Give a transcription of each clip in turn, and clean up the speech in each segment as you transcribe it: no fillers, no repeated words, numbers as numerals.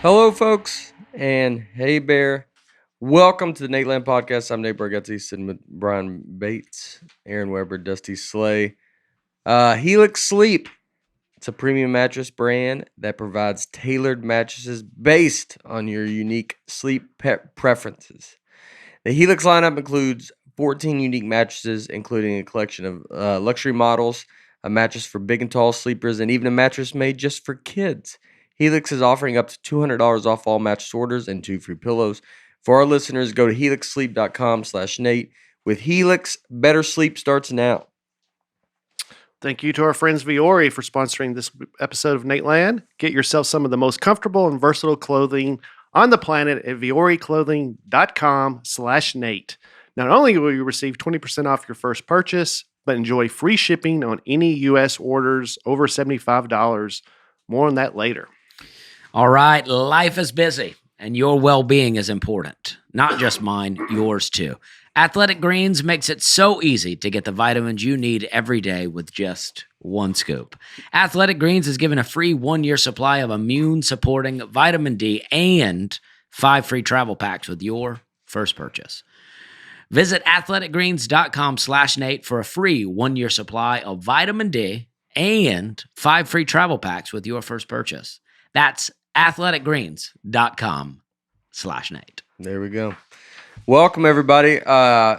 Hello, folks, and hey, Bear. Welcome to the Nateland podcast. I'm Nate Bargatze, sitting with Brian Bates, Aaron Weber, Dusty Slay. Helix Sleep. It's a premium mattress brand that provides tailored mattresses based on your unique sleep preferences. The Helix lineup includes 14 unique mattresses, including a collection of luxury models, a mattress for big and tall sleepers, and even a mattress made just for kids. Helix is offering up to $200 off all mattress orders and 2 free pillows. For our listeners, go to helixsleep.com/Nate. With Helix, better sleep starts now. Thank you to our friends Viore for sponsoring this episode of Nateland. Get yourself some of the most comfortable and versatile clothing on the planet at vioreclothing.com/Nate. Not only will you receive 20% off your first purchase, but enjoy free shipping on any U.S. orders over $75. More on that later. All right, life is busy, and your well-being is important. Not just mine, yours too. Athletic Greens makes it so easy to get the vitamins you need every day with just one scoop. Athletic Greens is given a free 1-year supply of immune-supporting vitamin D and 5 free travel packs with your first purchase. Visit athleticgreens.com/Nate for a free 1-year supply of vitamin D and 5 free travel packs with your first purchase. That's athleticgreens.com/Nate. There we go. Welcome, everybody.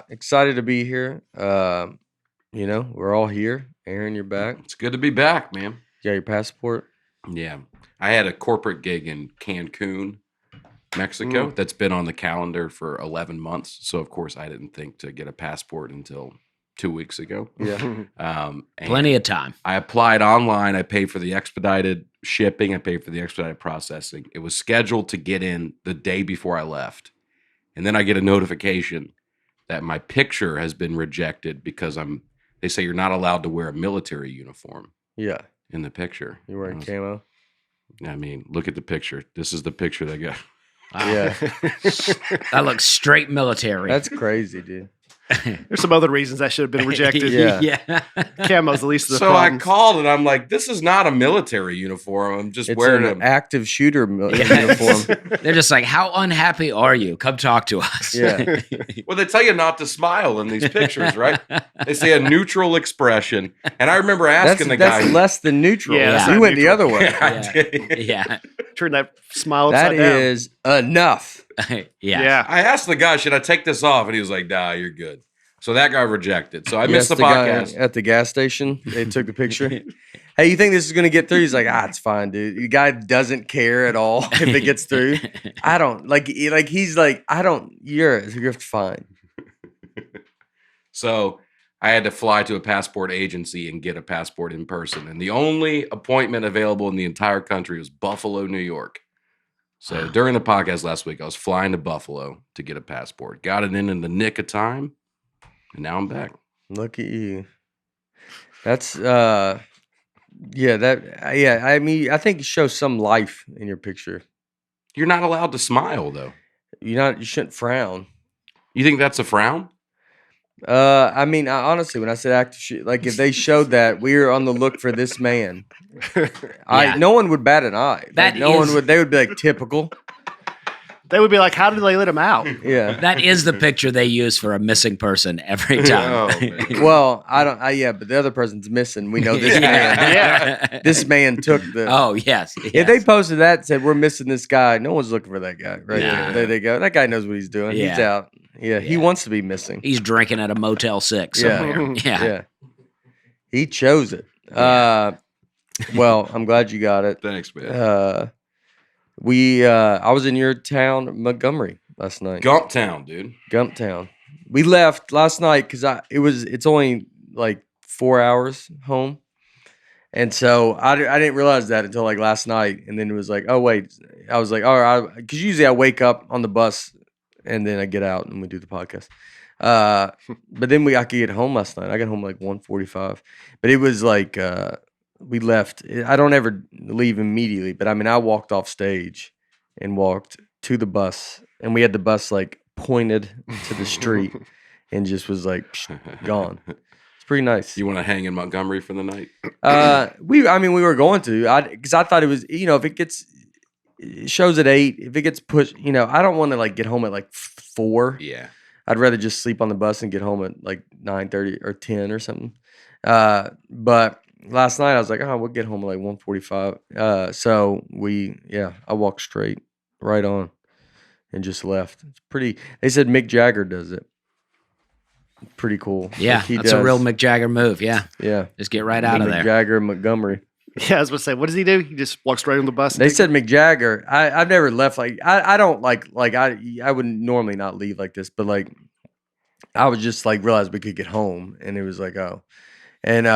Excited to be here. We're all here. Aaron, you're back. It's good to be back, man. You got your passport? Yeah. I had a corporate gig in Cancun, Mexico, that's been on the calendar for 11 months. So, of course, I didn't think to get a passport until 2 weeks ago. Yeah. Plenty of time. I applied online. I paid for the expedited shipping. I paid for the expedited processing. It was scheduled to get in the day before I left. And then I get a notification that my picture has been rejected because they say you're not allowed to wear a military uniform. Yeah. In the picture. You're wearing camo? I mean, look at the picture. This is the picture they got. Yeah. That looks straight military. That's crazy, dude. There's some other reasons that should have been rejected. Yeah. Camo's the least of the So problems. I called and I'm like, this is not a military uniform. I'm just wearing an active shooter uniform. They're just like, how unhappy are you? Come talk to us. Yeah. Well, they tell you not to smile in these pictures, right? They say a neutral expression. And I remember asking the guy. That's less than neutral. Yeah, that's You not went the neutral. other way. Yeah. Turn that smile That upside down. is enough. Yeah. I asked the guy, should I take this off? And he was like, nah, you're good. So that guy rejected. So I missed the podcast. Guy at the gas station, they took the picture. Hey, you think this is going to get through? He's like, it's fine, dude. The guy doesn't care at all if it gets through. I don't. He's like, I don't. You're fine. So I had to fly to a passport agency and get a passport in person. And the only appointment available in the entire country was Buffalo, New York. So during the podcast last week, I was flying to Buffalo to get a passport. Got it in the nick of time. And now I'm back. Look at you. That's I mean, I think it shows some life in your picture. You're not allowed to smile, though. You shouldn't frown. You think that's a frown? I mean, honestly, when I said active, like if they showed that we're on the look for this man, no one would bat an eye. They would be like typical. They would be like, how did they let him out? Yeah. That is the picture they use for a missing person every time. Well, but the other person's missing. We know this man. Yeah. This man took the. Oh, yes. If they posted that and said, we're missing this guy, no one's looking for that guy. Right Nah. there they go. That guy knows what he's doing. Yeah. He's out. Yeah, he wants to be missing. He's drinking at a Motel 6 somewhere. Yeah. He chose it. Well, I'm glad you got it. Thanks, man. I was in your town, Montgomery, last night. Gumptown, dude. Gumptown. We left last night because it's only like 4 hours home. And so I didn't realize that until like last night. And then it was like, oh, wait. I was like, all right. Because usually I wake up on the bus and then I get out and we do the podcast. But then I could get home last night. I got home like 1:45. But it was like we left. I don't ever leave immediately. But I mean, I walked off stage and walked to the bus. And we had the bus like pointed to the street and just was like gone. It's pretty nice. You want to hang in Montgomery for the night? We were going to, because I thought it was, if it shows at 8. If it gets pushed, I don't want to like get home at like 4. Yeah. I'd rather just sleep on the bus and get home at like 9:30 or 10 or something. But last night I was like, oh, we'll get home at like 1:45. So I walked straight right on and just left. It's pretty. They said Mick Jagger does it. Pretty cool. Yeah, Like he that's a real does. Mick Jagger move. Yeah, Yeah. just get right out of Mick there. Jagger, Montgomery. Yeah, I was going to say, what does he do? He just walks straight on the bus. They said Mick Jagger. I've never left like I don't like I would normally not leave like this, but like I was just like realized we could get home and it was like, oh. And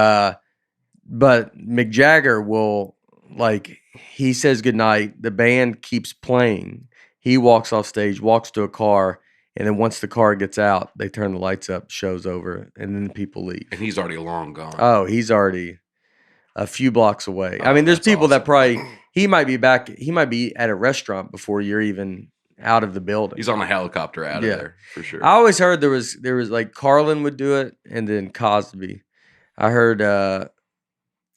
but Mick Jagger will like he says goodnight, the band keeps playing. He walks off stage, walks to a car, and then once the car gets out, they turn the lights up, show's over, and then people leave. And he's already long gone. Oh, he's already a few blocks away. I Oh, mean, there's that's people that awesome. probably he might be at a restaurant before you're even out of the building. He's on a helicopter out Yeah. of there for sure. I always heard there was like Carlin would do it and then Cosby. I heard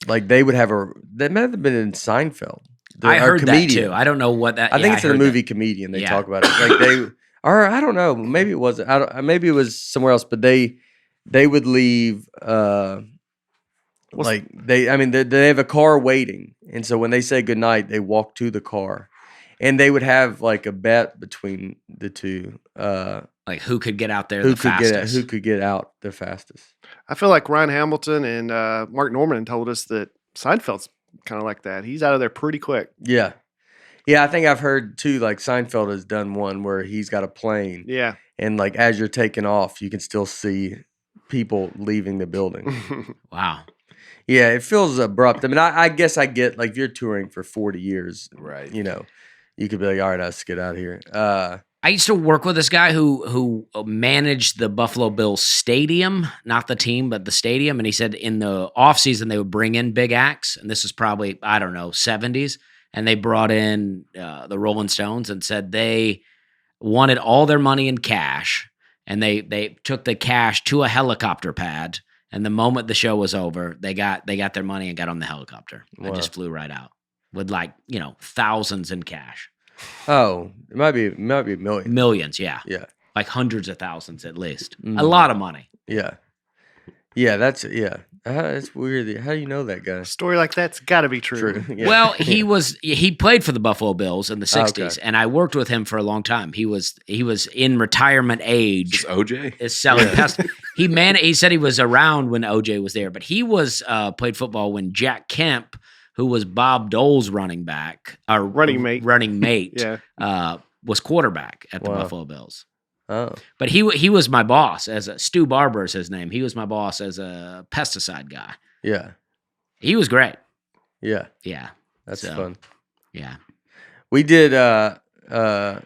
like they would have that might have been in Seinfeld. I Our heard comedian. that too. I don't know what that. I think it's in the heard that. movie Comedian. They Yeah. talk about it. Like they, or I don't know. Maybe it wasn't. Maybe it was somewhere else. But they would leave. Like they have a car waiting, and so when they say goodnight, they walk to the car, and they would have like a bet between the two. Like who could get out there the Who fastest? could get out the fastest? I feel like Ryan Hamilton and Mark Norman told us that Seinfeld's kind of like that. He's out of there pretty quick. Yeah, yeah. I think I've heard too. Like Seinfeld has done one where he's got a plane, Yeah. and like as you're taking off, you can still see people leaving the building. Wow. Yeah, it feels abrupt. I mean, I guess I get like if you're touring for 40 years, Right. you could be like, all right, let's get out of here. I used to work with this guy who managed the Buffalo Bills stadium, not the team, but the stadium. And he said in the offseason, they would bring in big acts. And this is probably, I don't know, 70s. And they brought in the Rolling Stones and said they wanted all their money in cash. And they took the cash to a helicopter pad. And the moment the show was over, they got their money and got on the helicopter. Wow. And just flew right out with like, thousands in cash. Oh, it might be a million. Millions, yeah. Yeah, Like hundreds of thousands at least. A Mhm. lot of money. yeah. It's weird. How do you know that guy? A story like that's got to be true. Yeah. Well, he played for the Buffalo Bills in the 60s, Okay. and I worked with him for a long time. He was in retirement age. Just OJ? Is selling Yeah. pest. He said he was around when OJ was there, but he was played football when Jack Kemp, who was Bob Dole's running mate, Yeah. was quarterback at the Wow. Buffalo Bills. Oh, But he was my boss Stu Barber is his name. He was my boss as a pesticide guy. yeah, He was great. yeah. Yeah. That's So, fun. Yeah. We did. Yeah,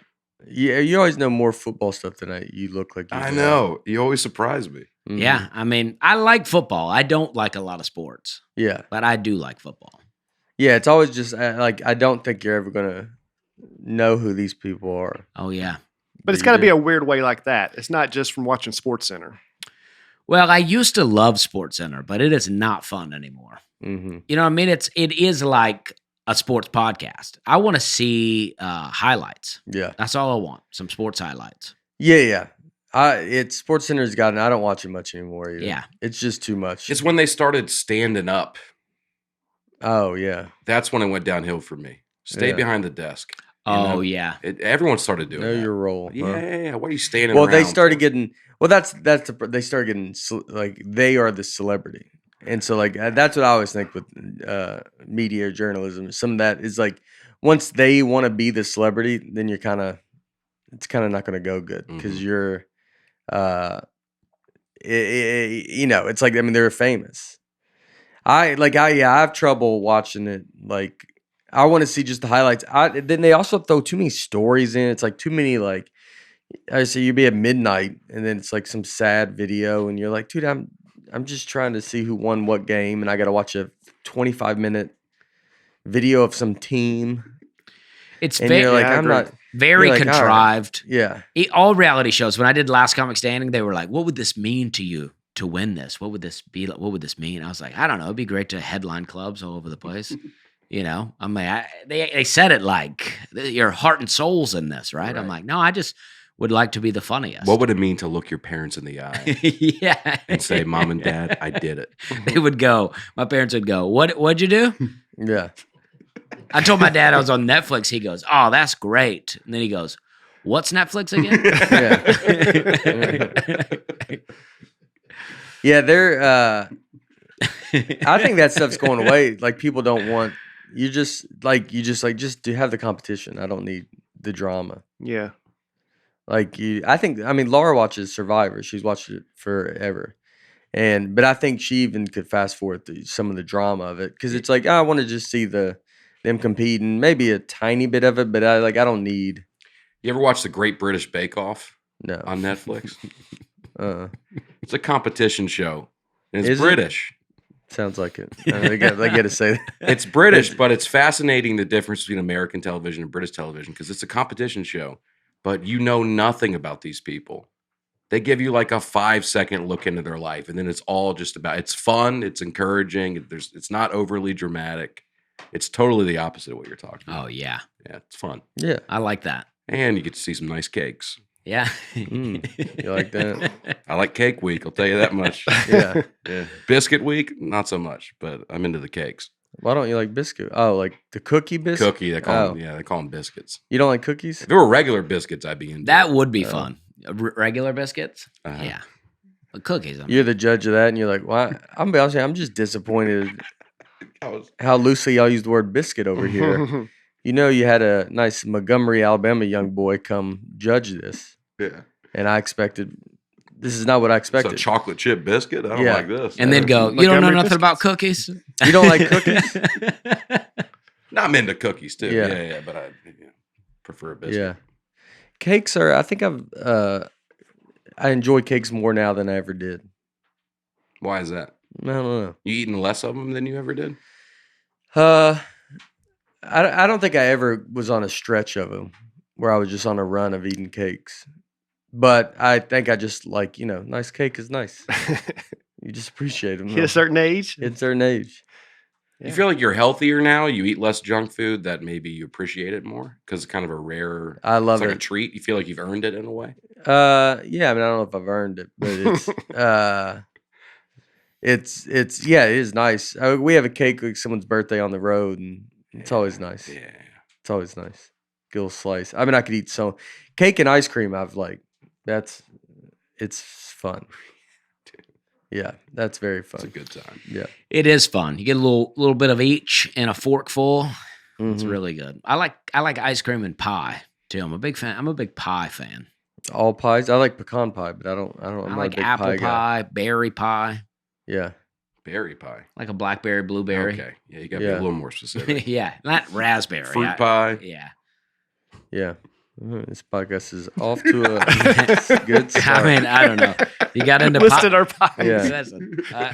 you always know more football stuff than you look like. I know. You always surprise me. Mhm. Yeah. I mean, I like football. I don't like a lot of sports, Yeah. but I do like football. Yeah, it's always just like I don't think you're ever gonna know who these people are. Oh, yeah. But it's got to be a weird way like that. It's not just from watching Sports Center. Well, I used to love SportsCenter, but it is not fun anymore. Mm-hmm. You know what I mean? It is like a sports podcast. I want to see highlights. Yeah, That's all I want. Some sports highlights. yeah. It's Sports Center's gotten. I don't watch it much anymore. Either. Yeah. It's just too much. It's when they started standing up. Oh yeah. That's when it went downhill for me. Stay Yeah. behind the desk. Oh, yeah. Everyone started doing Know that. your role. huh? Yeah. Why are you standing Well, around? they started for? getting. Well, they started getting like they are the celebrity, and so like that's what I always think with media journalism. Some of that is like once they want to be the celebrity, then it's kind of not going to go good because Mhm. you're, it's like they're famous. I have trouble watching it. Like I want to see just the highlights. Then they also throw too many stories in. It's like too many like. I say you'd be at midnight and then it's like some sad video and you're like, dude, I'm just trying to see who won what game and I got to watch a 25-minute video of some team. It's And you're like, I I'm agree. not. very you're like, all right. contrived. Yeah. All reality shows. When I did Last Comic Standing, they were like, what would this mean to you to win this? What would this be like? What would this mean? I was like, I don't know. It'd be great to headline clubs all over the place. You know, I mean, they said it like your heart and soul's in this, right? I'm Right. like, no, I just would like to be the funniest. What would it mean to look your parents in the eye Yeah, and say, "Mom and Dad, I did it"? they would go. My parents would go, What'd you do? Yeah. I told my dad I was on Netflix. He goes, "Oh, that's great." And then he goes, "What's Netflix again?" Yeah. Yeah, they're I think that stuff's going away. Like people don't want just to have the competition. I don't need the drama. Yeah. Like Laura watches Survivor. She's watched it forever. But I think she even could fast forward through some of the drama of it because it's like I want to just see them competing, maybe a tiny bit of it, but I don't need. You ever watch the Great British Bake Off No. on Netflix? Uh-uh. It's a competition show. And Is it's it? British. Sounds like it. They got to say that. It's British, but it's fascinating the difference between American television and British television because it's a competition show, but you know nothing about these people. They give you like a 5-second look into their life, and then it's all just about. It's fun, it's encouraging. It's not overly dramatic. It's totally the opposite of what you're talking about. Oh yeah, Yeah, it's fun, Yeah. I like that. and you get to see some nice cakes. Yeah, You like that? I like Cake Week. I'll tell you that much. Yeah. Yeah. Biscuit Week, not so much, but I'm into the cakes. Why don't you like biscuit? Oh, like the cookie biscuit? Cookie, they call them, they call them biscuits. You don't like cookies? If it were regular biscuits, I'd be into that it. would be fun. Regular biscuits, Uh-huh. yeah, but cookies. I mean, You're the judge of that, and you're like, "Why?" I'm be honest with you, I'm just disappointed I was- how loosely y'all use the word biscuit over here. You know, you had a nice Montgomery, Alabama young boy come judge this, Yeah. and I expected. This is not what I It's a expected. chocolate chip biscuit. I don't Yeah. like this. and then go. You don't know Montgomery nothing about biscuits? cookies. You don't like cookies? No, I'm into cookies too. Yeah. Yeah, but I prefer a biscuit. Yeah, cakes are. I think I enjoy cakes more now than I ever did. Why is that? I don't know. You eating less of them than you ever did? I don't think I ever was on a stretch of them where I was just on a run of eating cakes. But I think I just like, nice cake is nice. You just appreciate them. Hit a certain age. At a certain age. You feel like you're healthier now? You eat less junk food that maybe you appreciate it more because it's kind of a rare. I love it's like it. a treat. You feel like you've earned it in a way. Yeah, I mean, I don't know if I've earned it, but it's it is nice. We have a cake like someone's birthday on the road, and it's always nice. Yeah. It's always nice. Get a little slice. I mean, I could eat cake and ice cream. It's fun. Yeah, that's very It's a fun. good time. Yeah. It is fun. You get a little bit of each in a forkful. It's Mhm. really good. I like ice cream and pie too. I'm a big fan. I'm a big pie fan. All pies. I like pecan pie, but I'm I not a like big apple pie guy. pie, berry pie, Yeah. Berry pie. like a blackberry, blueberry. Okay. Yeah, you got to be a Yeah. little more specific. Yeah, not raspberry. Fruit pie. Yeah. Yeah. This podcast is off to a good start. I mean, I don't know. You got into Listed our pies. Yeah.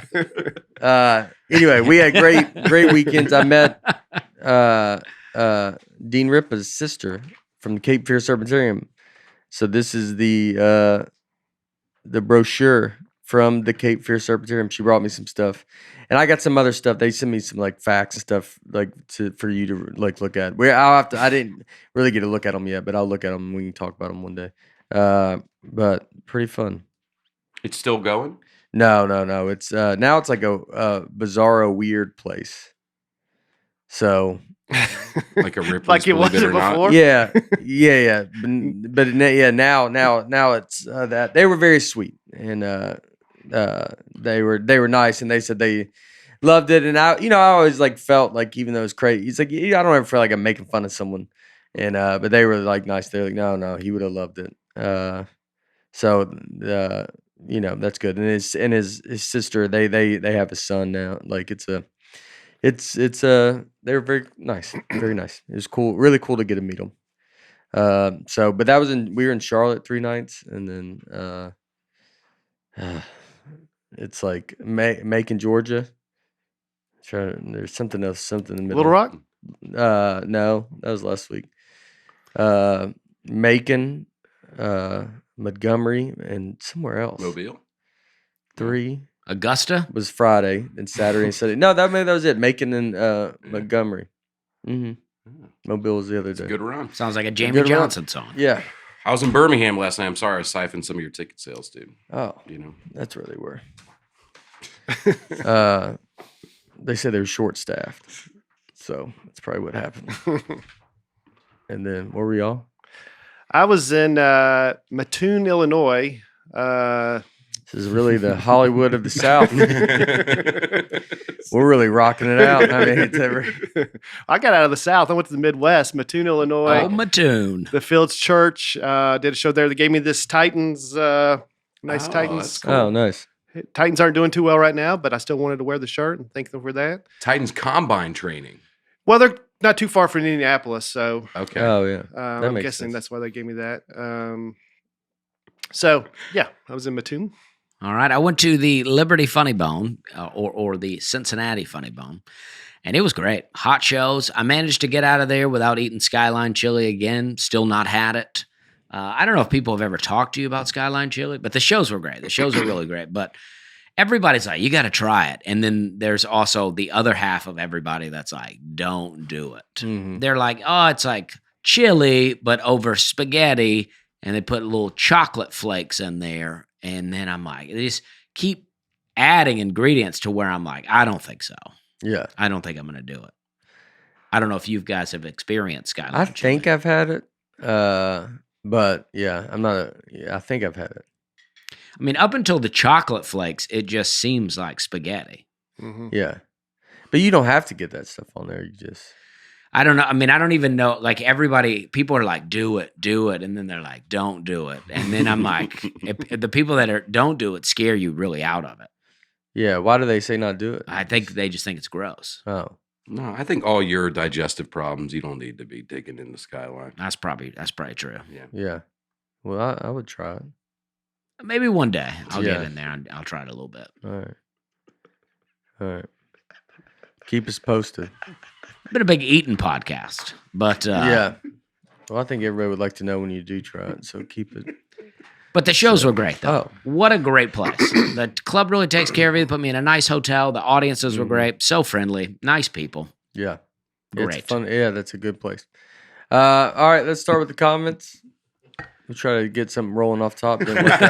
Uh, Anyway, we had great weekends. I met Dean Ripa's sister from the Cape Fear Serpentarium. So this is the brochure from the Cape Fear Serpentarium. She brought me some stuff, and I got some other stuff. They sent me some like facts and stuff for you to like look at. I didn't really get to look at them yet, but I'll look at them. And we can talk about them one day. But pretty fun. It's still going? No. It's now it's like a bizarro weird place. So Like a Ripley's Like it Believe wasn't or Not? before? yeah. Now it's that they were very sweet and they were nice and they said they loved it and I always like felt like even though it's crazy, it's like I don't ever feel like I'm making fun of someone and but they were like nice. They're like no, he would have loved it. So that's good. And his sister they have a son now. Like they were very nice, very nice. It was cool, really cool to get to meet them. But that was we were in Charlotte 3 nights, and then it's like Macon, Georgia. There's something else, something in the middle. Little Rock? No, that was last week. Macon, Montgomery, and somewhere else. Mobile. 3 Augusta. was Friday, and Saturday and Sunday. No, that was it. Macon and Montgomery. Mm-hmm. Mobile was the other It's day. a good run. Sounds like a Jamie good run. Johnson song. Yeah. I was in Birmingham last night. I'm sorry I siphoned some of your ticket sales, dude. Oh, You know, that's where they were. They said they were short-staffed, so that's probably what happened. And then where were y'all? I was in Mattoon, Illinois. This is really the Hollywood of the South. We're really rocking it out. I mean, it's I got out of the South. I went to the Midwest, Mattoon, Illinois. Oh, Mattoon. The Fields Church did a show there. They gave me this Titans, nice Oh, Titans. that's cool. Oh, nice. Titans aren't doing too well right now, but I still wanted to wear the shirt and thank them for that. Titans combine training. Well, they're not too far from Indianapolis, so Okay. Oh, yeah. I'm makes guessing sense. that's why they gave me that. So, yeah, I was in Mattoon. All right. I went to the Liberty Funny Bone or the Cincinnati Funny Bone, and it was great. Hot shows. I managed to get out of there without eating Skyline chili again. Still not had it. I don't know if people have ever talked to you about Skyline chili, but the shows were great. The shows were really great. But everybody's like, you got to try it. And then there's also the other half of everybody that's like, don't do it. Mhm. They're like, oh, it's like chili, but over spaghetti. And they put little chocolate flakes in there. And then I'm like, they just keep adding ingredients to where I'm like, I don't think so. Yeah. I don't think I'm going to do it. I don't know if you guys have experienced Skyline I chili. think I've had it. But yeah, I think I've had it. I mean, up until the chocolate flakes, it just seems like spaghetti. Mm-hmm. Yeah. But you don't have to get that stuff on there. You just I don't know. I mean, I don't even know. Like people are like, do it. And then they're like, don't do it. And then I'm like, if the people that don't do it scare you really out of it. Yeah, why do they say not do it? I think they just think it's gross. Oh. No, I think all your digestive problems, you don't need to be digging in the Skyline. That's probably true. Yeah. Yeah. Well, I would try it. Maybe one day I'll Yeah. get in there and I'll try it a little bit. All right. Keep us posted. Been a big eating podcast, but Yeah. Well, I think everybody would like to know when you do try it, so keep it. But the shows were great, though. Oh. What a great place. The club really takes care of you. They put me in a nice hotel. The audiences were great. So friendly. Nice people. Yeah. Great. It's fun. Yeah, that's a good place. All right, let's start with the comments. We'll try to get something rolling off top. Didn't work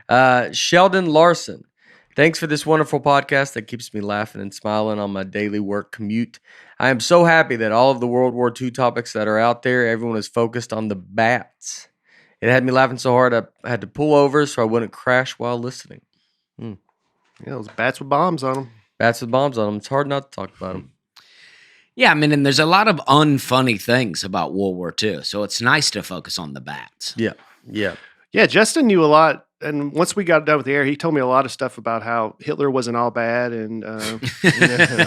out. Sheldon Larson. Thanks for this wonderful podcast that keeps me laughing and smiling on my daily work commute. I am so happy that all of the World War II topics that are out there, everyone is focused on the bats. It had me laughing so hard I had to pull over so I wouldn't crash while listening. Yeah, those bats with bombs on them. Bats with bombs on them. It's hard not to talk about them. Yeah, I mean, and there's a lot of unfunny things about World War II, so it's nice to focus on the bats. Yeah. Yeah, Justin knew a lot. And once we got done with the air, he told me a lot of stuff about how Hitler wasn't all bad. And I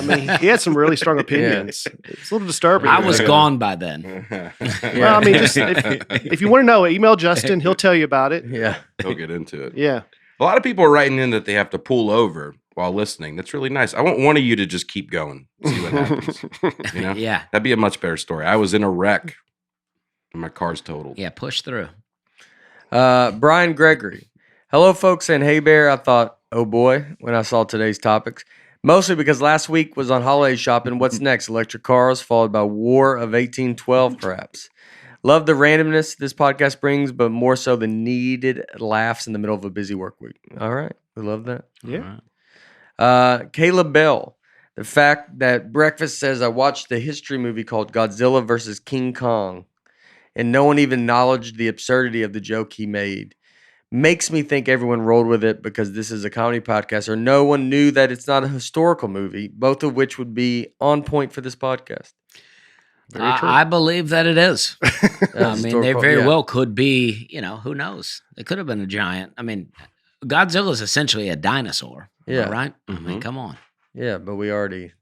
mean, he had some really strong opinions. It's a little disturbing. I was gone by then. Well, I mean, just if you want to know, email Justin. He'll tell you about it. Yeah. He'll get into it. Yeah. A lot of people are writing in that they have to pull over while listening. That's really nice. I want one of you to just keep going, see what happens. You know? Yeah. That'd be a much better story. I was in a wreck and my car's totaled. Yeah, push through. Brian Gregory. Hello, folks, and hey, Bear. I thought, oh boy, when I saw today's topics. Mostly because last week was on holiday shopping. What's next? Electric cars, followed by War of 1812, perhaps. Love the randomness this podcast brings, but more so the needed laughs in the middle of a busy work week. All right. We love that. Yeah. Caleb Bell. The fact that Breakfast says I watched the history movie called Godzilla versus King Kong, and no one even acknowledged the absurdity of the joke he made, makes me think everyone rolled with it because this is a comedy podcast, or no one knew that it's not a historical movie, both of which would be on point for this podcast. Very true. I believe that it is. I mean, they very yeah. well could be, who knows? It could have been a giant. I mean, Godzilla is essentially a dinosaur. Yeah. Right? I mean, Mhm. come on. Yeah, but we already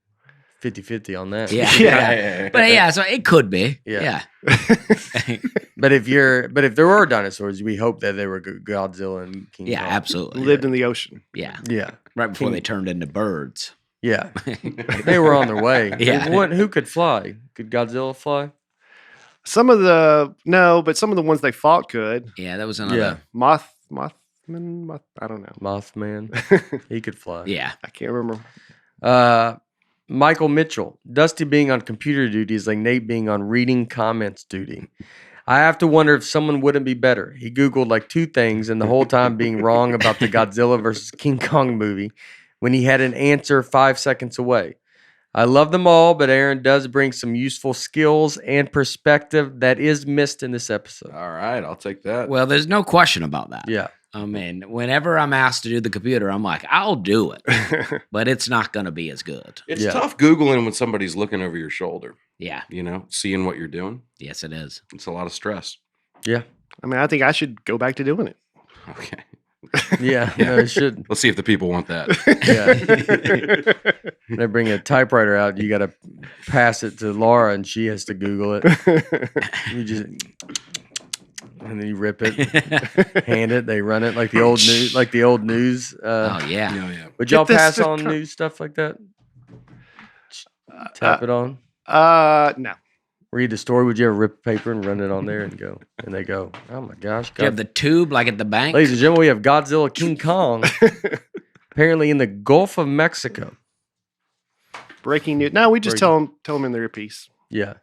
50-50 on that. Yeah. Yeah. But yeah, so it could be. Yeah. Yeah. But if there were dinosaurs, we hope that they were Godzilla and King Yeah, Kong. absolutely. Lived in the ocean. Yeah. Yeah. Right before King- they turned into birds. Yeah. They were on their way. Yeah. Who could fly? Could Godzilla fly? Some of the ones they fought could. Yeah, that was another. Yeah. Mothman. I don't know. Mothman. He could fly. Yeah. I can't remember. Michael Mitchell. Dusty being on computer duty is like Nate being on reading comments duty. I have to wonder if someone wouldn't be better. He Googled like 2 things and the whole time being wrong about the Godzilla versus King Kong movie when he had an answer 5 seconds away. I love them all, but Aaron does bring some useful skills and perspective that is missed in this episode. All right, I'll take that. Well, there's no question about that. Yeah. I mean, whenever I'm asked to do the computer, I'm like, I'll do it, but it's not going to be as good. It's Yeah. tough Googling when somebody's looking over your shoulder, Yeah. seeing what you're doing. Yes, it is. It's a lot of stress. Yeah. I mean, I think I should go back to doing it. Okay. Yeah. No, it should. Let's see if the people want that. Yeah. They bring a typewriter out. You got to pass it to Laura, and she has to Google it. You just, and then you rip it, hand it. They run it like the old news. Like the old news. Oh, yeah. Yeah. Would y'all Get this pass to on come- news stuff like that? Tap it on. No. Read the story. Would you ever rip paper and run it on there and go? And they go, oh my gosh. Do you have the tube like at the bank? Ladies and gentlemen, we have Godzilla King Kong apparently in the Gulf of Mexico. Breaking news. No, we just tell them in their earpiece. Yeah.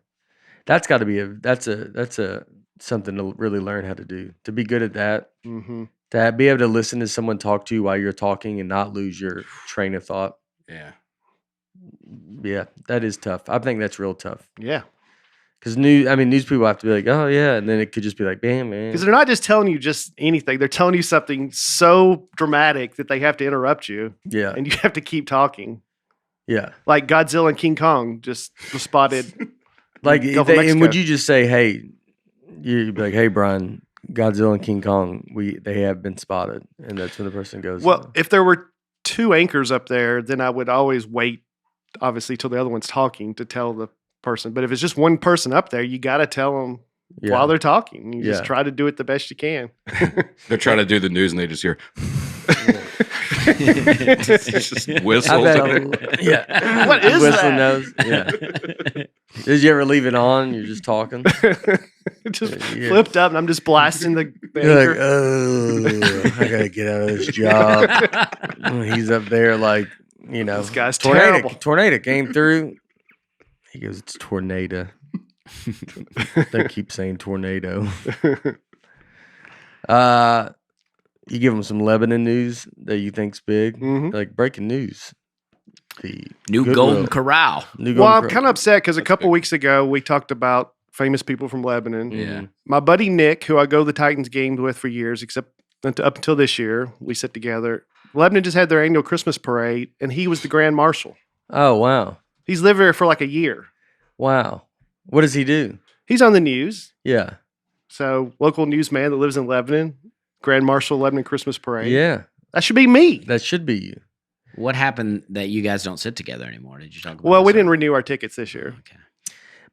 That's got to be that's something to really learn how to do. To be good at that. Mm-hmm. To be able to listen to someone talk to you while you're talking and not lose your train of thought. Yeah. Yeah, that is tough. I think that's real tough. Yeah. Because news people have to be like, oh yeah, and then it could just be like, bam, man. Because they're not just telling you just anything. They're telling you something so dramatic that they have to interrupt you, Yeah, and you have to keep talking. yeah. Like Godzilla and King Kong just was spotted. Like, in the Gulf of and would Mexico. you just say, hey, you'd be like, hey, Brian, Godzilla and King Kong, they have been spotted, and that's when the person goes. Well, if there were 2 anchors up there, then I would always wait, obviously, till the other one's talking to tell the person. But if it's just one person up there, you got to tell them yeah. while they're talking. You just Yeah. try to do it the best you can. They're trying to do the news and they just hear just I whistles. bet, yeah. What is Whistling that? nose. Yeah. Did you ever leave it on? You're just talking. Just Yeah. flipped up, and I'm just blasting the You're like, anchor. oh, I gotta get out of this job. He's up there like, This guy's tornado. terrible. Tornado came through. He goes, it's tornado. They keep saying tornado. You give them some Lebanon news that you think's big, Mhm. like breaking news. The New Goodwill. Golden Corral. New Well, I'm Golden kind of upset because a couple weeks ago we talked about famous people from Lebanon. Yeah. My buddy Nick, who I go to the Titans games with for years, except up until this year, we sit together. Lebanon just had their annual Christmas parade, and he was the Grand Marshal. Oh wow, He's lived there for like a year. wow. What does he do? He's on the news. Yeah, So, local newsman that lives in Lebanon, Grand Marshal Lebanon Christmas Parade. yeah. That should be me. That should be you. What happened that you guys don't sit together anymore? Did you talk about Well, we this? didn't renew our tickets this year. Okay.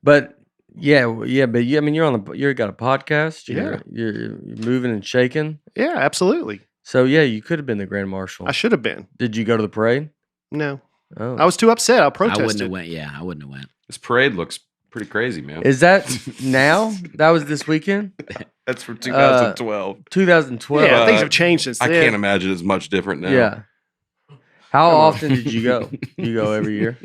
But yeah, but I mean, you got a podcast. You're moving and shaking. Yeah, absolutely. So yeah, you could have been the Grand Marshal. I should have been. Did you go to the parade? No. Oh, I was too upset. I I protested. wouldn't have went. Yeah, I wouldn't have went. This parade looks pretty crazy, man. is that now? That was this weekend, That's for 2012. 2012. Yeah, Uh, things have changed since I then. can't imagine it's much different now. Yeah. How Come on. often did you go? You go every year?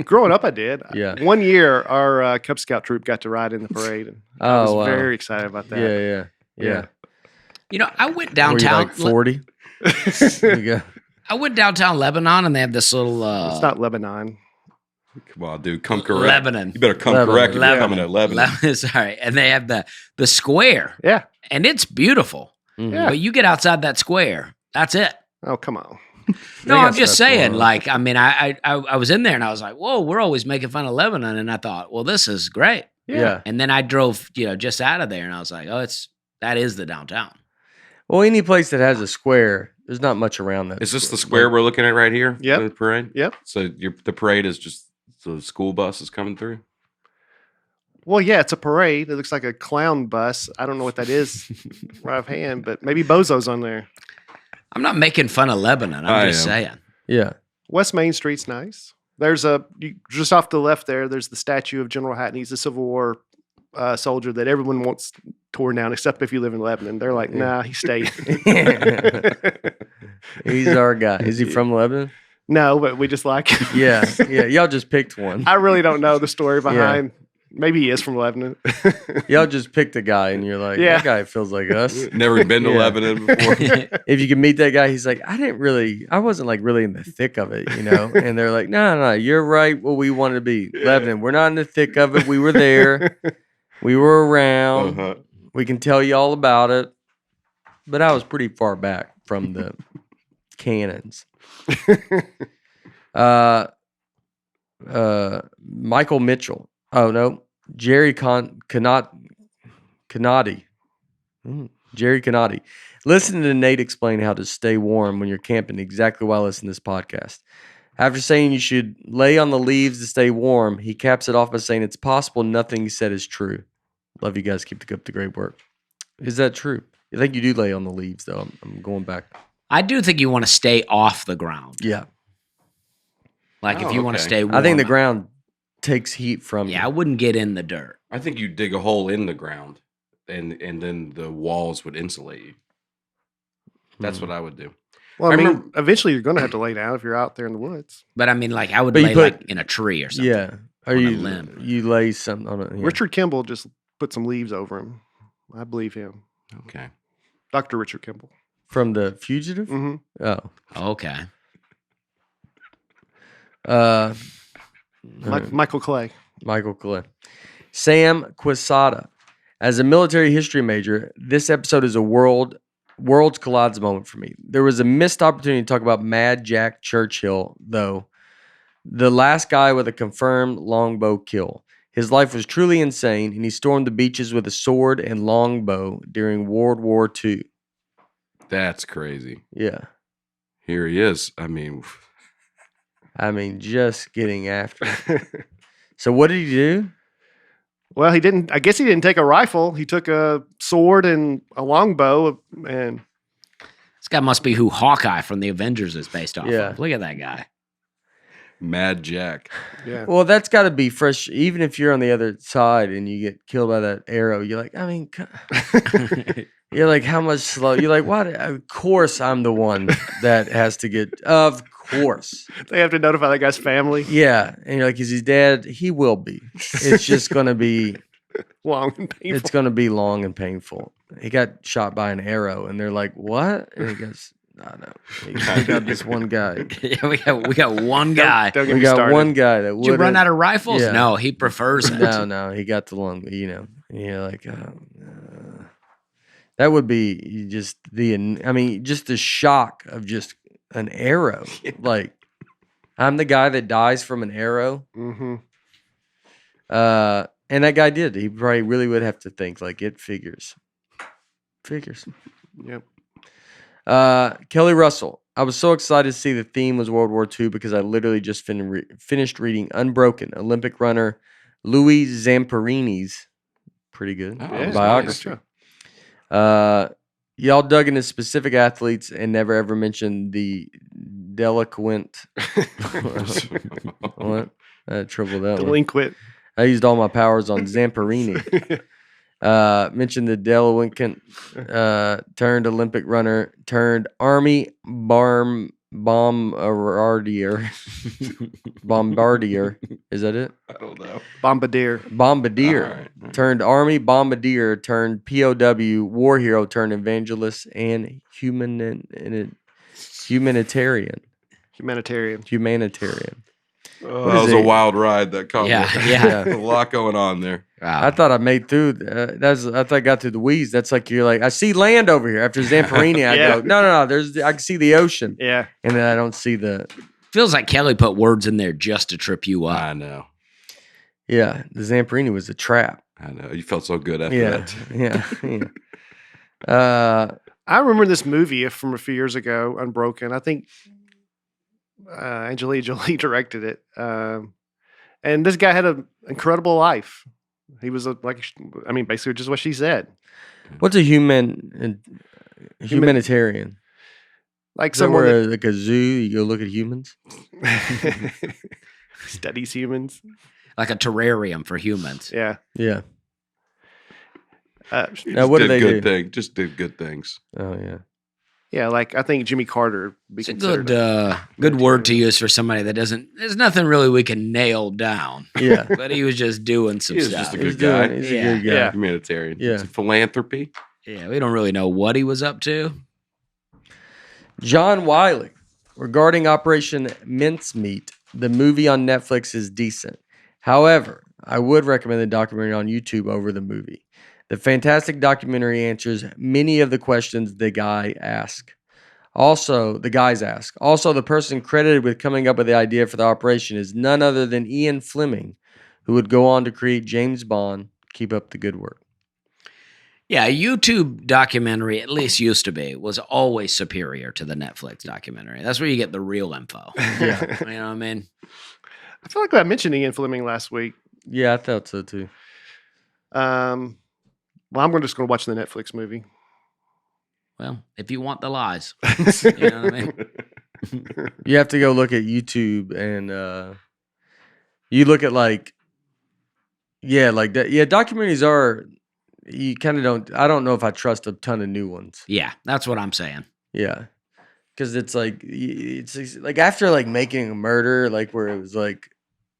Growing up, I did. Yeah. One year, our Cub Scout troop got to ride in the parade. And I was Oh, wow. very excited about that. Yeah. Yeah. You know, I went Were you downtown. like 40? You go. I went downtown Lebanon, and they have this little. It's not Lebanon. Come on, dude. Come correct. Lebanon. You better come Lebanon. correct if you're Lebanon. coming to Lebanon. Sorry, and they have the square, Yeah. and it's beautiful. Mhm. Yeah. But you get outside that square, that's it. Oh, come on. No, got I'm just stuff going saying. on. Like, I mean, I was in there, and I was like, "Whoa, we're always making fun of Lebanon," and I thought, "Well, this is great." Yeah. And then I drove, just out of there, and I was like, "Oh, that is the downtown." Well, any place that has a square, there's not much around that. Is this the square we're looking at right here? Yep. The parade? Yep. So the parade is just the school bus is coming through? Well, yeah, it's a parade. It looks like a clown bus. I don't know what that is right offhand, but maybe Bozo's on there. I'm not making fun of Lebanon. I I'm just am. saying. Yeah. West Main Street's nice. There's just off to the left there, there's the statue of General Hatton. He's a Civil War soldier that everyone wants torn down, except if you live in Lebanon. They're like, nah, he stayed. He's our guy. Is he from Lebanon? No, but we just like him. Yeah. Y'all just picked one. I really don't know the story behind. Maybe he is from Lebanon. Y'all just picked a guy, and you're like, Yeah. that guy feels like us. Never been to Yeah. Lebanon before. If you can meet that guy, he's like, I wasn't like really in the thick of it, you know? And they're like, no, you're right. What we wanted to be. Lebanon, we're not in the thick of it. We were there. We were around. Uh-huh. We can tell you all about it. But I was pretty far back from the cannons. Michael Mitchell. Oh, no. Jerry Canati. Jerry Canati. Listen to Nate explain how to stay warm when you're camping exactly while listening to this podcast. After saying you should lay on the leaves to stay warm, he caps it off by saying it's possible nothing he said is true. Love you guys. Keep up the great work. Is that true? I think you do lay on the leaves, though. I'm going back. I do think you want to stay off the ground. Yeah. Like if you want to okay. stay warm. I think the ground takes heat from Yeah, I you. wouldn't get in the dirt. I think you dig a hole in the ground, and then the walls would insulate you. That's what I would do. Well, I I mean, remember- eventually you're going to have to lay down if you're out there in the woods. But I mean, like I would But you lay put- like in a tree or something. Yeah. Or on a you limb. you lay something on it. Yeah. Richard Kimball just put some leaves over him. I believe him. Okay. Dr. Richard Kimball. From The Fugitive? Hmm Oh. Okay. Michael Clay. Michael Clay. Sam Quisada. As a military history major, this episode is a worlds collides moment for me. There was a missed opportunity to talk about Mad Jack Churchill, though. The last guy with a confirmed longbow kill. His life was truly insane, and he stormed the beaches with a sword and longbow during World War II. That's crazy. Yeah. Here he is. I mean, Just getting after it. So what did he do? Well, I guess he didn't take a rifle. He took a sword and a longbow, and This guy must be who Hawkeye from the Avengers is based off Yeah. of. Look at that guy. Mad Jack. yeah. Well, that's got to be fresh. Even if you're on the other side and you get killed by that arrow, you're like, I mean, you're like, how much slow? You're like, what? Of course, I'm the one that has to get. Of course, They have to notify that guy's family. yeah. And you're like, is he dead? He will be. It's just gonna be. Long and painful. It's gonna be long and painful. He got shot by an arrow, and they're like, what? And he goes, no. We got this one guy. Yeah, we got one guy. Don't get We me got started. one guy that Did you would run out of rifles? Yeah. No, he prefers it. No, he got the long, and you're like, that would be just just the shock of just an arrow. Like, I'm the guy that dies from an arrow. Mm-hmm. And that guy did. He probably really would have to think, like, it figures. Yep. Kelly Russell. I was so excited to see the theme was World War II because I literally just finished reading Unbroken, Olympic runner Louis Zamperini's pretty good Oh, Yeah, biography. nice. Y'all dug into specific athletes and never ever mentioned the delinquent. What? I had trouble with that one. Delinquent. I used all my powers on Zamperini. Mentioned the delinquent turned Olympic runner turned Army bombardier. Bombardier. Is that it? I don't know. Bombardier. Bombardier. All right. Turned Army bombardier turned POW war hero turned evangelist and humanitarian. Humanitarian. Oh, What that is was a it? wild ride. That comment. Yeah. A lot going on there. I Wow. thought I made through. I thought I got through the weeds. That's like you're like I see land over here. After Zamperini, I Yeah. go no. I can see the ocean, Yeah. and then I don't see the. Feels like Kelly put words in there just to trip you up. I know. Yeah, the Zamperini was a trap. I know. You felt so good after Yeah, that. yeah. I remember this movie from a few years ago, Unbroken. I think Angelina Jolie directed it. And this guy had an incredible life. He was basically just what she said. What's a humanitarian? Like Somewhere someone like a zoo, you go look at humans. that studies humans. Like a terrarium for humans. Yeah. Yeah. Uh, Now what do Did they good do? thing. Just did good things. Oh yeah. Yeah, like I think Jimmy Carter. It's a good word to use for somebody that doesn't. There's nothing really we can nail down. Yeah. But he was just doing some He was stuff. just a good guy. He's Yeah. a good guy. Yeah. Humanitarian. Yeah. It's a philanthropy. Yeah, we don't really know what he was up to. John Wiley, regarding Operation Mincemeat, the movie on Netflix is decent. However, I would recommend the documentary on YouTube over the movie. The fantastic documentary answers many of the questions the guys ask. Also, the person credited with coming up with the idea for the operation is none other than Ian Fleming, who would go on to create James Bond. Keep up the good work. Yeah, a YouTube documentary, at least used to be, was always superior to the Netflix documentary. That's where you get the real info. Yeah. You know what I mean? I feel like I mentioned Ian Fleming last week. Yeah, I thought so too. Well, I'm just going to watch the Netflix movie. Well, if you want the lies. You know what I mean? You have to go look at YouTube and you look at documentaries are, you kind of don't, I don't know if I trust a ton of new ones. Yeah, that's what I'm saying. Yeah. Because it's like after like Making a Murder, like where it was like,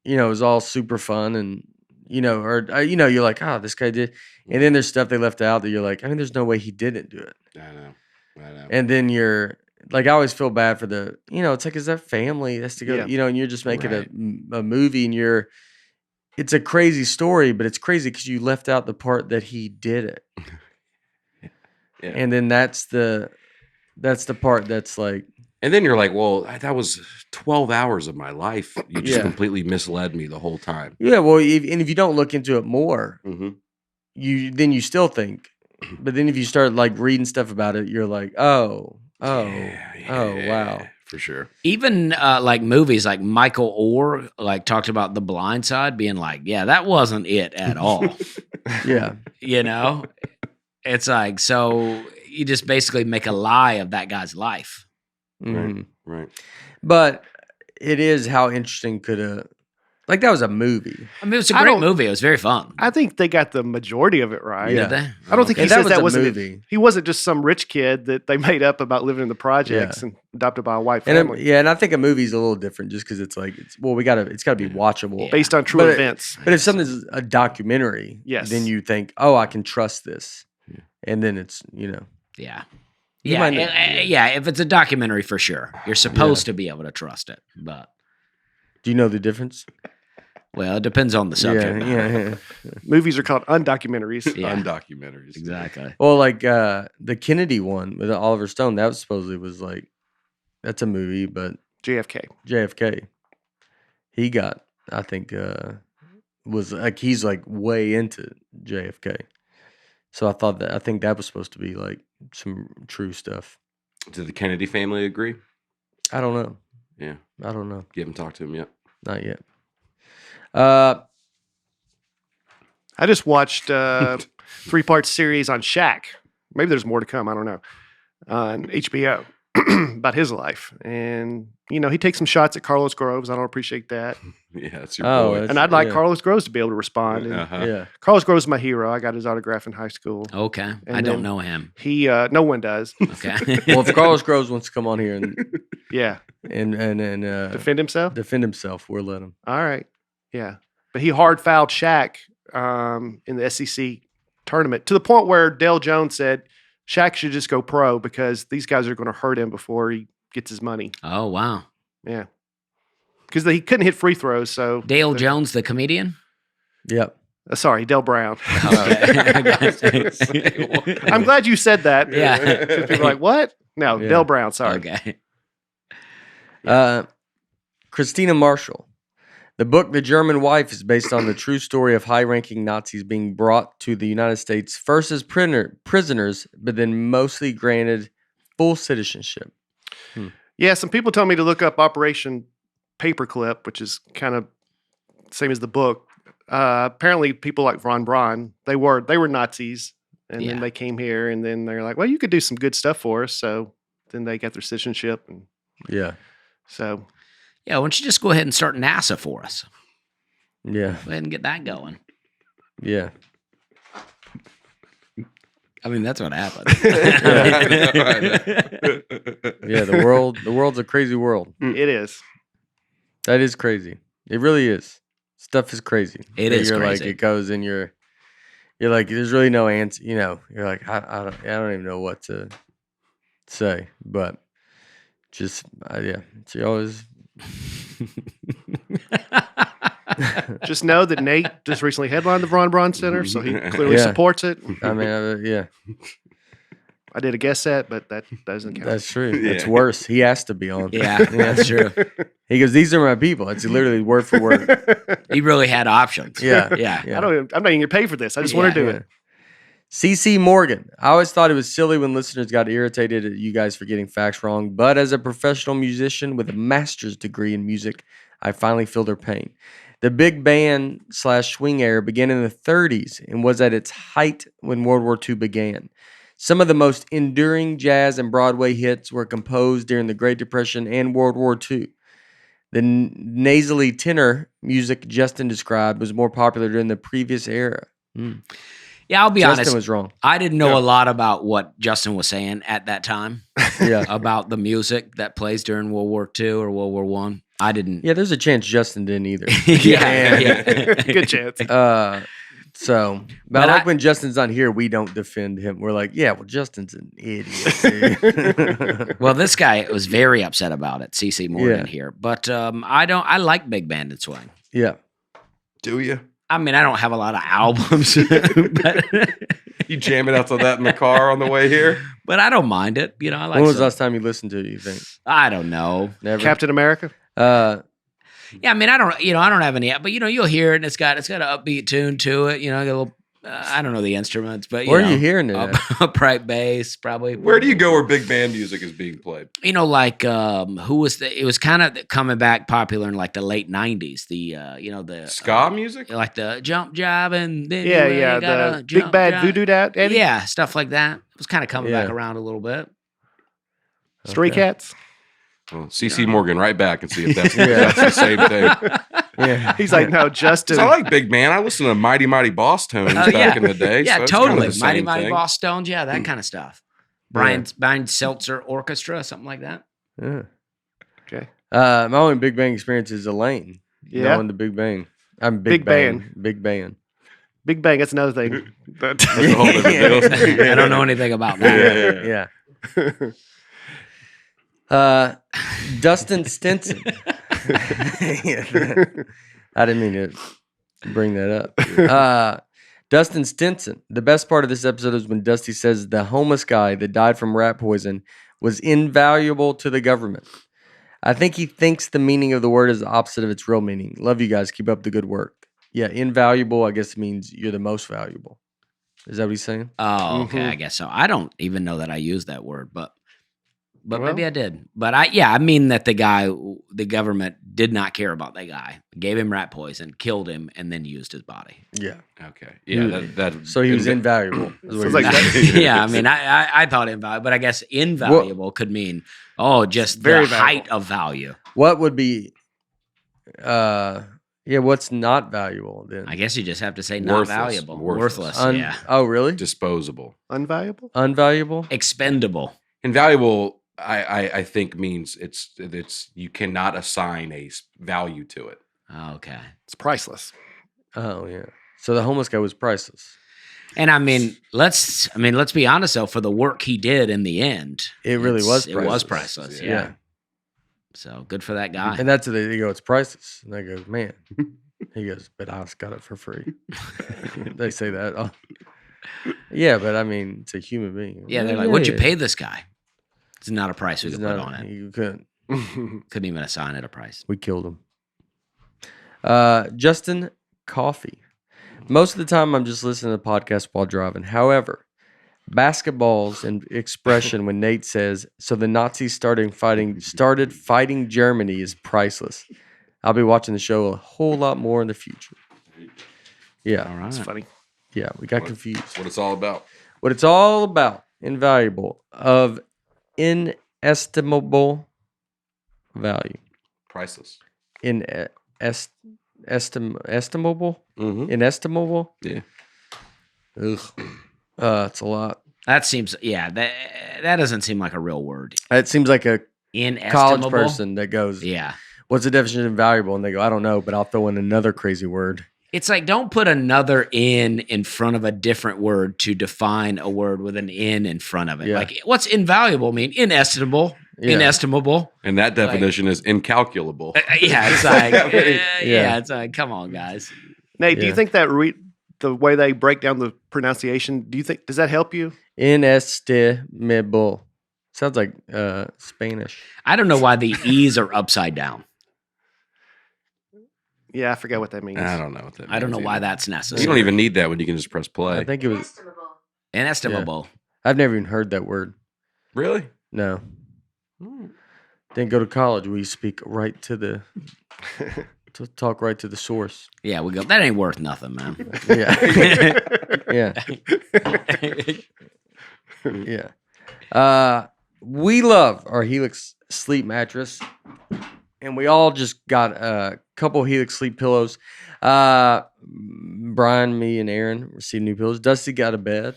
it was all super fun and, you're like, oh, this guy did. And then there's stuff they left out that you're like, I mean, there's no way he didn't do it. I know. And then you're like, I always feel bad for the, it's like, is that family that's to go, Yeah. and you're just making Right. a movie and it's a crazy story, but it's crazy because you left out the part that he did it. Yeah. And then that's the part that's like, And then you're like, well, that was 12 hours of my life. You just Yeah. completely misled me the whole time. yeah, well, if you don't look into it more, Mm-hmm. you still think, but then if you start like reading stuff about it, you're like, oh, wow. For sure. Even like movies like Michael Orr like talked about The Blind Side being like, yeah, that wasn't it at all. Yeah. It's like, so you just basically make a lie of that guy's life. Mhm. Right. But it is how interesting could a, like that was a movie. I mean, it was a I great don't- movie. It was very fun. I think they got the majority of it right. Yeah. Did they? I don't think he And says was that a wasn't movie. He wasn't just some rich kid that they made up about living in the projects and adopted by a white And family and I think a movie's a little different just because it's like, it's got to be watchable. Yeah. based on true But events. But if something's a documentary, Yes. then you think, oh, I can trust this. Yeah. And then it's, Yeah. You Yeah, might yeah. If it's a documentary, for sure, you're supposed to be able to trust it. But do you know the difference? well, it depends on the subject. matter. Yeah. Movies are called undocumentaries. Yeah. Undocumentaries. Exactly. Well, like the Kennedy one with Oliver Stone, that was supposedly was like, that's a movie, but JFK. JFK, he got, I think, was like, he's like way into JFK. So I think that was supposed to be like some true stuff. Did the Kennedy family agree? I don't know. Yeah. I don't know. You haven't talked to him yet. Not yet. I just watched a 3-part series on Shaq. Maybe there's more to come. I don't know. On HBO about his life. And, he takes some shots at Carlos Groves. I don't appreciate that. Yeah, it's your Oh, boy. that's- And I'd like yeah. Carlos Groves to be able to respond. And Uh-huh. Yeah. Carlos Groves is my hero. I got his autograph in high school. Okay. I And don't then- know him. He, no one does. Okay. Well, if Carlos Groves wants to come on here and Yeah. defend Defend himself? himself, we'll let him. All right. Yeah. But he hard fouled Shaq in the SEC tournament to the point where Dale Jones said Shaq should just go pro because these guys are going to hurt him before he gets his money. Oh, wow. Yeah. Because he couldn't hit free throws. So Dale Jones, the comedian? Yep. Sorry, Dale Brown. Okay. I'm glad you said that. Yeah. 'Cause people are like, what? No, Yeah. Dale Brown. Sorry. Okay. Christina Marshall. The book The German Wife is based on the true story of high-ranking Nazis being brought to the United States first as prisoners, but then mostly granted full citizenship. Yeah, some people told me to look up Operation Paperclip, which is kind of same as the book. Apparently, people like Von Braun, they were Nazis, and Yeah. then they came here, and then they're like, "Well, you could do some good stuff for us." So then they got their citizenship, and Yeah. so Yeah, why don't you just go ahead and start NASA for us? Yeah. Go ahead and get that going. Yeah. I mean, that's what happened. I know. Yeah, the world's a crazy world. It is. That is crazy. It really is. Stuff is crazy. It Where is you're crazy. like it goes in your. You're like, there's really no answer. You know, you're like, I don't even know what to say, but just yeah, it's always. Just know that Nate just recently headlined the Von Braun Center, so he clearly Yeah. supports it. I mean, yeah, I did a guess set, but that doesn't count. that's true. That's Yeah. worse. He has to be on. Yeah, that's true. He goes, "These are my people." It's literally word for word. He really had options. Yeah, Yeah. yeah. I'm not even gonna pay for this. I just want to do Yeah. it. CC Morgan. I always thought it was silly when listeners got irritated at you guys for getting facts wrong, but as a professional musician with a master's degree in music, I finally feel their pain. The big band / swing era began in the 30s and was at its height when World War II began. Some of the most enduring jazz and Broadway hits were composed during the Great Depression and World War II. The nasally tenor music Justin described was more popular during the previous era. Yeah, I'll be Justin honest. was wrong. I didn't know Yeah. a lot about what Justin was saying at that time Yeah. about the music that plays during World War II or World War One. I didn't. Yeah, there's a chance Justin didn't either. yeah. Good chance. But But I like I- when Justin's on here, we don't defend him. We're like, yeah, well, Justin's an idiot. Dude. Well, this guy was very upset about it, CC Morgan Yeah. here. But I like big band and swing. Yeah. Do you? I mean, I don't have a lot of albums, but, You jam it out to that in the car on the way here? but I don't mind it. You know, I like When was some- the last time you listened to it, you think? I don't know. Never. Captain America. Yeah, I mean, I don't have any, but you'll hear it and it's got an upbeat tune to it. You know, a little, I don't know the instruments, but Where are you hearing it? at? Upright bass, probably. Where do you go where big band music is being played? You know, like who was it was kind of coming back popular in like the late '90s. The Ska music? like the jump job and then Yeah, you yeah. gotta The Big jump Bad jive. Voodoo Dad, Eddie. Yeah, stuff like that. It was kind of coming back Yeah. around a little bit. Stray Okay. Cats. Well, CC Morgan, right back and see if that's, Yeah. that's the same thing. Yeah. He's like, no, Justin. 'Cause I like Big Man. I listen to Mighty Mighty Boss Tones Oh, back yeah. in the day. Yeah, so it's kind of totally. the Mighty same Mighty thing. Boss Stones. Yeah, that kind of stuff. Brian Seltzer Orchestra, something like that. Yeah. Okay. My only Big Bang experience is Elaine. Yeah. Knowing the Big Bang. I'm Big Bang. Big Bang. Big Bang. That's another thing. That's a whole different deal. I don't know anything about that. Yeah. Dustin Stinson. Yeah. I didn't mean to bring that up. Dustin Stinson. The best part of this episode is when Dusty says the homeless guy that died from rat poison was invaluable to the government. I think he thinks the meaning of the word is the opposite of its real meaning. Love you guys. Keep up the good work. Yeah, invaluable, I guess, means you're the most valuable. Is that what he's saying? Oh, okay. Mhm. I guess so. I don't even know that I used that word, but Well- maybe I did. But I mean that the government did not care about that guy, gave him rat poison, killed him, and then used his body. Yeah. Okay. Yeah. That So he was invaluable. is what Sounds you're like saying. Yeah, I mean, I thought invaluable, but I guess invaluable could mean just Very the height of value. What would be what's not valuable then? I guess you just have to say not Worthless. valuable, Worthless. worthless, yeah, Oh, really? disposable. Unvaluable. Unvaluable? expendable. Invaluable, I think means it's you cannot assign a value to it. Okay. It's priceless. Oh, yeah. So the homeless guy was priceless. And I mean, let's be honest though, for the work he did in the end, It really was It was priceless. priceless. Yeah. Yeah. So good for that guy. And that's they go, it's priceless. And I go, man. He goes, but I got it for free. They say that. Oh. Yeah, but I mean, it's a human being. Yeah, they're like, "What'd you pay this guy?" It's not a price we It's could put not- on it. You couldn't. Couldn't even assign it a price. We killed him. Justin Coffee. Most of the time, I'm just listening to the podcast while driving. However, basketballs and expression when Nate says, "So the Nazis started fighting Germany" is priceless. I'll be watching the show a whole lot more in the future. Yeah, All right. It's funny. yeah, we got confused. What it's all about. What it's all about, invaluable, of inestimable value. Priceless. Estimable? Mm-hmm. Inestimable? Yeah. Ugh. It's a lot. That seems, that doesn't seem like a real word. It seems like a Inestimable. college person that goes, Yeah. what's the definition of invaluable? And they go, I don't know, but I'll throw in another crazy word. It's like, don't put another in front of a different word to define a word with an in front of it. Yeah. Like, what's invaluable mean? Inestimable. Yeah. Inestimable. And that definition is incalculable. Yeah, it's like, Yeah. it's like, come on, guys. Nate, do you Yeah. think that the way they break down the pronunciation, does that help you? Inestimable. Sounds like Spanish. I don't know why the E's are upside down. Yeah, I forget what that means. I don't know what that I don't know means why either. that's necessary. You don't even need that when you can just press play. I think it was. Inestimable. I've never even heard that word. Really? No. Didn't go to college. We speak right to the, to talk right to the source. Yeah, we go, that ain't worth nothing, man. Yeah. Yeah. We love our Helix sleep mattress, and we all just got a couple Helix sleep pillows. Brian, me, and Aaron received new pillows. Dusty got a bed.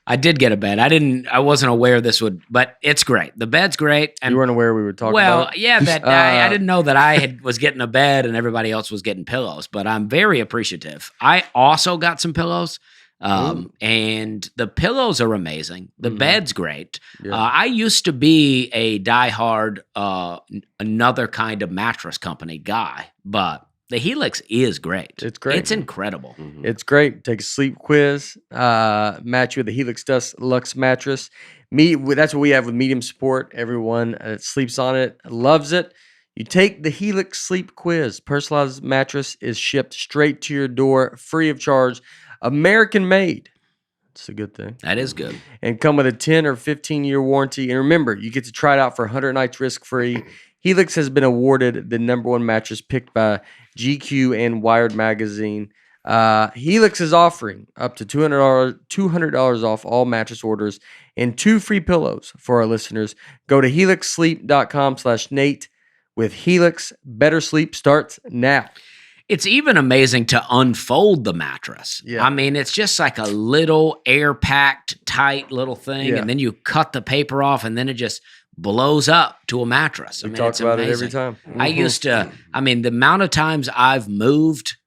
I did get a bed. I wasn't aware this would, but it's great. The bed's great. And You weren't aware we were talking well, about it? yeah, that I didn't know that I was getting a bed and everybody else was getting pillows, but I'm very appreciative. I also got some pillows. And the pillows are amazing. The bed's great. Yeah. I used to be a diehard, another kind of mattress company guy, but the Helix is great. It's great. It's incredible. It's great. Take a sleep quiz. Match you with the Helix Dust Lux mattress. That's what we have with medium support. Everyone that sleeps on it loves it. You take the Helix sleep quiz. Personalized mattress is shipped straight to your door, free of charge. American made. It's a good thing. That is good. And come with a 10 or 15-year warranty. And remember, you get to try it out for 100 nights risk-free. Helix has been awarded the #1 mattress picked by GQ and Wired magazine. Helix is offering up to $200 off all mattress orders and 2 free pillows for our listeners. Go to helixsleep.com/Nate. With Helix, better sleep starts now. It's even amazing to unfold the mattress. Yeah. I mean, it's just like a little air-packed, tight little thing, Yeah. and then you cut the paper off, and then it just blows up to a mattress. We talk about it every time. I used to, the amount of times I've moved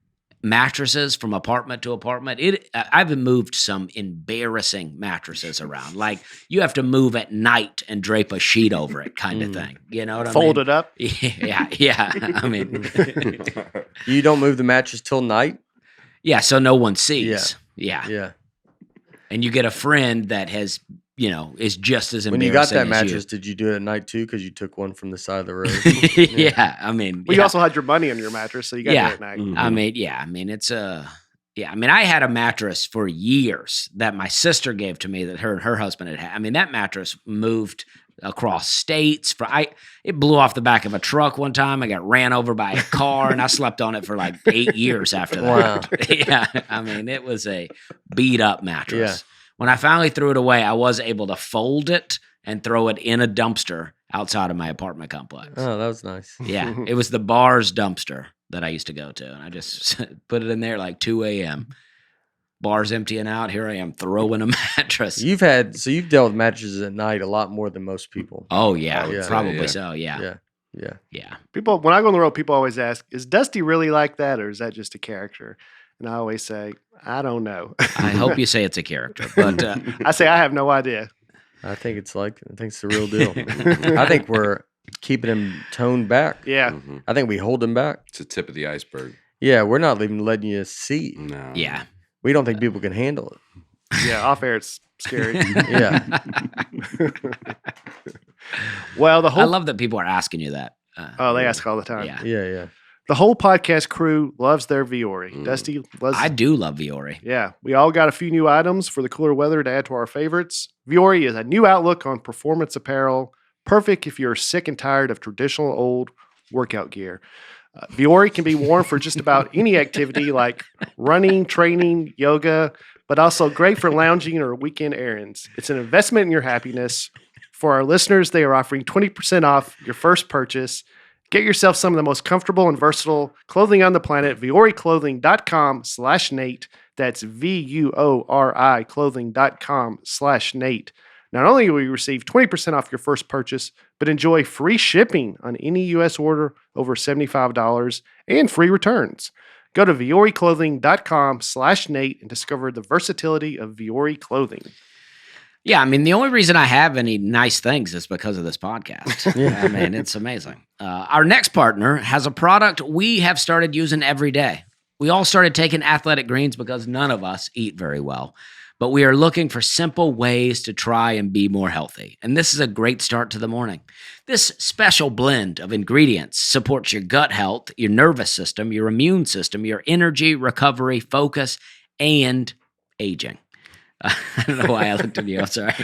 mattresses from apartment to apartment, I've moved some embarrassing mattresses around. Like, you have to move at night and drape a sheet over it kind of thing. You know what I mean? Fold it up. Yeah. I mean, You don't move the mattress till night? yeah, so no one sees. Yeah. Yeah. And you get a friend that has, is just as embarrassing When you got that as mattress, did you do it at night too? Because you took one from the side of the road. you. Yeah, I mean, Well, you also had your money on your mattress, so you got Yeah. it at night. I had a mattress for years that my sister gave to me that her and her husband had had. I mean, that mattress moved across states. It blew off the back of a truck one time. I got ran over by a car, and I slept on it for like 8 years after that. Wow. Yeah, it was a beat up mattress. Yeah. When I finally threw it away, I was able to fold it and throw it in a dumpster outside of my apartment complex. Oh, that was nice. Yeah, it was the bar's dumpster that I used to go to, and I just put it in there like 2 a.m. Bar's emptying out. Here I am throwing a mattress. You've dealt with mattresses at night a lot more than most people. Oh yeah, Yeah. probably Yeah. so. Yeah. Yeah. People, when I go on the road, people always ask, "Is Dusty really like that, or is that just a character?" And I always say, "I don't know." I hope you say it's a character, but I say I have no idea. I think it's the real deal. I think we're keeping him toned back. Yeah, I think we hold him back. It's the tip of the iceberg. Yeah, we're not even letting you see. No. yeah. We don't think people can handle it. yeah. Off air, it's scary. Yeah. Well, the I whole love that people are asking you that. they ask all the time. Yeah. Yeah. The whole podcast crew loves their Viore. Mm. Dusty loves. I do love Viore. Yeah, we all got a few new items for the cooler weather to add to our favorites. Viore is a new outlook on performance apparel, perfect if you're sick and tired of traditional old workout gear. Viore can be worn for just about any activity like running, training, yoga, but also great for lounging or weekend errands. It's an investment in your happiness. For our listeners, they are offering 20% off your first purchase. Get yourself some of the most comfortable and versatile clothing on the planet. VioriClothing.com/Nate. That's VUORI clothing.com/Nate. Not only will you receive 20% off your first purchase, but enjoy free shipping on any U.S. order over $75 and free returns. Go to VioriClothing.com/Nate and discover the versatility of Viori clothing. Yeah, I mean, the only reason I have any nice things is because of this podcast. I mean, it's amazing. Our next partner has a product we have started using every day. We all started taking Athletic Greens because none of us eat very well, but we are looking for simple ways to try and be more healthy. And this is a great start to the morning. This special blend of ingredients supports your gut health, your nervous system, your immune system, your energy, recovery, focus, and aging. I don't know why I looked at you. I'm sorry.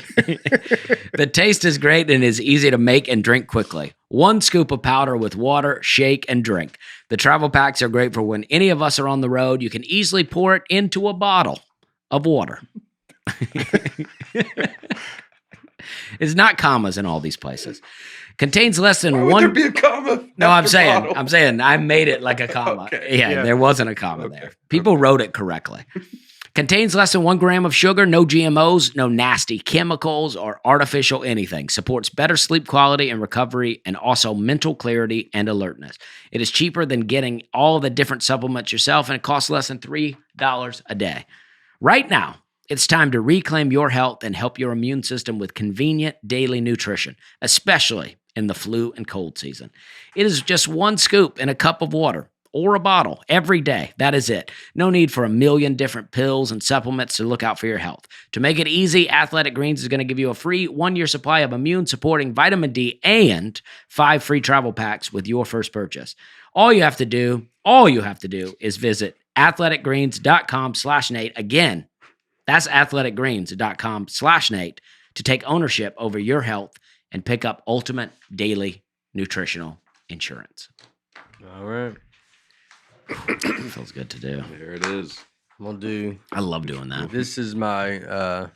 The taste is great and is easy to make and drink quickly. 1 scoop of powder with water, shake, and drink. The travel packs are great for when any of us are on the road. You can easily pour it into a bottle of water. It's not commas in all these places. Contains less than Why one. would there be a comma? No, I'm after saying bottle? I made it like a comma. Okay. Yeah, Yeah. there wasn't a comma Okay. there. People wrote it correctly. Contains less than 1 gram of sugar, no GMOs, no nasty chemicals or artificial anything. Supports better sleep quality and recovery and also mental clarity and alertness. It is cheaper than getting all the different supplements yourself, and it costs less than $3 a day. Right now, it's time to reclaim your health and help your immune system with convenient daily nutrition, especially in the flu and cold season. It is just 1 scoop in a cup of water or a bottle every day. That is it. No need for a million different pills and supplements to look out for your health. To make it easy, Athletic Greens is going to give you a free 1-year supply of immune-supporting vitamin D and 5 free travel packs with your first purchase. All you have to do is visit athleticgreens.com/Nate. Again, that's athleticgreens.com/Nate to take ownership over your health and pick up ultimate daily nutritional insurance. All right. Feels good to do. There it is. I'm going to do. I love doing that. This is my.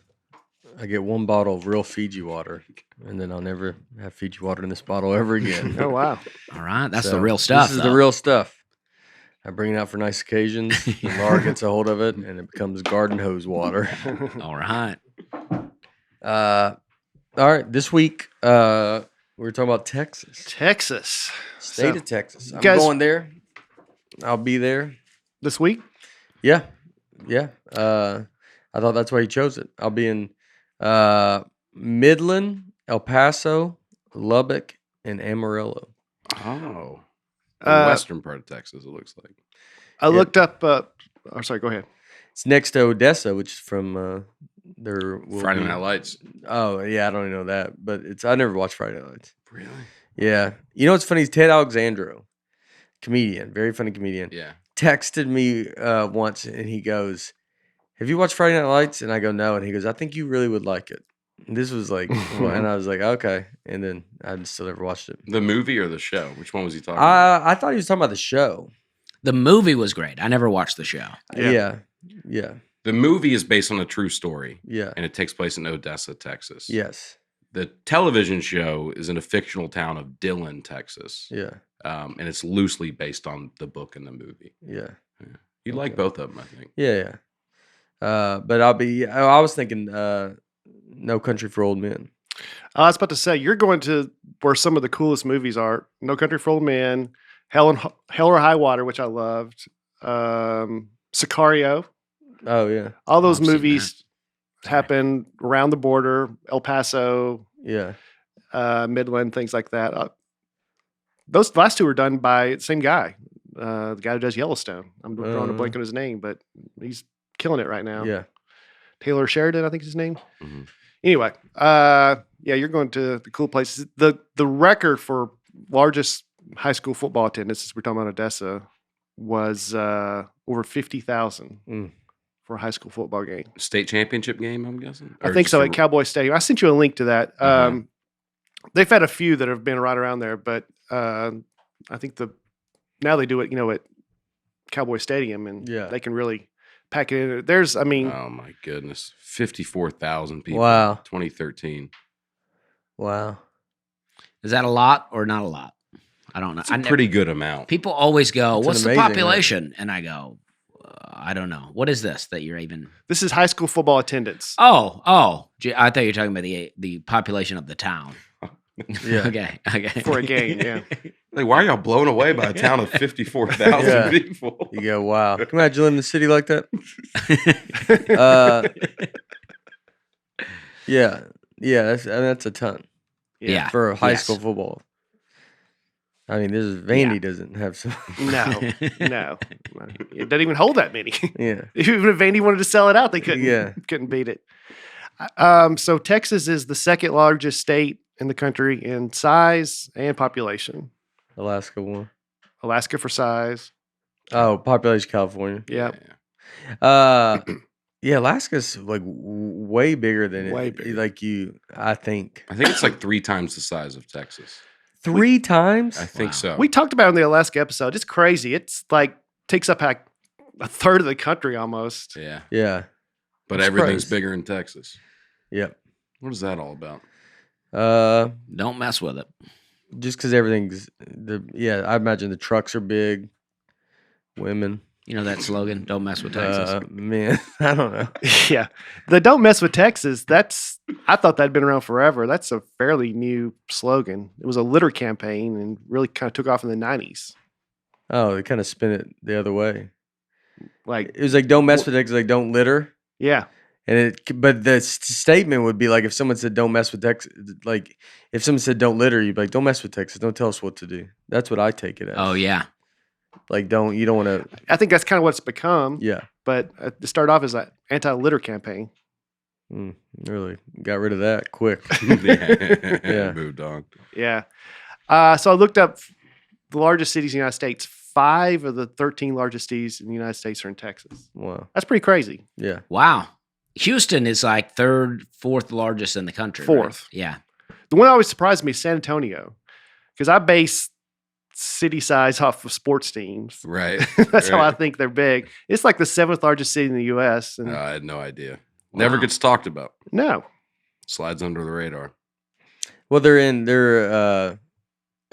I get 1 bottle of real Fiji water, and then I'll never have Fiji water in this bottle ever again. Oh, wow. All right, that's So, the real stuff. This is though. the real stuff. I bring it out for nice occasions. Laura gets a hold of it, and it becomes garden hose water. All right. All right. This week, we're talking about Texas, Texas. state So, of Texas. I'm guys- going there. I'll be there. This week? Yeah. I thought that's why you chose it. I'll be in Midland, El Paso, Lubbock, and Amarillo. Oh. The Uh, western part of Texas, it looks like. I looked up. Sorry, go ahead. It's next to Odessa, which is from their Friday Night Lights. Oh yeah, I don't even know that, but I never watched Friday Night Lights. Really? Yeah, you know what's funny? Is Ted Alexandro, comedian, very funny comedian, Yeah. texted me once, and he goes, "Have you watched Friday Night Lights?" And I go, "No," and he goes, "I think you really would like it." And this was like, and I was like, "Okay," and then I still never watched it. The movie or the show? Which one was he talking about? I thought he was talking about the show. The movie was great. I never watched the show. Yeah. Yeah, The movie is based on a true story, yeah, and it takes place in Odessa, Texas. yes, The television show is in a fictional town of Dillon, Texas. yeah, And it's loosely based on the book and the movie. yeah. You'd like both of them, I think. Yeah. But I was thinking No Country for Old Men. I was about to say, you're going to where some of the coolest movies are. No Country for Old Men, Hell or High Water, which I loved. Sicario. Oh, yeah. All those I've seen movies happen around the border, El Paso, Yeah. Midland, things like that. Those last two were done by the same guy, the guy who does Yellowstone. I'm drawing a blank on his name, but he's killing it right now. Yeah. Taylor Sheridan, I think is his name. Mhm. Anyway, yeah, you're going to the cool places. The record for largest high school football attendance, as we're talking about Odessa, was over 50,000 Mm. for a high school football game. State championship game, I'm guessing? I Or think just so a- at Cowboy Stadium. I sent you a link to that. Uh-huh. They've had a few that have been right around there, but I think now they do it, at Cowboy Stadium, and Yeah. they can really pack it in. There's, I mean, Oh, my goodness. 54,000 people. Wow. 2013. Wow. Is that a lot or not a lot? I don't know. It's a pretty good amount. People always go, It's "What's the amazing, population?" And I go, "I don't know. What is this that you're even?" This is high school football attendance. I thought you were talking about the population of the town. Yeah. Okay. For a game, yeah. Like, why are y'all blown away by a town of 54,000 Yeah. people? You go, wow. Can you imagine living in a city like that? Yeah. Yeah, that's a ton Yeah. for high Yes. school football. I mean, Vandy doesn't have some. No. It doesn't even hold that many. Yeah. Even if Vandy wanted to sell it out, they couldn't. Yeah. Couldn't beat it. So Texas is the second largest state in the country in size and population. Alaska one. Alaska for size. Oh, population California. Yeah. Yeah, Alaska's like way bigger than Way it. bigger. Like I think I think it's like 3 times the size of Texas. 3 times. I think Wow. so. We talked about it in the Alaska episode. It's crazy. It's like takes up like a third of the country almost. Yeah. Yeah. But I'm everything's surprised. bigger in Texas. Yep. What is that all about? Don't mess with it. Just because everything's I imagine the trucks are big. Women. You know that slogan? Don't mess with Texas. Man, I don't know. Yeah. The Don't Mess with Texas, I thought that'd been around forever. That's a fairly new slogan. It was a litter campaign and really kind of took off in the 90s. Oh, they kind of spin it the other way. Like, It was like, don't mess with Texas, like don't litter. yeah. But the statement would be like, if someone said don't mess with Texas, like if someone said don't litter, you'd be like, don't mess with Texas. Don't tell us what to do. That's what I take it as. Oh yeah. Like you don't want to. I think that's kind of what it's become. Yeah. But it started off as an anti-litter campaign. Really got rid of that quick. Yeah. Moved on. Yeah. So I looked up the largest cities in the United States. 5 of the 13 largest cities in the United States are in Texas. Wow. That's pretty crazy. Yeah. Wow. Houston is like 3rd, 4th largest in the country. 4th. Right? Yeah. The one that always surprised me is San Antonio, because I base city size off of sports teams. Right. That's how I Right. think they're big. It's like the 7th largest city in the U.S. And I had no idea. Never Wow. gets talked about. no, Slides under the radar. Well, they're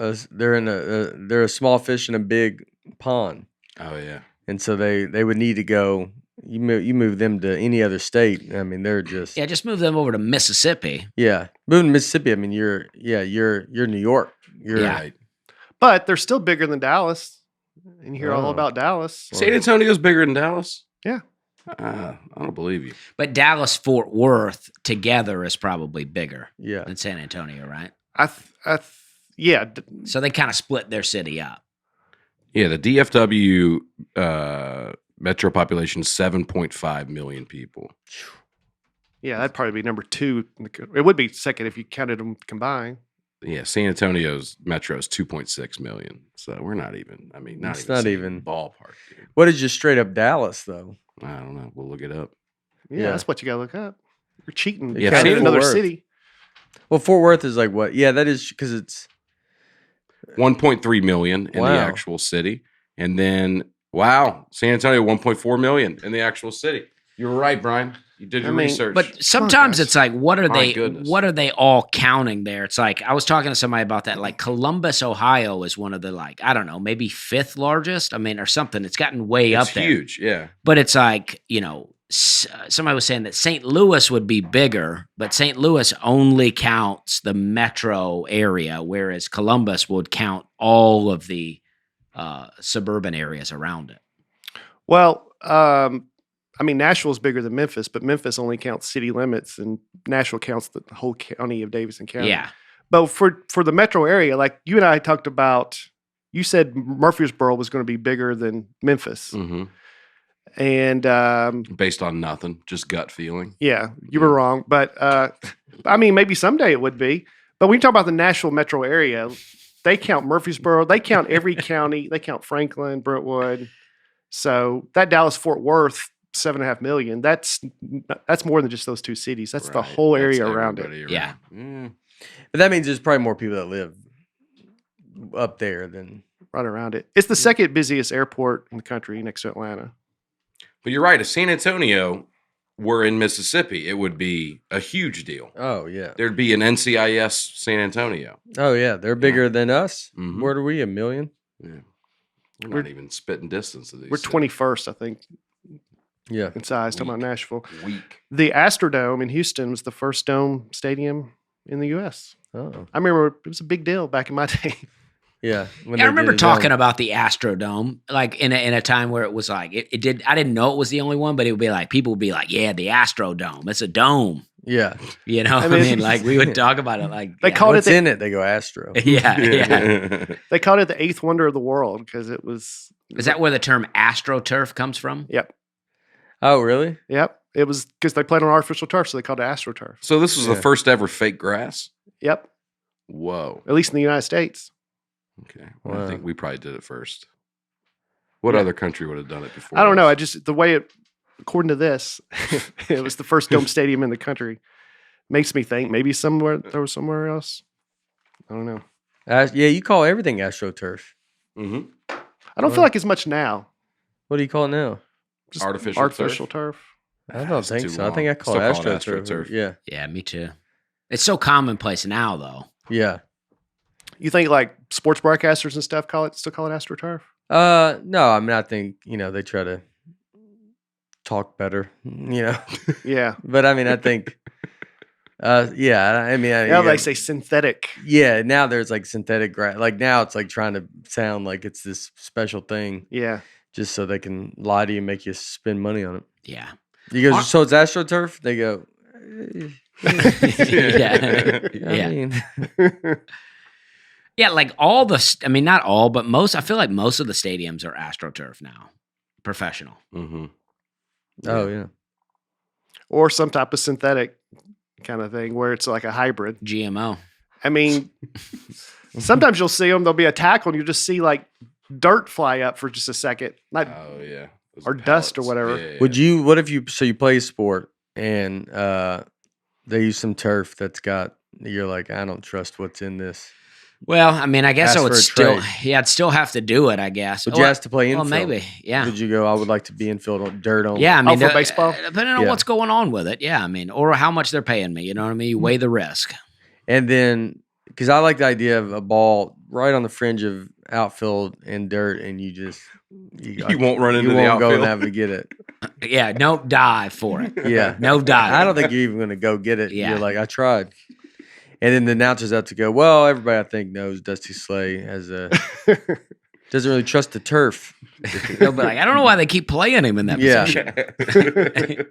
a small fish in a big pond, Oh yeah. and so they would need to go. You move them to any other state. I mean, they're just Yeah, just move them over to Mississippi. moving to Mississippi. I mean, you're New York. You're Yeah. Right. but they're still bigger than Dallas. And you hear all Oh. about Dallas. San Antonio's bigger than Dallas? Yeah. I don't believe you. But Dallas Fort Worth together is probably bigger yeah. than San Antonio, right? Yeah. So they kind of split their city up. Yeah, the DFW metro population is 7.5 million people. Yeah, that'd probably be number 2. It would be second if you counted them combined. Yeah, San Antonio's metro is 2.6 million. So we're not even, It's even not same even- ballpark, dude. What is just straight up Dallas though? I don't know. We'll look it up. Yeah, Yeah. that's what you got to look up. You're cheating. Yeah, You San counted another Fort Worth. city. Well, Fort Worth is like what? Yeah, that is because it's 1.3 million in Wow. the actual city. And then, San Antonio, 1.4 million in the actual city. You were right, Brian. You did your research. But sometimes guys. it's like, what are My they? goodness. What are they all counting there? It's like I was talking to somebody about that. Like Columbus, Ohio, is one of the I don't know, maybe 5th largest. I mean, or something. It's gotten way it's up there. huge. Yeah. But it's like somebody was saying that St. Louis would be bigger, but St. Louis only counts the metro area, whereas Columbus would count all of the suburban areas around it. Well, Nashville's bigger than Memphis, but Memphis only counts city limits, and Nashville counts the whole county of Davidson County. Yeah. But for the metro area, like you and I talked about, you said Murfreesboro was going to be bigger than Memphis. hmm And Based on nothing, just gut feeling. yeah, you were wrong. But maybe someday it would be. But when you talk about the Nashville metro area, they count Murfreesboro, they count every county, they count Franklin, Brentwood. So that Dallas-Fort Worth, 7.5 million, that's more than just those 2 cities. That's the Right. whole That's area around it. everybody Yeah. Mm. but that means there's probably more people that live up there than Right around it. It's the second busiest airport in the country next to Atlanta. But you're right. San Antonio were in Mississippi, it would be a huge deal. Oh yeah. There'd be an NCIS San Antonio. Oh yeah. They're bigger than us. Mhm. What are we? 1 million? Yeah. We're not even spitting distance of these. We're cities. 21st, I think, Yeah. in size. Talking about Nashville. Weak. The Astrodome in Houston was the first dome stadium in the U.S. Oh I remember it was a big deal back in my day. yeah. When Yeah, I they remember did it talking down- about the Astrodome, like in a time where it was like it did. I didn't know it was the only one, but it would be like people would be like, "Yeah, the Astrodome. It's a dome." Yeah. You know, I I mean- mean, like we would talk about it like They yeah. called What's it the, in it? They go Astro. yeah. they called it the eighth wonder of the world because it was. Is that where the term AstroTurf comes from? Yep. Oh really? Yep. It was because they played on artificial turf, so they called it AstroTurf. So this was Yeah. the first ever fake grass? Yep. Whoa. At least in the United States. Okay. Well, Wow. I think we probably did it first. What Yeah. other country would have done it before? I don't know. us? I just the way it, according to this, it was the first dome stadium in the country. Makes me think maybe there was somewhere else. I don't know. Yeah, you call everything AstroTurf. Mhm. I don't feel like as much now. What do you call it now? Just Artificial turf. I don't It's think too so. I think I long. call it Still call it AstroTurf. AstroTurf. Yeah. Yeah, me too. It's so commonplace now, though. Yeah. You think like sports broadcasters and stuff still call it AstroTurf? No, I mean I think, they try to talk better, Yeah. But I mean I think yeah, I mean Now they say synthetic. yeah, now there's like synthetic grass. Like now it's like trying to sound like it's this special thing Yeah. just so they can lie to you and make you spend money on it. Yeah. You go, Ar- so it's AstroTurf? They go, yeah. I Yeah. mean, Yeah, like I mean, not all, but most, I feel like most of the stadiums are AstroTurf now, professional. Mhm. oh yeah. Or some type of synthetic kind of thing where it's like a hybrid. GMO. I mean, sometimes you'll see them, there'll be a tackle and you just see like dirt fly up for just a second. Not Oh yeah. Those Or dust or pellets. whatever. Yeah, Would yeah. you? What if you? So you play a sport and they use some turf that's got. You're like, I don't trust what's in this. Well, I mean, I guess Ask I would for a still, trade. yeah, I'd still have to do it, I guess. Would you ask to play Well, infield? maybe, yeah. Would you go? I would like to be infield on dirt only. Yeah, I mean, for baseball? depending on Yeah. what's going on with it. Yeah, I mean, or how much they're paying me. You know what I mean? You weigh the risk. And then, because I like the idea of a ball right on the fringe of outfield and dirt, and you just You won't run into you the won't go outfield. and have to get it. Yeah, no dive for it. Yeah, No dive. I don't think you're even going to go get it. Yeah. You're like, I tried. And then the announcers have to go, well, everybody I think knows Dusty Slay doesn't really trust the turf. They'll be like, I don't know why they keep playing him in that Yeah. position.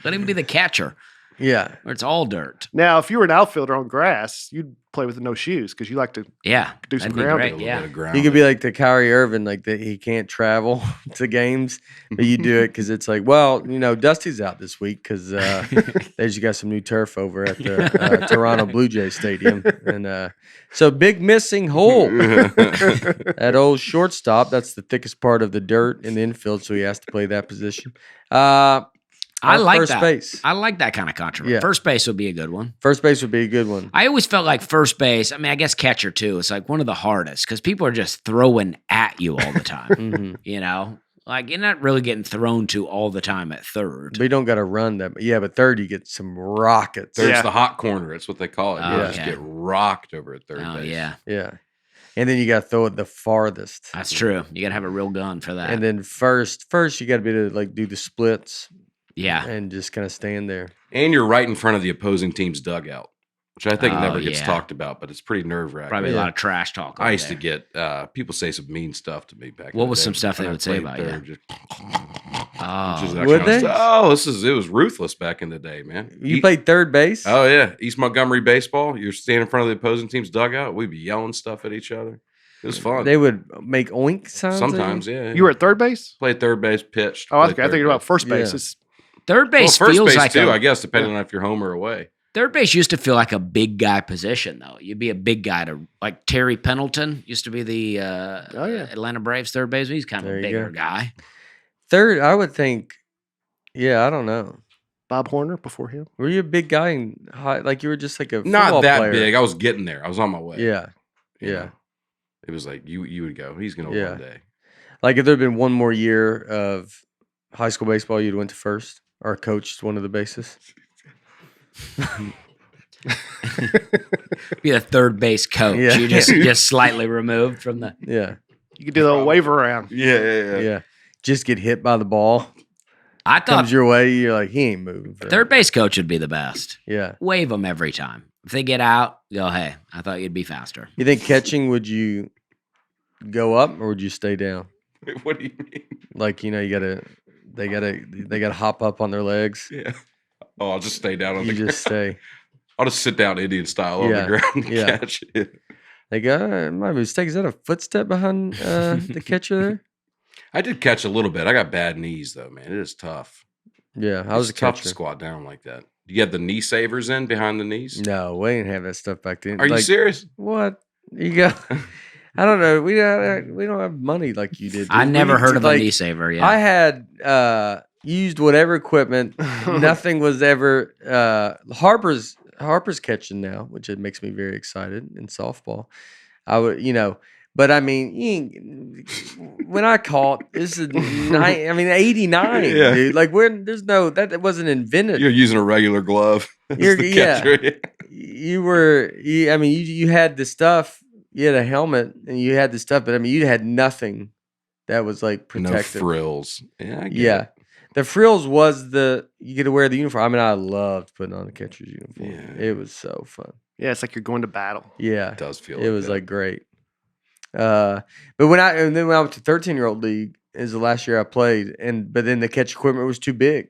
Let him be the catcher, Yeah. or it's all dirt. now, if you were an outfielder on grass, you'd play with no shoes because you like to. Yeah, Do some that'd be ground great, A little yeah. bit of ground. He could be like the Kyrie Irving, like that he can't travel to games, but you do it because it's like, well, Dusty's out this week because they just got some new turf over at the Toronto Blue Jay Stadium, and so big missing hole. That old shortstop, that's the thickest part of the dirt in the infield, so he has to play that position. I like first that. base. I like that kind of controversy. Yeah. First base would be a good one. First base would be a good one. I always felt like first base, I mean, I guess catcher too, it's like one of the hardest because people are just throwing at you all the time. Mhm. You know, like you're not really getting thrown to all the time at third. But you don't got to run that. Yeah, but third, you get some rockets. There's Yeah. the hot corner. It's what they call it. Oh, You just okay. get rocked over at third Oh, base. yeah. Yeah. And then you got to throw it the farthest. That's true. You got to have a real gun for that. And then first you got to be able to like do the splits yeah. and just kind of stand there. And you're right in front of the opposing team's dugout, which I think Oh, never gets yeah. talked about, but it's pretty nerve wracking. Probably a Yeah. lot of trash talk. I over used to there. get people say some mean stuff to me back. What in the was day some stuff when they I would say played about you? third, just- Oh, just that Would kind of they? stuff. Oh, it was ruthless back in the day, man. You played third base? Oh yeah, East Montgomery baseball. You're standing in front of the opposing team's dugout. We'd be yelling stuff at each other. It was fun. They would make oink sounds. at Sometimes, you? yeah. You were at third base? played third base, pitched. Oh, I played think third you're about base. first base. Yeah. It's, third base Well, first feels base like too, a, I guess, depending on if you're home or away. third base used to feel like a big guy position, though. You'd be a big guy to like Terry Pendleton used to be the yeah. Atlanta Braves third baseman. He's kind of There a you bigger go. guy. Third, I would think. Yeah, I don't know. Bob Horner before him. Were you a big guy and high? Like you were just like a Not football that player? big. I was getting there. I was on my way. Yeah, You yeah. know? It was like you would go. He's gonna Yeah. one day. Like if there'd been one more year of high school baseball, you'd went to first. or coached one of the bases. Be the third base coach. Yeah. You just slightly removed from the. Yeah, You could do the wave around. yeah. Just get hit by the ball. I thought Comes your way, you're like, he ain't moving. For third that. base coach would be the best. Yeah. Wave them every time. If they get out, go, hey, I thought you'd be faster. You think catching, would you go up or would you stay down? What do you mean? Like, they gotta hop up on their legs. Yeah. Oh, I'll just stay down on You the just ground. stay. I'll just sit down Indian style on Yeah, the ground and yeah. catch it. They go, my mistake. Is that a footstep behind the catcher there? I did catch a little bit. I got bad knees though, man. It is tough. Yeah, I was a It's tough to catcher. squat down like that. Do you have the knee savers in behind the knees? No, we didn't have that stuff back then. Are you Like, serious? What? You got? I don't know. We don't have money like you did. I dude. never We- heard of like, a knee saver. Yeah. I had used whatever equipment. Nothing was ever Harper's catching now, which it makes me very excited in softball. I would, but I mean, when I caught, this is 89, Yeah. dude. Like that wasn't invented. You're using a regular glove. as You're- the yeah. catcher. You had the stuff. You had a helmet and you had the stuff, but I mean, you had nothing that was like No protective. frills. Yeah. I get Yeah. it. The frills was you get to wear the uniform. I mean, I loved putting on the catcher's uniform. Yeah. It was so fun. Yeah, it's like you're going to battle. Yeah. It does feel It was that. like great. But when I went to 13-year-old league is the last year I played, but then the catch equipment was too big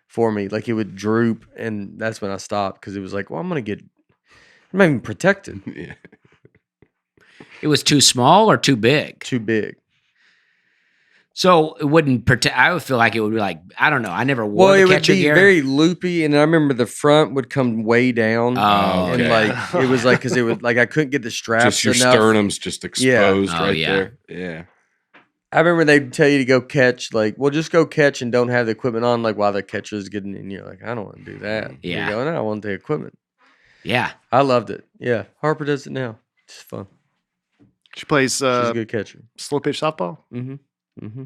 for me. Like it would droop, and that's when I stopped because it was like, well, I'm not even protected. Yeah. It was too small or too big. Too big. So it wouldn't protect. I would feel like it would be like, I don't know. I never wore Well, the it would catcher be gear. very loopy, and I remember the front would come way down. Oh, And okay. like it was like because it would like I couldn't get the straps Just your enough. sternum's just exposed Oh, right yeah. there. Yeah. I remember they'd tell you to go catch, like, well, just go catch and don't have the equipment on, like while the catcher's getting in. You're like, I don't want to do that. Yeah. You go, no, I want the equipment. Yeah. I loved it. Yeah, Harper does it now. It's fun. She plays She's a good catcher. slow pitch softball. Mm-hmm. Mm-hmm.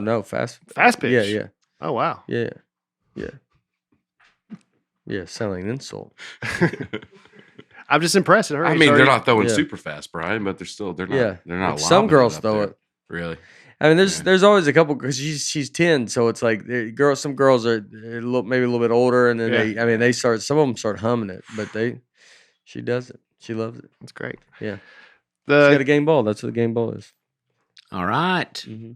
No, fast. Fast pitch. Yeah. Oh, wow. Yeah. Sound like an insult. I'm just impressed at her. I age mean, they're already. not throwing Yeah. super fast, Brian, but they're not. Yeah. They're not. Like, some lobbing girls up throw there. it. Really? I mean, Yeah. there's always a couple because she's 10, so it's like some girls are maybe a little bit older, and then they start. Some of them start humming it, but she does it. She loves it. That's great. Yeah. She got The a game ball. That's what the game ball is. All right. Mm-hmm.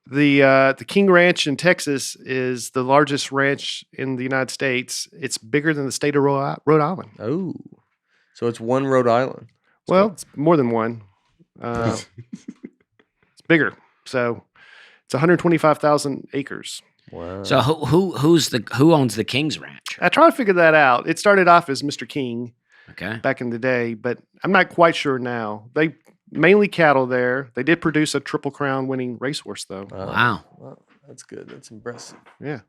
the King Ranch in Texas is the largest ranch in the United States. It's bigger than the state of Rhode Island. Oh, so it's one Rhode Island. Well, it's more than one. It's bigger. So it's 125,000 acres. Wow. So who owns the King's Ranch? I tried to figure that out. It started off as Mr. King Okay. back in the day, but I'm not quite sure now. They mainly cattle there. They did produce a Triple Crown winning racehorse, though. Wow. That's good. That's impressive. Yeah.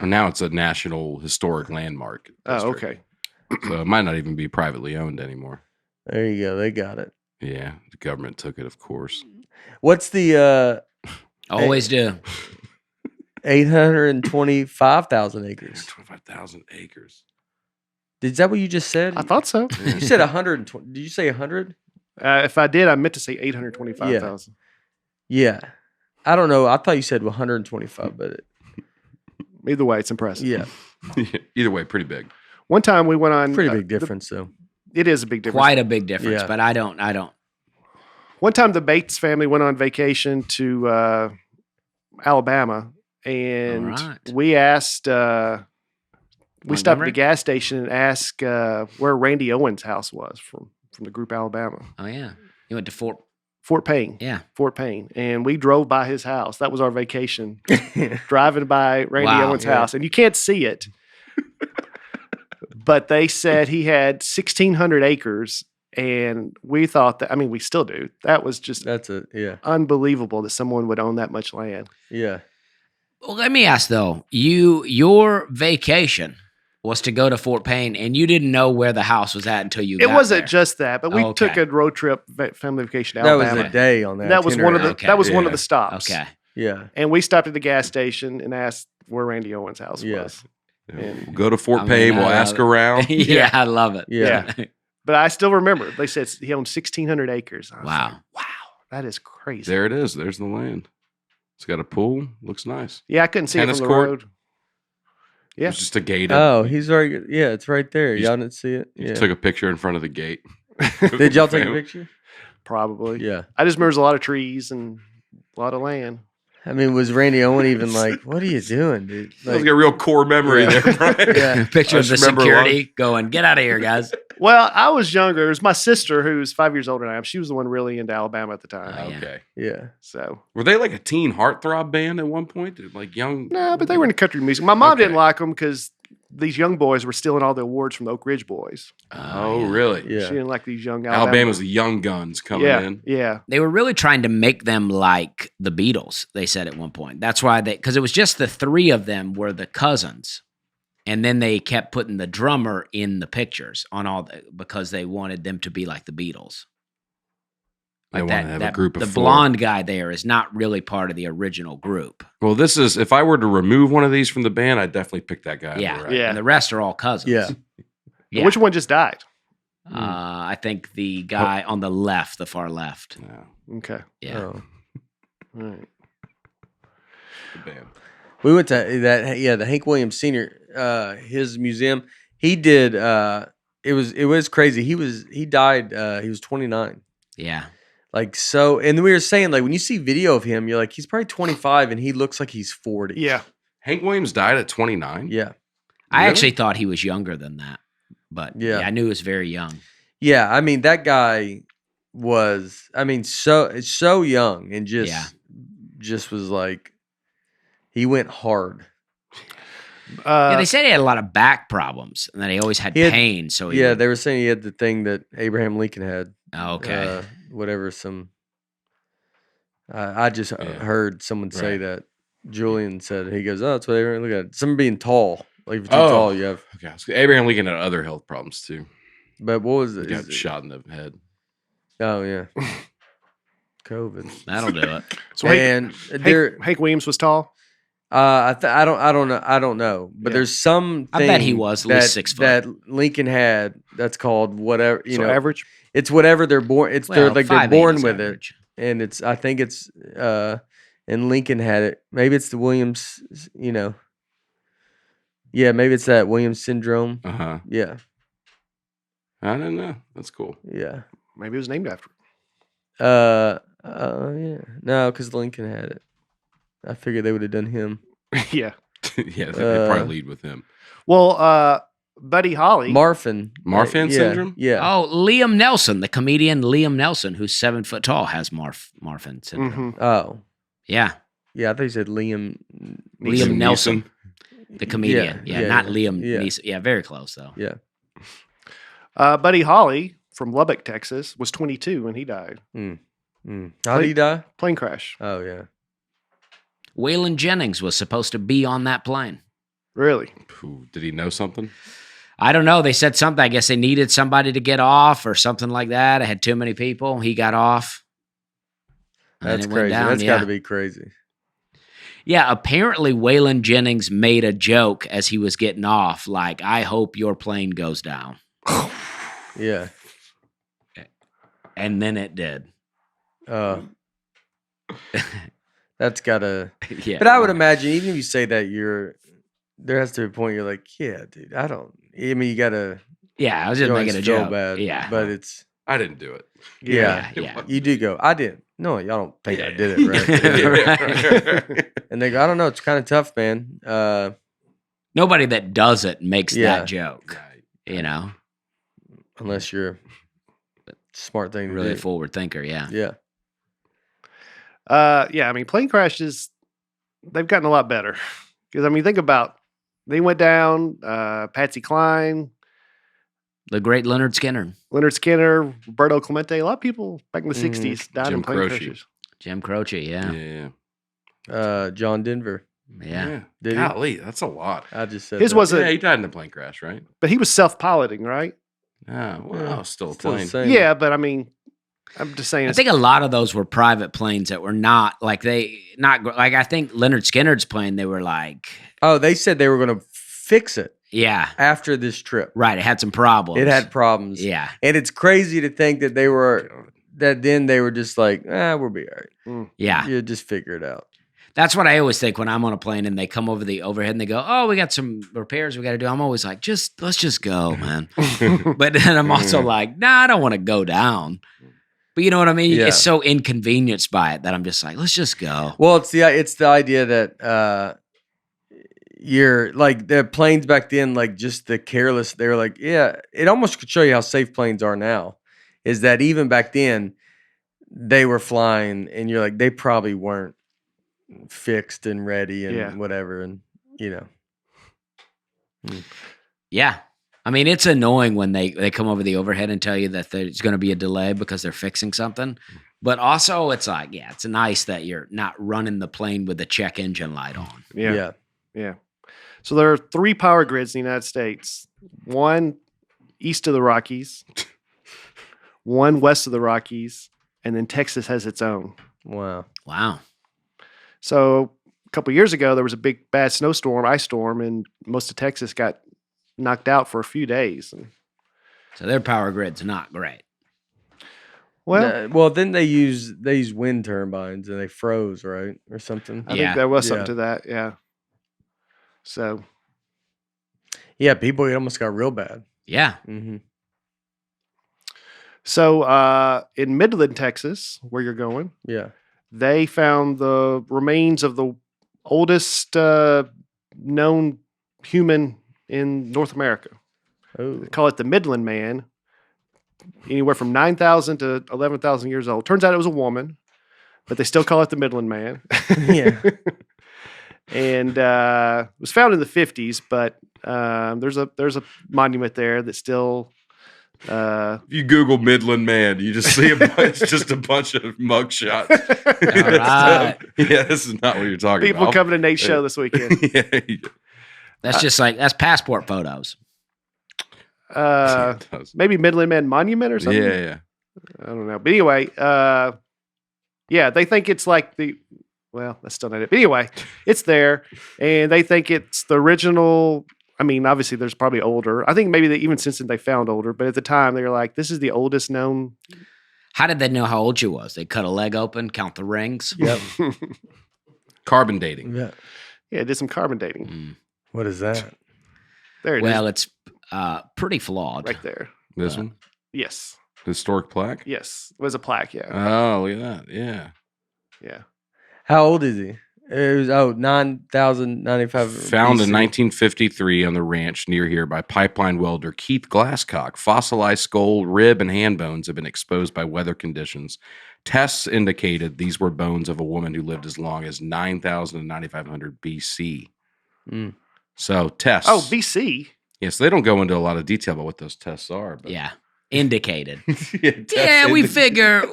And now it's a national historic landmark. Oh, district. okay. So it might not even be privately owned anymore. There you go. They got it. Yeah, the government took it, of course. What's the Always do. 825,000 acres? 25,000 acres. Is that what you just said? I thought so. You said 120. Did you say 100? If I did, I meant to say 825,000. Yeah. I don't know. I thought you said 125, but Either way, it's impressive. yeah, Either way, pretty big. One time we went on. pretty big difference though. It is a big difference. Quite a big difference, Yeah. but I don't. One time, the Bates family went on vacation to Alabama, and All right. we asked. We stopped at Montgomery? the gas station and asked where Randy Owens' house was from the group Alabama, Oh yeah. You went to Fort. Fort Payne. Yeah. Fort Payne, and we drove by his house. That was our vacation, driving by Randy Wow. Owens' Yeah. house, and you can't see it. But they said he had 1,600 acres, and we thought that. I mean, we still do. That was just That's it. Yeah, unbelievable that someone would own that much land. yeah. Well, let me ask though. Your vacation was to go to Fort Payne, and you didn't know where the house was at until you. It got wasn't there. just that, but we Okay. took a road trip, family vacation to That was Alabama. a day on that. That was one of the Okay. that was one Yeah. of the stops. Okay. Yeah. And we stopped at the gas station and asked where Randy Owens' house Yeah. was. Yeah. And- We'll go to Fort I mean, Payne. We'll I ask love it. around. Yeah, I love it. Yeah. But I still remember they said he owned 1,600 acres. I was Wow. like, wow, that is crazy. There it is. There's the land. It's got a pool. Looks nice. Yeah, I couldn't see Tennis it from the court. road. Yeah. It's just a gate. Oh, he's right. Yeah, it's right there. You Y'all didn't see it? You Yeah. took a picture in front of the gate. Did y'all take a picture? Probably. Yeah. I just remember there's a lot of trees and a lot of land. I mean, was Randy Owen even like, what are you doing, dude? That was a real core memory Yeah. there, Brian. Yeah. Picture I of the just remember a lot- security going, get out of here, guys. Well, I was younger. It was my sister who's 5 years older than I am. She was the one really into Alabama at the time. Oh, yeah. Okay. Yeah. So Were they like a teen heartthrob band at one point? Like young? no, but they were into country music. My mom didn't Okay. like them because these young boys were stealing all the awards from the Oak Ridge boys. Oh, yeah. really? Yeah. She didn't like these young Alabama's the young guns coming yeah, in. yeah. They were really trying to make them like the Beatles, they said at one point. That's why because it was just the three of them were the cousins. And then they kept putting the drummer in the pictures because they wanted them to be like the Beatles. They Like want to have a group of the four. blonde guy there is not really part of the original group. Well, this is, if I were to remove one of these from the band, I'd definitely pick that guy. on the Yeah. right. Yeah. And the rest are all cousins. Yeah. Yeah. Which one just died? I think the guy on the left, the far left. Yeah, Okay. Yeah. Oh. All right. the band. We went to the Hank Williams Sr. His museum. He did. It was crazy. He died. He was 29. Yeah. Like so, and we were saying like when you see video of him, you're like he's probably 25 and he looks like he's 40. Yeah. Hank Williams died at 29. Yeah. I Really? actually thought he was younger than that. But Yeah. I knew he was very young. Yeah. I mean that guy was. I mean so young and just was like he went hard. Yeah, they said he had a lot of back problems and that he always had He had- pain. So he Yeah, would- they were saying he had the thing that Abraham Lincoln had. Oh, okay. Whatever. Some. I just heard someone say Right. that. Julian said he goes, "Oh, that's what Abraham. Look at it. Someone being tall. Like if you're too Oh. tall, you have." Okay. So Abraham Lincoln had other health problems too. But what was He it? got Is it- shot in the head. Oh yeah, COVID. That'll do it. So And there, Hank Williams was tall. I don't know. But Yeah. there's some. I bet he was at least 6 foot. that Lincoln had. That's called whatever. You So know, average. it's whatever they're born. It's Well, they're 5'8" born is with average. it, and it's. I think it's. And Lincoln had it. Maybe it's the Williams. You know. Yeah, maybe it's that Williams syndrome. Uh huh. Yeah, I don't know. That's cool. yeah. Maybe it was named after. Yeah. No, because Lincoln had it. I figured they would have done him. Yeah. Yeah, they probably lead with him. Well, Buddy Holly. Marfan. Marfan Yeah, syndrome? Yeah. Oh, Liam Nelson, the comedian Liam Nelson, who's 7 foot tall, has Marfan syndrome. Mhm. Oh. Yeah. Yeah, I thought you said Liam. Liam Nelson, Neeson? the comedian. Yeah, not Liam yeah. Neeson. Yeah, very close, though. Yeah. Buddy Holly from Lubbock, Texas, was 22 when he died. How did he die? Plane crash. Oh, yeah. Waylon Jennings was supposed to be on that plane. Really? Ooh, did he know something? I don't know. They said something. I guess they needed somebody to get off or something like that. I had too many people. He got off. And That's it went crazy. down, That's yeah. got to be crazy. Yeah, apparently Waylon Jennings made a joke as he was getting off, like, I hope your plane goes down. Yeah. And then it did. That's got to. Yeah. But I would imagine, even if you say that, there has to be a point you're like, yeah, dude, I mean, you got to. Yeah, I was just making a joke. Bad, Yeah. But it's. I didn't do it. Yeah. Yeah. You do go, I did. No, y'all don't think I Yeah. did it, right? Right. And they go, I don't know. It's kind of tough, man. Nobody that does it makes Yeah. that joke, Right. you know? Unless you're a smart thing to Really do. forward thinker, yeah. Yeah. Yeah, I mean, plane crashes, they've gotten a lot better. Because, I mean, think about, they went down, Patsy Cline, The great Leonard Skinner, Leonard Skinner, Roberto Clemente. A lot of people back in the 60s died Jim in plane Croce. crashes. Jim Croce, yeah. Yeah. John Denver. Yeah. Did he? Golly, that's a lot. I just said His that. was Yeah, a, he died in a plane crash, right? but he was self-piloting, right? Ah, well, Yeah, still a Still the plane. same. Yeah, but I mean, I'm just saying. I think a lot of those were private planes that were not like I think Leonard Skinner's plane. They were like, Oh, they said they were going to fix it yeah, after this trip. right. It had some problems. It had problems. yeah. And it's crazy to think that they were just like, we'll be all right. Yeah. You just figure it out. That's what I always think when I'm on a plane and they come over the overhead and they go, "Oh, we got some repairs we got to do." I'm always like, let's just go, man. But then I'm also like, nah, I don't want to go down. But you know what I mean? Yeah. It's so inconvenienced by it that I'm just like, let's just go. Well, it's the idea that you're like the planes back then, like just the careless. They were like, yeah, it almost could show you how safe planes are now. Is that even back then they were flying, and you're like, they probably weren't fixed and ready and whatever, and you know. Yeah. I mean, it's annoying when they come over the overhead and tell you that there's going to be a delay because they're fixing something. But also, it's like, yeah, it's nice that you're not running the plane with the check engine light on. Yeah. So there are 3 power grids in the United States. One east of the Rockies, one west of the Rockies, and then Texas has its own. Wow. So a couple of years ago, there was a big bad ice storm, and most of Texas got knocked out for a few days. So their power grid's not great. Well, then they use wind turbines and they froze, right, or something. I think there was something to that. Yeah. So. Yeah, people, it almost got real bad. Yeah. Mm-hmm. So in Midland, Texas, where you're going, they found the remains of the oldest known human in North America. Oh. They call it the Midland Man. Anywhere from 9,000 to 11,000 years old. Turns out it was a woman, but they still call it the Midland Man. Yeah. And it was found in the 50s, but there's a monument there that still. If you Google Midland Man, you just see it's just a bunch of mugshots. All right. Yeah, this is not what you're talking People about. coming to Nate's show this weekend. That's just like, that's passport photos. Maybe Midland Man Monument or something. Yeah. I don't know. But anyway, they think it's like that's still not it. But anyway, it's there, and they think it's the original. I mean, obviously, there's probably older. I think maybe even since then they found older, but at the time they were like, this is the oldest known. How did they know how old she was? They cut a leg open, count the rings. Yep. Carbon dating. Yeah. Yeah, did some carbon dating. What is that? There it is. Well, it's pretty flawed. Right there. This one? Yes. Historic plaque? Yes. It was a plaque, yeah. Oh, look at that. Yeah. Yeah. How old is he? It was 9,095. Found in 1953 on the ranch near here by pipeline welder Keith Glasscock. Fossilized skull, rib, and hand bones have been exposed by weather conditions. Tests indicated these were bones of a woman who lived as long as 9,000 to 9,500 BC. So tests. Oh, BC. Yes, they don't go into a lot of detail about what those tests are. But. Yeah. Indicated. Yeah, we figure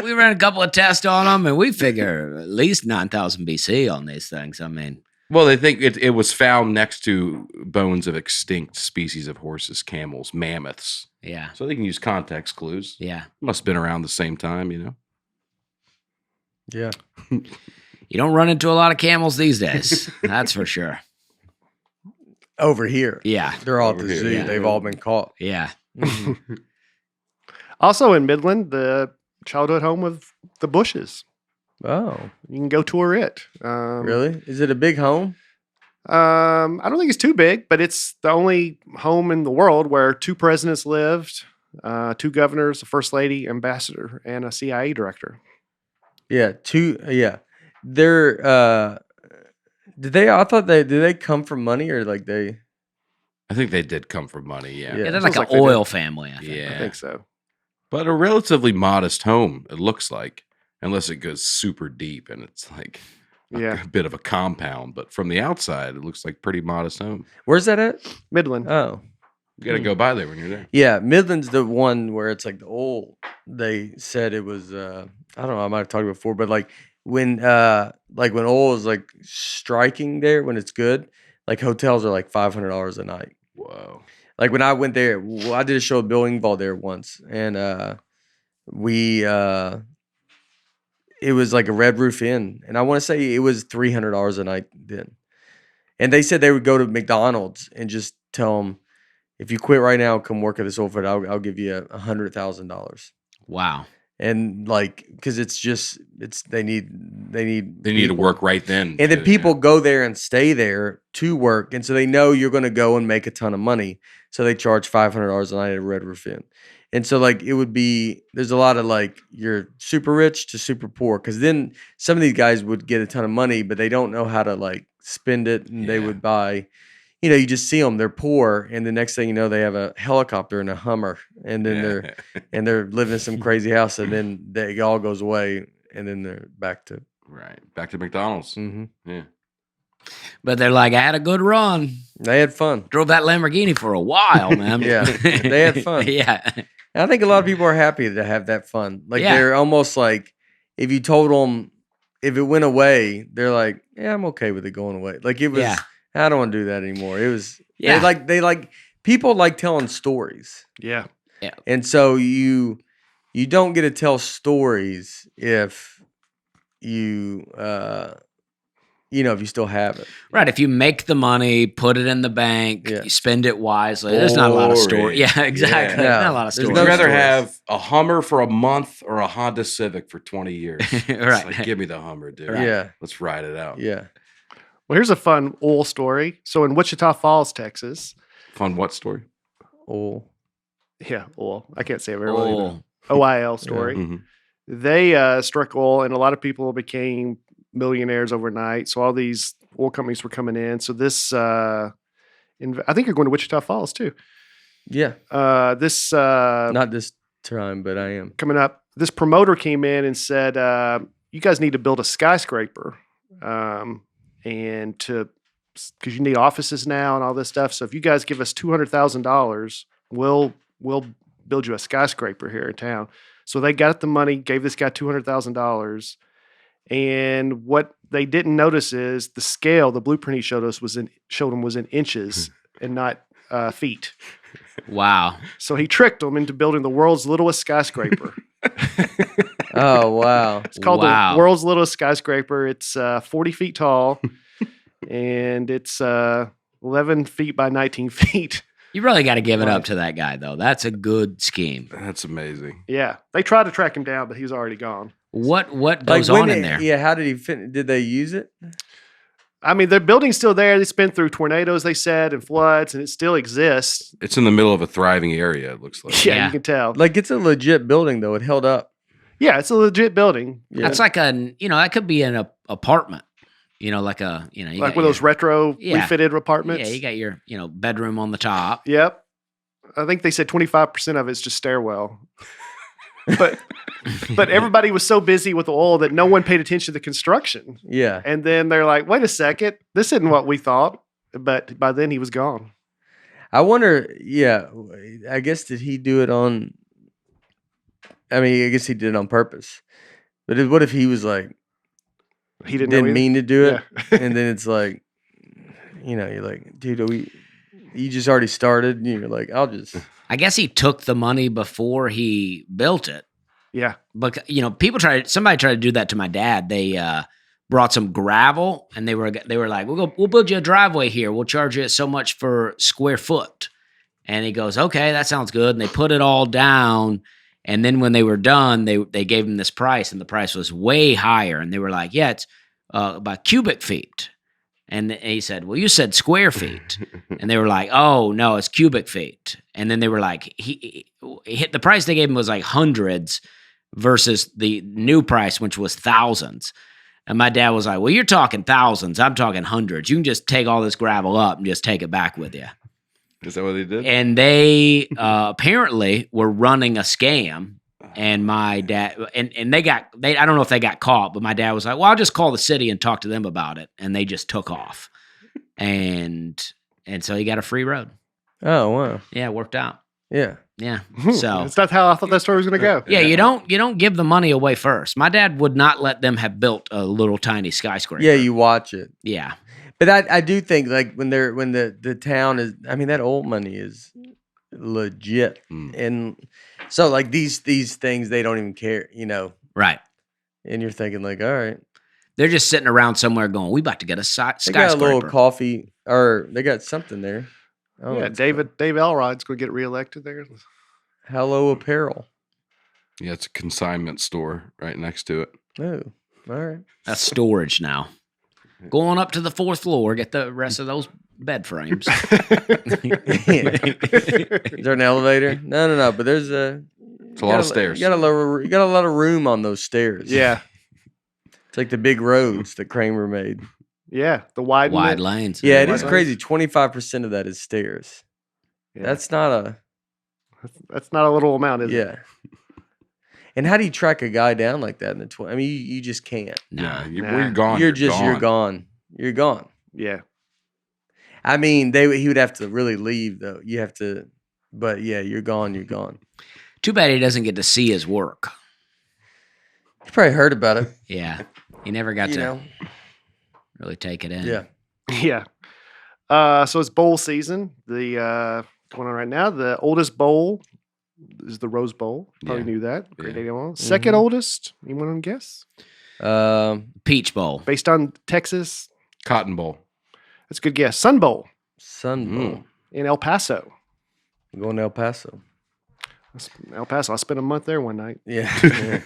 we ran a couple of tests on them, and we figure at least 9,000 BC on these things. I mean, well, they think it was found next to bones of extinct species of horses, camels, mammoths. yeah. So they can use context clues. Yeah. Must have been around the same time, Yeah. You don't run into a lot of camels these days. That's for sure. Over here. Yeah. They're all at Over the here, zoo. yeah. They've all been caught. Yeah. Also in Midland, the childhood home of the Bushes. Oh, You can go tour it. really? Is it a big home? I don't think it's too big, but it's the only home in the world where 2 presidents lived, 2 governors, a first lady, ambassador, and a CIA director. Yeah. They're, did they come from money or like they? I think they did come from money, yeah. Yeah, they're Sounds like like an they oil family, I think. Yeah. I think so. But a relatively modest home, it looks like, unless it goes super deep and it's like Yeah. a bit of a compound. But from the outside, it looks like pretty modest home. Where's that at? Midland. Oh, You got to go by there when you're there. yeah. Midland's the one where it's like the old. They said it was. I don't know. I might have talked before, but like when oil is like striking there when it's good, like hotels are like $500 a night. Whoa. Like when I went there, I did a show at Bill Engvall there once, and we it was like a Red Roof Inn, and I want to say it was $300 a night then. And they said they would go to McDonald's and just tell them, if you quit right now, come work at this old foot. I'll give you $100,000. Wow. And like, because they need to people. work right then. And then people go there and stay there to work, and so they know you're going to go and make a ton of money. So they charge $500 a night at a Red Roof Inn. And so like there's a lot of like you're super rich to super poor, because then some of these guys would get a ton of money, but they don't know how to like spend it, and they would buy. You just see them, they're poor, and the next thing you know, they have a helicopter and a Hummer, and then they're living in some crazy house, and then it all goes away, and then they're back to McDonald's. Mm-hmm. Yeah. But they're like, I had a good run. They had fun. Drove that Lamborghini for a while, man. Yeah, they had fun. Yeah. And I think a lot of people are happy to have that fun. Like they're almost like, if you told them if it went away, they're like, yeah, I'm okay with it going away. Like it was. Yeah. I don't want to do that anymore. It was they like people like telling stories. Yeah. And so you don't get to tell stories if you if you still have it. Right. If you make the money, put it in the bank, you spend it wisely. There's not a lot of stories. Yeah, exactly. Yeah. Not a lot of stories. Would you rather have a Hummer for a month or a Honda Civic for 20 years? Right. Like, give me the Hummer, dude. Yeah. Let's ride it out. Yeah. Well, here's a fun oil story. So in Wichita Falls, Texas. Fun what story? Oil. Yeah, oil. I can't say it very well. Oh. OIL story. Yeah. Mm-hmm. They struck oil, and a lot of people became millionaires overnight. So all these oil companies were coming in. So this, I think you're going to Wichita Falls too. Yeah. This Not this time, but I am coming up. This promoter came in and said, "You guys need to build a skyscraper, and because you need offices now and all this stuff. So if you guys give us $200,000, we'll build you a skyscraper here in town." So they got the money, gave this guy $200,000. And what they didn't notice is the scale, the blueprint he showed him was in inches and not feet. Wow. So he tricked them into building the world's littlest skyscraper. Oh, wow. It's called the world's littlest skyscraper. It's 40 feet tall, and it's 11 feet by 19 feet. You really got to give it up to that guy, though. That's a good scheme. That's amazing. Yeah. They tried to track him down, but he was already gone. What goes on in there? Yeah, how did he fit? Did they use it? I mean, the building's still there. It's been through tornadoes, they said, and floods, and it still exists. It's in the middle of a thriving area, it looks like. Yeah, you can tell. Like, it's a legit building, though. It held up. Yeah, it's a legit building. Yeah. That's like that could be an apartment. Like one of those retro refitted apartments. Yeah, you got your, bedroom on the top. Yep. I think they said 25% of it's just stairwell. But everybody was so busy with the oil that no one paid attention to the construction. Yeah. And then they're like, wait a second, this isn't what we thought. But by then he was gone. I wonder, I guess, did he do it on, I guess he did it on purpose. But what if he was like, he didn't mean to do it? Yeah. And then it's like, you're like, dude, you just already started. And you're like, I guess he took the money before he built it. Yeah. But, somebody tried to do that to my dad. They brought some gravel, and they were like, we'll build you a driveway here. We'll charge you so much for square foot. And he goes, okay, that sounds good. And they put it all down. And then when they were done, they gave him this price, and the price was way higher. And they were like, yeah, it's about cubic feet. And he said, well, you said square feet. And they were like, oh, no, it's cubic feet. And then they were like, he hit the price they gave him was like hundreds versus the new price, which was thousands. And my dad was like, well, you're talking thousands. I'm talking hundreds. You can just take all this gravel up and just take it back with you. Is that what they did? And they apparently were running a scam. And my dad, and I don't know if they got caught, but my dad was like, well, I'll just call the city and talk to them about it. And they just took off. And so he got a free road. Oh, wow. Yeah, it worked out. Yeah. Yeah. So it's not how I thought that story was going to go. Yeah, you don't give the money away first. My dad would not let them have built a little tiny skyscraper. Yeah, you watch it. Yeah. But I do think, like, when the town is, that old money is legit. And So like these things, they don't even care, Right. and you're thinking like, all right, They're just sitting around somewhere going, we about to get a they got a little skyscraper. coffee, or they got something there. Oh, Yeah, it's Dave Elrod's going to get reelected there. Hello Apparel. Yeah, it's a consignment store right next to it. Oh, all right. That's storage now. Go on up to the 4th floor, get the rest of those bed frames. Is there an elevator? No. But there's It's a lot of stairs. You got a lot of room on those stairs. Yeah. It's like the big roads that Kramer made. Yeah. The wide lanes. Yeah, it wide is lanes. crazy. 25% of that is stairs. Yeah. That's not a That's not a little amount, is it? yeah. And how do you track a guy down like that in the 20? I mean, you just can't. Nah. You're gone. You're gone. You're gone. Yeah. I mean, he would have to really leave though. You have to, but yeah, you're gone. You're gone. Too bad he doesn't get to see his work. You probably heard about it. Yeah. He never got You to know. really take it in. Yeah. Yeah. So it's bowl season. The going on right now. The oldest bowl is the Rose Bowl. Probably Yeah. knew that. Great Yeah. 81. Second oldest. You want to guess? Peach Bowl. Based on Texas. Cotton Bowl. That's a good guess. Sun Bowl Sun Bowl. in El Paso. I'm going to El Paso. El Paso. I spent a month there one night. Yeah. Yeah.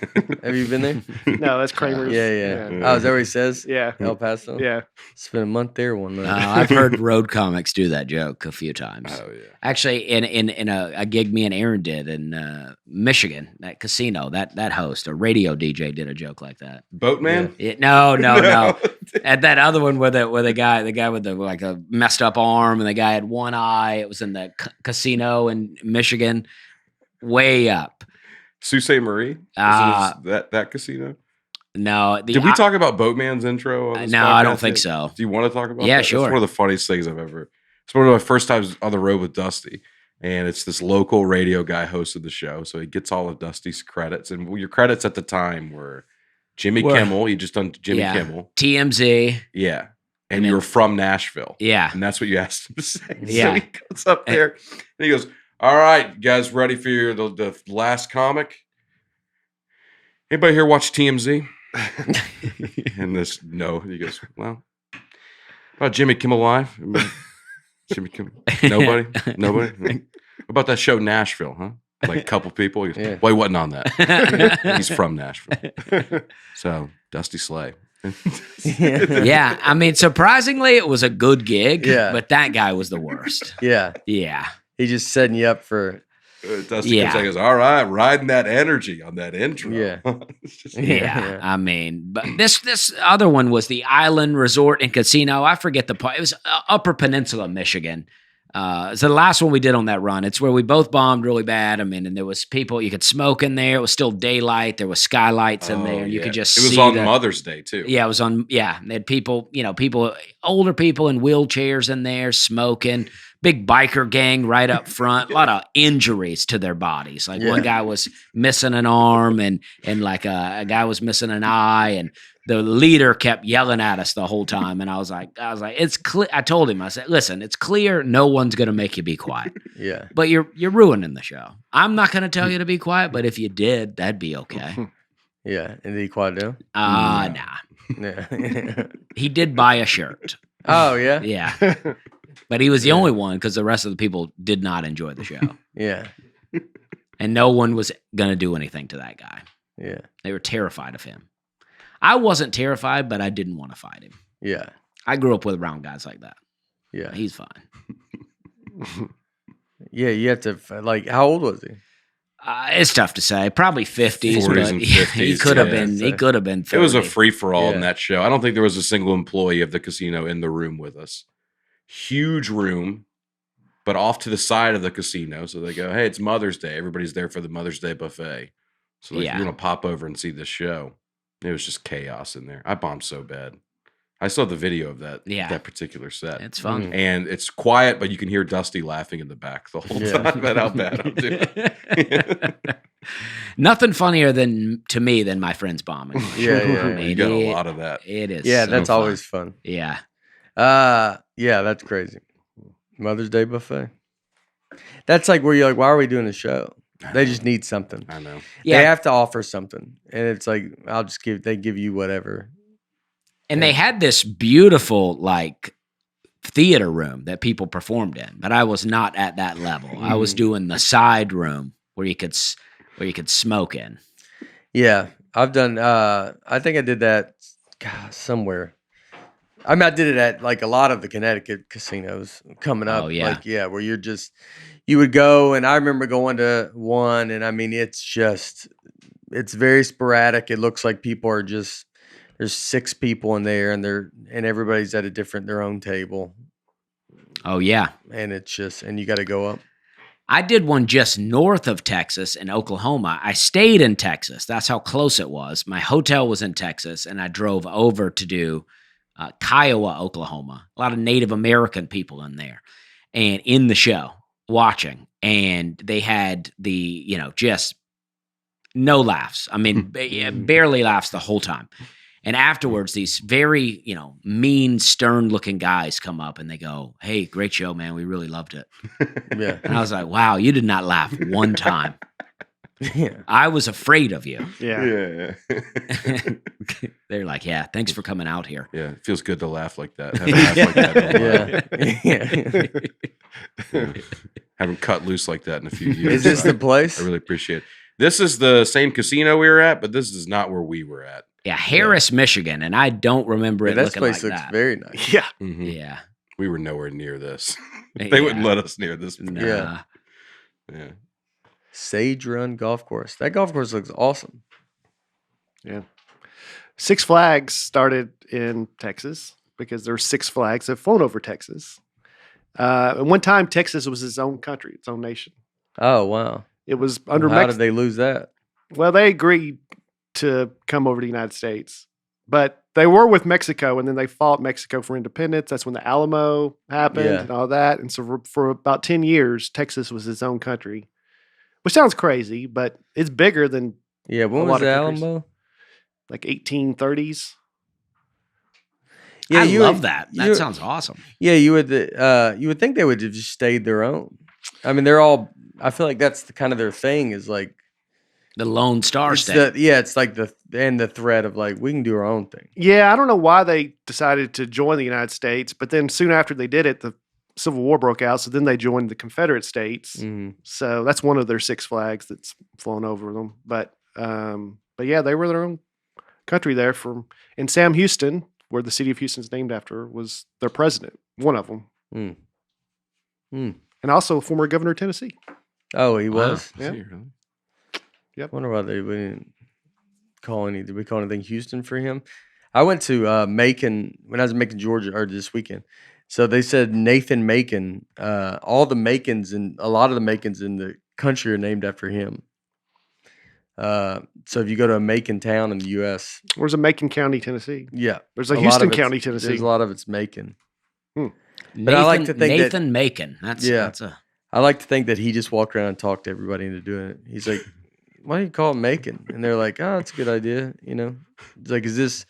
Have you been there? No, that's Kramer's. Yeah. Yeah. Oh, is that what he says? Yeah. El Paso? Yeah. Spent a month there one night. I've heard road comics do that joke a few times. Oh yeah. Actually, in a gig me and Aaron did in Michigan, that casino, that host, a radio DJ, did a joke like that. Boatman. No. At that other one where the guy with the like a messed up arm and the guy had one eye. It was in the casino in Michigan, way up. Sault Ste. Marie. That casino. No, Did we talk about Boatman's intro? On this no, I podcast don't think yet? so. Do you want to talk about? Yeah, that? sure. It's one of the funniest things I've ever. It's one of my first times on the road with Dusty, and it's this local radio guy hosted the show, so he gets all of Dusty's credits. And your credits at the time were Jimmy Kimmel. You just done Jimmy Kimmel. TMZ. Yeah, and And you then- were from Nashville. Yeah. And that's what you asked him to say. Yeah. So he goes up there and he goes, "All right, you guys ready for the last comic? Anybody here watch TMZ?" And he goes, "Well, about Jimmy Kimmel Live? Jimmy Kimmel? Nobody? What about that show Nashville, huh? Like a couple people?" He goes, Yeah. "Well, he wasn't on that. He's from Nashville." So, Dusty Slay. Yeah, I mean, surprisingly, it was a good gig. Yeah. But that guy was the worst. Yeah. Yeah. He just setting you up for Dusty Yeah. comes out and goes, "All right, riding that energy on that intro." Yeah. It's just- Yeah, I mean, but this other one was the Island Resort and Casino. I forget the part. It was Upper Peninsula, Michigan. It's the last one we did on that run. It's where we both bombed really bad. I mean, and there was people you could smoke in there. It was still daylight. There was skylights in there. You yeah. could just It was see on the, Mother's Day too. Yeah, it was on. Yeah, they had people, older people in wheelchairs in there smoking. Big biker gang right up front. A lot of injuries to their bodies. Like one guy was missing an arm, and like a guy was missing an eye, and the leader kept yelling at us the whole time. And I was like, it's clear. I told him, I said, listen, it's clear. No one's gonna make you be quiet. yeah. But you're ruining the show. I'm not gonna tell you to be quiet, but if you did, that'd be okay. Yeah. And did he quiet down? Nah. Yeah. He did buy a shirt. Oh yeah. Yeah. But he was the only one because the rest of the people did not enjoy the show. Yeah. And no one was going to do anything to that guy. Yeah. They were terrified of him. I wasn't terrified, but I didn't want to fight him. Yeah. I grew up with around guys like that. Yeah. He's fine. Yeah. You have to like. How old was he? It's tough to say. Probably 50s, 40s but and he 50s, could have yeah. been. He could have been 30. It was a free for all in Yeah. that show. I don't think there was a single employee of the casino in the room with us. Huge room, but off to the side of the casino. So they go, "Hey, it's Mother's Day. Everybody's there for the Mother's Day buffet. So like, Yeah. you're gonna pop over and see this show." It was just chaos in there. I bombed so bad. I saw the video of that that particular set. It's fun. And it's quiet, but you can hear Dusty laughing in the back the whole time about how bad I'm doing. Nothing funnier to me than my friends bombing. Yeah. You got a lot of that. It is. Yeah. so That's fun. always fun. Yeah. Yeah. That's crazy. Mother's Day buffet. That's like where you're like, why are we doing a show? They just need something. I know. They Yeah. have to offer something, and it's like they give you whatever. And they had this beautiful like theater room that people performed in, but I was not at that level. I was doing the side room where you could smoke in. Yeah, I've done. I think I did that somewhere. I mean, I did it at like a lot of the Connecticut casinos coming up. Oh, yeah. Like, where you would go, and I remember going to one, and I mean, it's very sporadic. It looks like people are there's 6 people in there, and everybody's at their own table, Oh yeah. and and you got to go up. I did one just north of Texas in Oklahoma. I stayed in Texas. That's how close it was. My hotel was in Texas, and I drove over to do Kiowa, Oklahoma. A lot of Native American people in there and in the show watching. And they had just no laughs. I mean, barely laughs the whole time. And afterwards, these very, mean, stern-looking guys come up and they go, "Hey, great show, man. We really loved it." Yeah. And I was like, "Wow, you did not laugh one time." Yeah. I was afraid of you. Yeah. They're like, "Yeah, thanks for coming out here." Yeah, it feels good to laugh like that. Have a laugh like that. Yeah. Haven't cut loose like that in a few years. Is this so the place? I really appreciate it. This is the same casino we were at, but this is not where we were at. Yeah, Harris, Michigan, and I don't remember it That looking place like looks that. very nice. Yeah. Mhm. Yeah, We were nowhere near this. They Yeah. wouldn't let us near this. nah. Yeah. Yeah. Sage Run Golf Course. That golf course looks awesome. Yeah. Six Flags started in Texas because there were 6 flags that flown over Texas. At one time, Texas was its own country, its own nation. Oh wow! It was under How Mexico. did they lose that? Well, they agreed to come over to the United States, but they were with Mexico, and then they fought Mexico for independence. That's when the Alamo happened Yeah. and all that. And so for about 10 years, Texas was its own country, which sounds crazy, but it's bigger than Yeah, when A was lot of the countries. Alamo? like 1830s. Yeah, I you love would- that. you- That sounds awesome. Yeah, you would think they would have just stayed their own. I mean, I feel like that's kind of their thing is like The Lone Star it's State. it's like the threat of like we can do our own thing. Yeah, I don't know why they decided to join the United States, but then soon after they did it, the Civil War broke out. So then they joined the Confederate States. Mhm. So that's one of their 6 flags that's flown over them. But yeah, they were their own country there. And Sam Houston, where the city of Houston's named after, was their president, one of them, Mm. Mm. and also former governor of Tennessee. Oh, he Wow. was. Yeah. See, really? I wonder why we didn't did we call anything Houston for him? I went to Macon when I was in Macon, Georgia, or this weekend. So they said Nathan Macon. All the Macons and a lot of the Macons in the country are named after him. So if you go to a Macon town in the U.S., Where's a Macon County, Tennessee? yeah, There's a lot Houston of it's- County, Tennessee. There's a lot of it's Macon. Nathan, I like to think that- Nathan Macon. That's a I like to think that he just walked around and talked to everybody into doing it. He's like, "Why do you call it Macon?" And they're like, "Oh, that's a good idea." It's like, did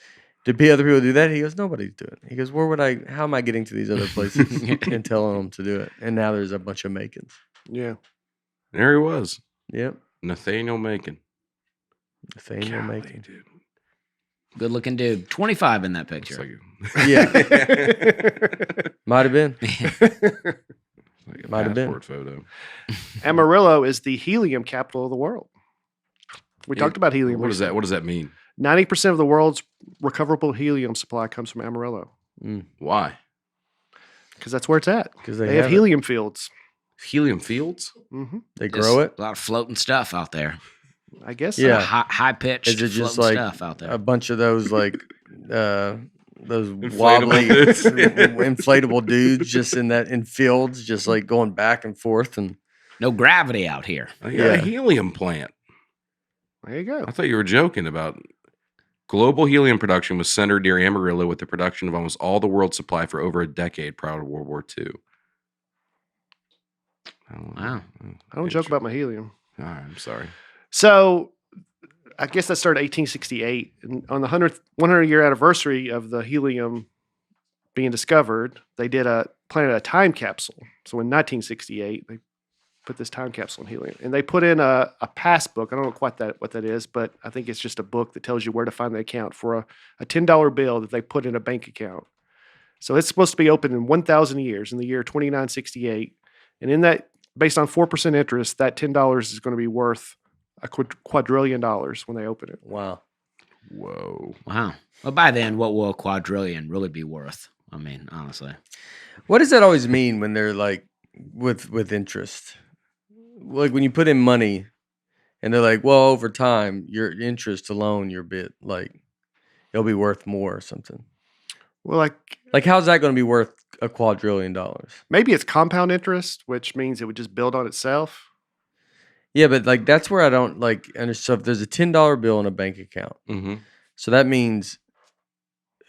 other people do that? He goes, "Nobody's doing it." He goes, how am I getting to these other places and telling them to do it? And now there's a bunch of Macons. Yeah. There he was. Yep. Nathaniel Macon. Nathaniel Golly, Macon. dude. good looking dude. 25 in that It's picture. like Yeah. Might have been. like a Might have been. passport photo. Amarillo is the helium capital of the world. We Yeah. talked about helium. What does that? What does that mean? 90% of the world's recoverable helium supply comes from Amarillo Why? because that's where it's at. Because They have helium fields. Helium fields? Hmm They Just grow it. A lot of floating stuff out there. I guess. Yeah. High pitched Is it just floating like stuff out there. a bunch of those like those Inflatable wobbly dudes. inflatable dudes just in fields, just like going back and forth and No gravity out here. I got Yeah. a helium plant. There you go. I thought you were joking about global helium production was centered near Amarillo with the production of almost all the world's supply for over a decade prior to World War II. Wow. I don't joke about my helium. All right, I'm sorry. So I guess that started 1868. And on the 100-year anniversary of the helium being discovered, they planted a time capsule. So in 1968, they put this time capsule in helium. And they put in a passbook. I don't know quite what that is, but I think it's just a book that tells you where to find the account for a $10 bill that they put in a bank account. So it's supposed to be open in 1,000 years, in the year 2968. And in that, based on 4% interest, that $10 is going to be worth a quadrillion dollars when they open it. Wow. Whoa. Wow. Well, by then, what will a quadrillion really be worth? I mean, honestly. What does that always mean when they're like with interest? Like when you put in money and they're like, well, over time, your interest alone, your bit, like it'll be worth more or something. Well, Like how's that going to be worth a quadrillion dollars? maybe it's compound interest, which means it would just build on itself. Yeah, but like that's where I don't like. And so if there's a $10 bill in a bank account, Mm-hmm. so that means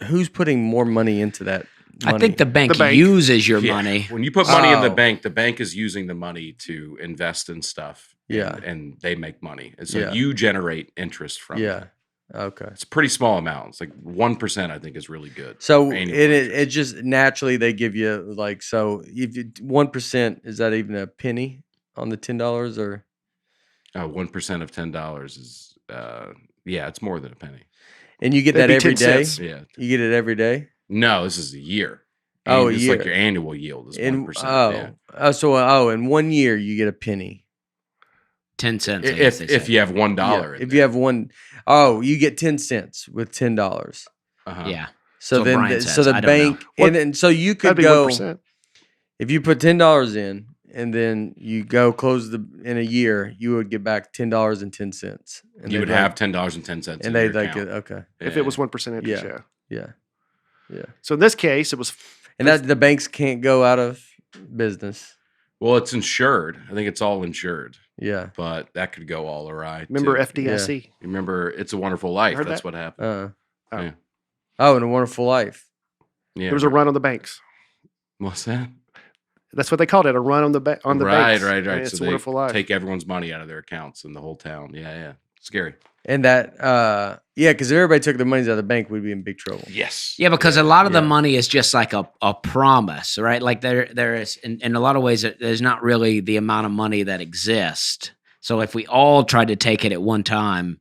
who's putting more money into that? I think the bank, The bank. uses your money. When you put money in Oh. the bank is using the money to invest in stuff. Yeah. And they make money. And so Yeah. you generate interest from Yeah. it. Okay. It's a pretty small amount. It's like 1%, I think, is really good. So Annual it interest. just naturally they give you like so if 1%, is that even a penny on the $10 or 1% of $10 is, it's more than a penny. and you get That'd that be every 10 day? cents. Yeah. You get it every day? No, this is a year. Oh, And a it's year. like your annual yield is In 1%. in 1 year you get a penny. 10 cents. I guess If they say. you have $1 Yeah, in if there. you have you get 10 cents with $10. Uh-huh. Yeah. So So then Brian so says, the I don't know. bank and so you That'd could be go 1%. if you put $10 in and then you go close in a year, you would get back $10.10. And You would they'd have like- $10.10 and in they your like account. okay. If it was 1% interest, Yeah. yeah. Yeah. So in this case, it was And that the banks can't go out of business. Well, it's insured. I think it's all insured, Yeah. but that could go all awry. remember too. FDIC. You remember It's a Wonderful Life. Heard That's that? what happened. Oh. Yeah. Oh, and A Wonderful Life. Yeah. There was a run on the banks. What's that? That's what they called it, a run on the banks. Right. And So It's a they Wonderful Life. take everyone's money out of their accounts in the whole town. Yeah. Scary. And that because if everybody took their monies out of the bank, we'd be in big trouble. Yes. Yeah, because a lot of the Yeah. money is just like a promise, right? Like there is in a lot of ways there's not really the amount of money that exists. So if we all tried to take it at one time,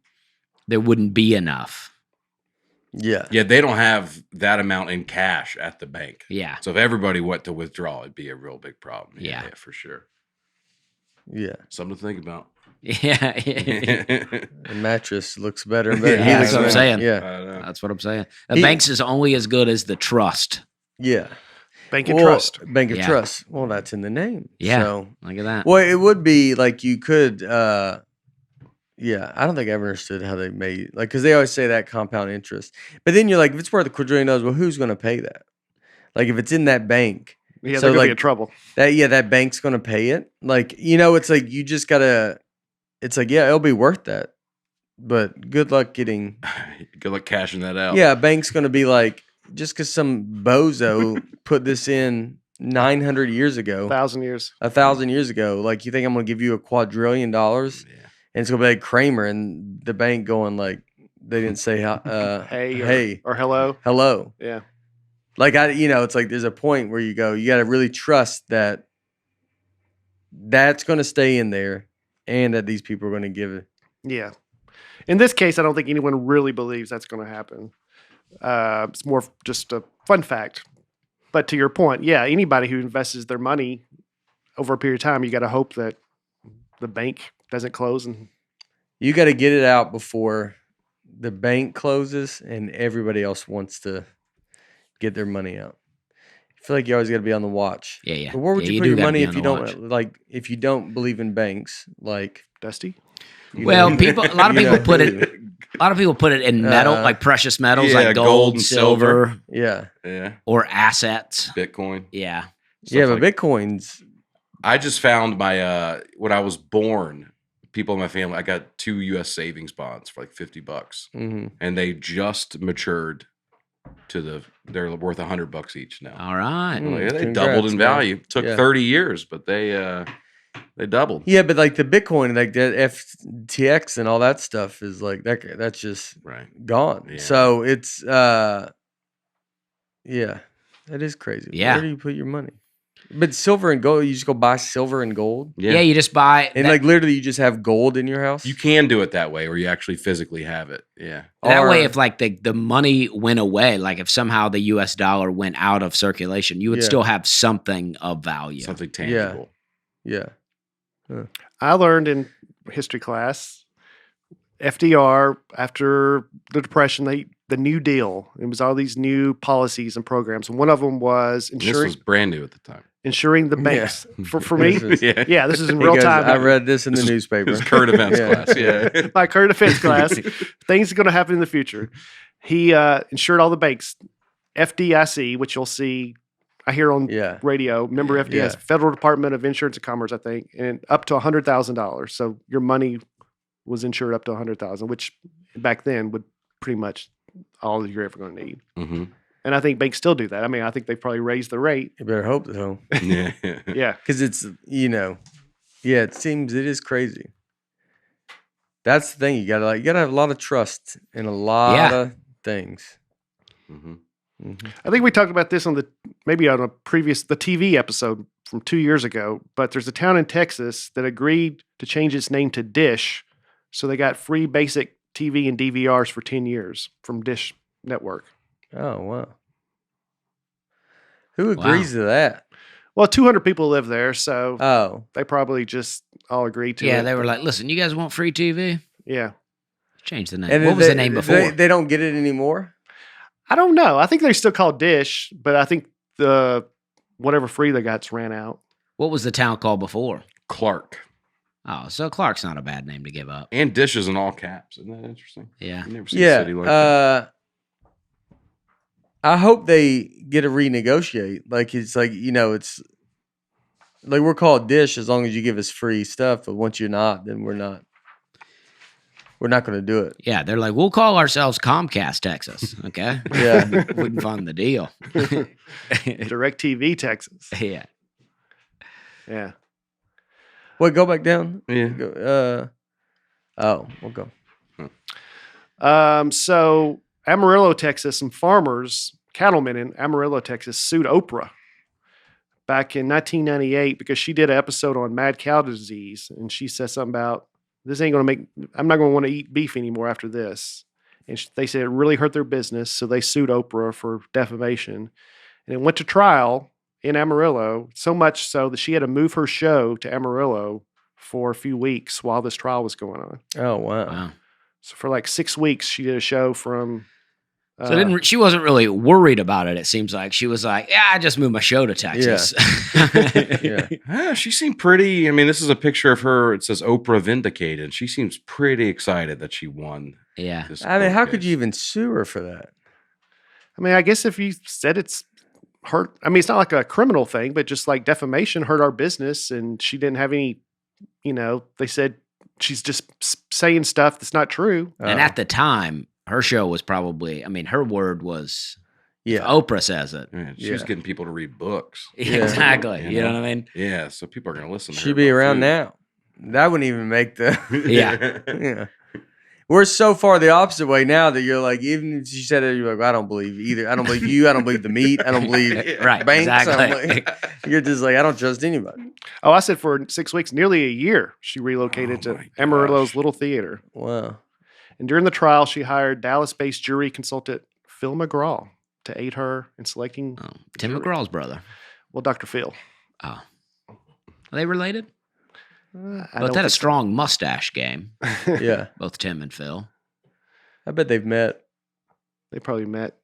there wouldn't be enough. Yeah. Yeah, they don't have that amount in cash at the bank. Yeah. So if everybody went to withdraw, it'd be a real big problem. Yeah. For sure. Yeah. Something to think about. Yeah. The mattress looks better and better. Yeah, Helix that's what I'm Man. saying. Yeah. I don't know. That's what I'm saying. The He- banks is only as good as the trust. Yeah. Bank and Well, Trust. Bank of Yeah. Trust. Well, that's in the name. Yeah. So, Look at that. well, it would be like you could I don't think I ever understood how they made because they always say that compound interest. But then you're like, if it's worth $1 quadrillion, well, who's going to pay that? Like if it's in that bank, Yeah, so they're going to be like- in trouble. that bank's going to pay it. Like, it's like you just gotta. It's like it'll be worth that, but good luck getting. Good luck cashing that out. Yeah, a bank's going to be like just because some bozo put this in 900 years ago, 1,000 years. 1,000 years ago. Like you think I'm going to give you $1 quadrillion? Yeah. And it's gonna be like Kramer and the bank going like they didn't say Hey. Or hello. hello. Yeah. Like it's like there's a point where you got to really trust that that's gonna stay in there and that these people are gonna give it. Yeah. In this case, I don't think anyone really believes that's going to happen. It's more of just a fun fact. But to your point, yeah, anybody who invests their money over a period of time, you got to hope that the bank doesn't close. And You got to get it out before the bank closes and everybody else wants to get their money out. I feel like you always got to be on the watch. Yeah. But where would Yeah, you put do your gotta money be if on you the watch. don't if you don't believe in banks? Like Dusty, Well, know, a lot of you people know, put it. A lot of people put it in metal, like precious metals, yeah, like gold gold, and silver, Yeah. Yeah. or assets. Bitcoin. Yeah. Yeah, Stuff but like- Bitcoin's I just found my when I was born, people in my family, I got 2 US savings bonds for like $50, and they just matured to they're worth $100 each now. All right. Mm. Like, they Congrats, doubled in man. value. Took Yeah. 30 years, but they doubled. yeah, but like the Bitcoin, like the FTX and all that stuff is like that's just Right. gone. Yeah. So it's yeah, that is crazy. Yeah. Where do you put your money? But silver and gold, you just go buy silver and gold? Yeah, you just buy And like literally you just have gold in your house? You can do it that way where you actually physically have it. Yeah. that way. Or- If like the money went away, like if somehow the U.S. dollar went out of circulation, you would Yeah. still have something of value. Something tangible. Yeah. I learned in history class, FDR after the Depression, the New Deal. It was all these new policies and programs, and one of them was And this was brand new at the time. ensuring the banks. For me, This is- yeah, this is in Hey real guys, time. I read this in the This is- newspaper. It was current events Yeah. class. Yeah. My current defense class, things are going to happen in the future. He insured all the banks, FDIC, which you'll see, I hear on Yeah. radio. Remember FDIC, Yeah. Federal Department of Insurance and Commerce, I think, and up to $100,000. So your money was insured up to $100,000, which back then would pretty much all you're ever going to need. Mm-hmm. And I think banks still do that. I mean, I think they've probably raised the rate. You better hope so. Yeah. Yeah. Because it's, yeah, it is crazy. That's the thing. You gotta have a lot of trust in a lot of things. Mm-hmm. I think we talked about this on the TV episode from 2 years ago, but there's a town in Texas that agreed to change its name to Dish. So they got free basic TV and DVRs for 10 years from Dish Network. Oh, wow. Who agrees to that? Well, 200 people live there, so Oh, they probably just all agreed to it. Yeah, they were like, listen, you guys want free TV? Yeah. Change the name. and What was the name before? They don't get it anymore? I don't know. I think they're still called Dish, but I think the whatever free they got's ran out. What was the town called before? Clark. Oh, so Clark's not a bad name to give up. And dishes in all caps. Isn't that interesting? Yeah. You never see a city like that. Yeah. I hope they get to renegotiate. Like, it's like, it's like we're called Dish as long as you give us free stuff. But once you're not, then we're not going to do it. Yeah, they're like, we'll call ourselves Comcast Texas. Okay. Yeah. We can fund the deal. Direct TV Texas. Yeah. Yeah. Wait, go back down. Yeah. We'll go. So Amarillo, Texas, some farmers, cattlemen in Amarillo, Texas, sued Oprah back in 1998 because she did an episode on mad cow disease, and she said something about this ain't going to I'm not going to want to eat beef anymore after this. And they said it really hurt their business, so they sued Oprah for defamation, and it went to trial in Amarillo, so much so that she had to move her show to Amarillo for a few weeks while this trial was going on. Oh, wow. Wow. So for like 6 weeks, she did a show from. So she wasn't really worried about it. It seems like she was like, "Yeah, I just moved my show to Texas." Yeah. Yeah, she seemed pretty. I mean, this is a picture of her. It says Oprah vindicated. She seems pretty excited that she won. Yeah. This I mean, court how could case. you even sue her for that? I mean, I guess if you said it's hurt, I mean, it's not like a criminal thing, but just like defamation hurt our business, and she didn't have any. They said she's just saying stuff that's not true. And at the time, her show was probably, her word was, Yeah. Oprah says it. Yeah, she was Yeah. getting people to read books. Yeah. Exactly. You You know know? what I mean? Yeah, so people are going to listen to her. She'd be about around food. now. That wouldn't even make the. Yeah. Yeah. We're so far the opposite way now that you're like, even if she said it, you're like, well, I don't believe either. I don't believe you. I don't believe the meat. I don't believe Right. banks. I'm Exactly. like, you're just like, I don't trust anybody. Oh, I said for 6 weeks, nearly a year, she relocated Oh to my Amarillo's gosh. little theater. Wow. And during the trial, she hired Dallas-based jury consultant Phil McGraw to aid her in selecting, Oh, Tim McGraw's brother. Dr. Phil. Oh. Are they related? I Both don't had a think strong mustache game. so. Yeah. Both Tim and Phil. I bet they've met. They probably met.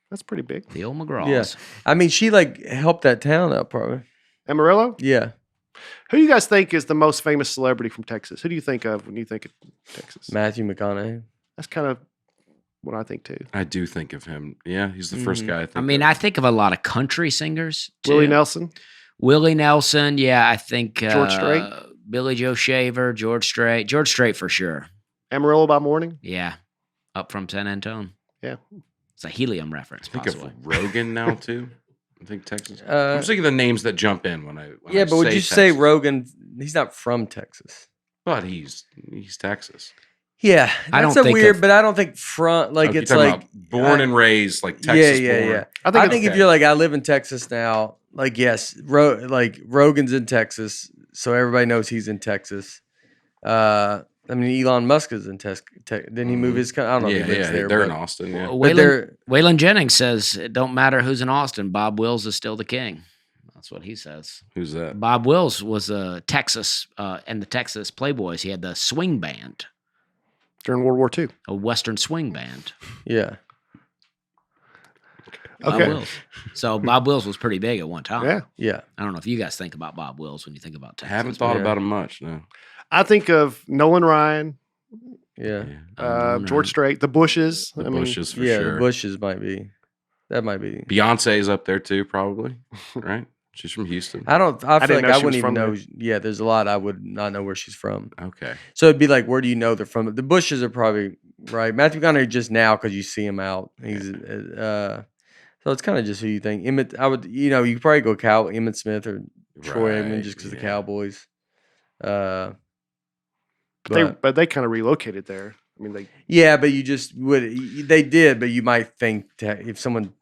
That's pretty big. The old McGraws. Yeah. I mean, she helped that town out probably. Amarillo? Yeah. Who do you guys think is the most famous celebrity from Texas? Who do you think of when you think of Texas? Matthew McConaughey. That's kind of what I think too. I do think of him. Yeah, he's the first Mhm. guy I think I think of a lot of country singers. Too. Willie Nelson. Willie Nelson. Yeah, I think George Strait? Billy Joe Shaver, George Strait. George Strait for sure. Amarillo by morning. Yeah. Up from San Antonio. Yeah. It's a helium reference, I think possibly. of Rogan now too. I think Texas. I'm Uh, just thinking of the names that jump in when I yeah, but would you say Texas. Rogan? He's not from Texas. But he's Texas. Yeah, I that's don't a think weird, of- but I don't think front like you're it's talking like about born and raised, like Texas born. I think if you're like I live in Texas now, like yes, Rogan's in Texas, so everybody knows he's in Texas. I mean Elon Musk is in Texas. Didn't he move his? I don't know if he lives there. They're but, in Austin. Yeah, but they're Waylon Jennings says it don't matter who's in Austin. Bob Wills is still the king. That's what he says. who's that? Bob Wills was a Texas and the Texas Playboys. He had the swing band, during World War II. a Western swing band. yeah. Bob Okay. Wills. So Bob Wills was pretty big at one time. Yeah. Yeah. I don't know if you guys think about Bob Wills when you think about I Texas. haven't thought Yeah. about him much. No. I think of Nolan Ryan, Yeah. George Strait, the Bushes. The I mean, Bushes for Yeah. sure. The Bushes might be. That might be. Beyonce's up there too, probably. Right? She's from Houston. I feel didn't like know I she was wouldn't even from know. there. Yeah, there's a lot I would not know where she's from. Okay. So it'd be like, where do you know they're from? The Bushes are probably right. Matthew McConaughey just now because you see him out. He's so it's kind of just who you think. Emmett, I would, you could probably go Emmett Smith or Troy Aikman Right, just because the yeah. Cowboys. But but they kind of relocated there. I mean, they yeah, but you just would. They did, but you might think if someone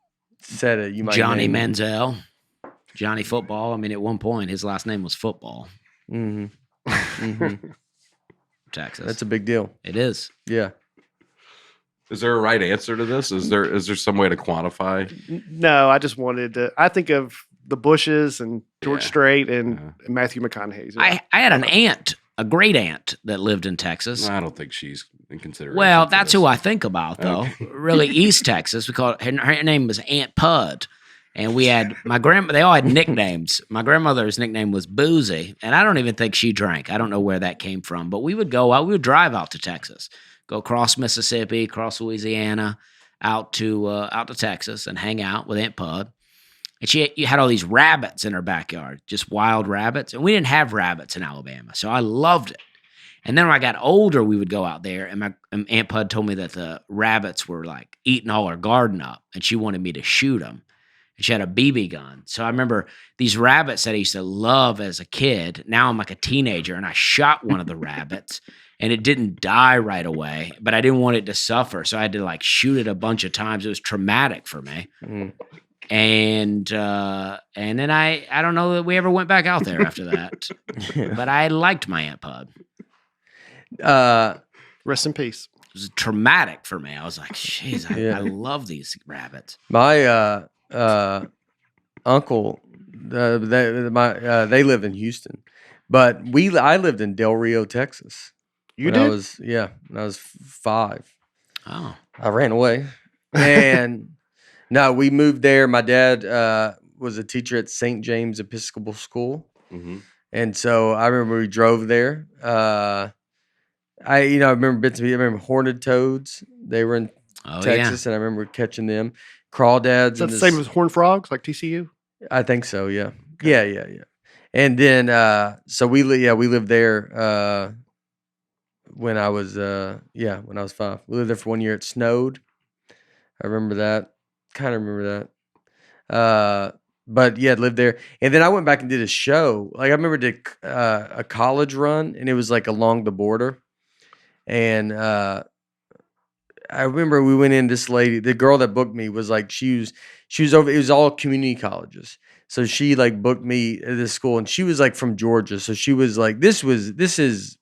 said it, you might Johnny name Manziel, Johnny Football. I mean, at one point, his last name was Football. hmm Texas. That's a big deal. It is. Yeah. Is there a right answer to this? Is there some way to quantify? no. I just wanted to. I think of the Bushes and George Yeah. Strait and Yeah. Matthew McConaughey. I had an aunt, a great aunt, that lived in Texas. I don't think she's in consideration. Well, for that's this. who I think about, though. Okay. Really, East Texas. We call her name was Aunt Pud, and we had my grandma. They all had nicknames. My grandmother's nickname was Boozy, and I don't even think she drank. I don't know where that came from, but we would go out. We would drive out to Texas, go across Mississippi, across Louisiana, out to Texas, and hang out with Aunt Pud. And you had all these rabbits in her backyard, just wild rabbits, and we didn't have rabbits in Alabama, so I loved it. And then when I got older, we would go out there, and my Aunt Pud told me that the rabbits were like eating all our garden up, and she wanted me to shoot them. And she had a BB gun. So I remember these rabbits that I used to love as a kid. Now I'm like a teenager, and I shot one of the rabbits, and it didn't die right away, but I didn't want it to suffer, so I had to like shoot it a bunch of times. It was traumatic for me. Mhm. And then I don't know that we ever went back out there after that, but I liked my Aunt Pud. Rest in peace. It was traumatic for me. I was like, jeez, Yeah. I love these rabbits. My uncle, they live in Houston, but I lived in Del Rio, Texas. You when did? When I was 5. Oh, I ran away, and no, we moved there. My dad was a teacher at St. James Episcopal School, Mhm. and so I remember we drove there. I remember bits of. I remember horned toads. They were in oh Texas, and I remember catching them. Crawdads. Is that and the same as Horned Frogs, like TCU? I think so. Yeah. Yeah. And then so we lived there when I was when I was 5. We lived there for 1 year. It snowed. I remember that. Kind of remember that. But yeah, lived there. And then I went back and did a show. Like I remember did a college run, and it was like along the border. And I remember we went in. This lady, the girl that booked me, was like she was over. It was all community colleges. So she like booked me at this school, and she was like from Georgia. So she was like, this is,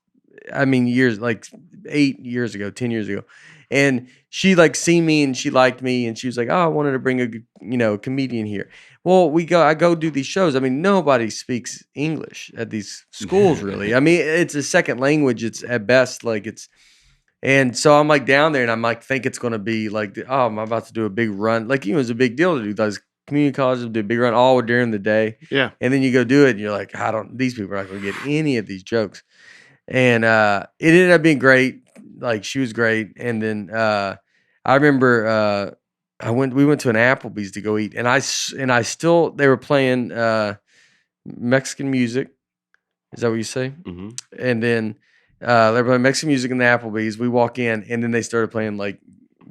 I mean, years like 8 years ago, 10 years ago. And she like seen me and she liked me, and she was like, "Oh, I wanted to bring a comedian here." Well, I go do these shows. I mean, nobody speaks English at these schools, really. I mean, it's a second language. It's at best like it's, and so I'm like down there, and I'm like think it's going to be like, I'm about to do a big run. Like it's a big deal to do those community colleges, do a big run all during the day. Yeah. And then you go do it, and you're like, these people are not going to get any of these jokes. And it ended up being great. Like she was great. And then I remember we went to an Applebee's to go eat, and they were playing Mexican music. Is that what you say? Mm-hmm. And then they were playing Mexican music in the Applebee's. We walk in, and then they started playing like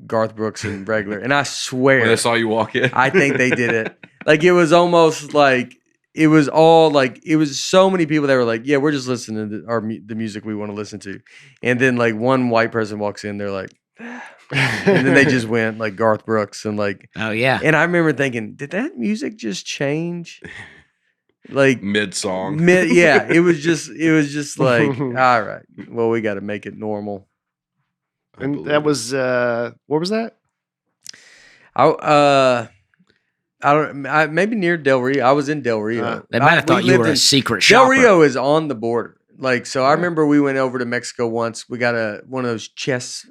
Garth Brooks and regular. And I swear, When they saw you walk in, I think they did it. Like it was almost like it was all like it was so many people that were like, yeah, we're just listening to the music we want to listen to, and then like one white person walks in, they're like, and then they just went like Garth Brooks and like, Oh yeah. and I remember thinking, did that music just change? Like Mid song. yeah, it was just like, all right, well, we got to make it normal. And that was what was that? Maybe near Del Rio. I was in Del Rio. They might have thought you were a secret shopper. Del Rio is on the border. Like, so I remember we went over to Mexico once. We got one of those chess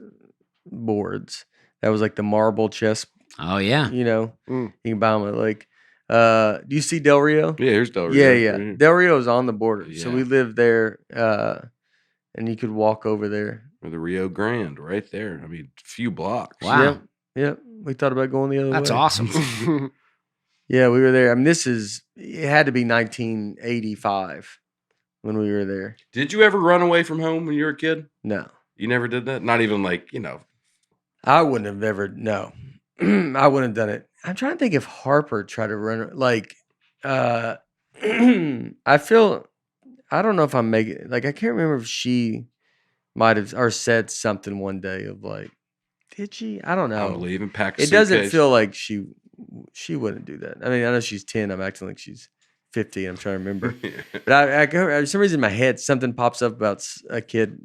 boards that was like the marble chess. Oh yeah. You know, you can buy them at like. Do you see Del Rio? Yeah, here's Del Rio. Yeah. Right. Del Rio is on the border, so Yeah. we lived there, and you could walk over there. Or the Rio Grande, right there. I mean, few blocks. Wow. Yep. We thought about going the other way. That's awesome. Yeah, we were there. I mean, it had to be 1985 when we were there. Did you ever run away from home when you were a kid? No, You never did that? Not even like, I wouldn't have ever. No, I wouldn't have done it. I'm trying to think if Harper tried to run. Like, I feel. I don't know if I'm making. Like, I can't remember if she might have or said something one day of like, did she? I don't I know. don't believe in pack a It doesn't suitcase. feel like she wouldn't do that. I mean, I know she's 10. I'm acting like she's 50. I'm trying to remember. But I for some reason in my head something pops up about a kid,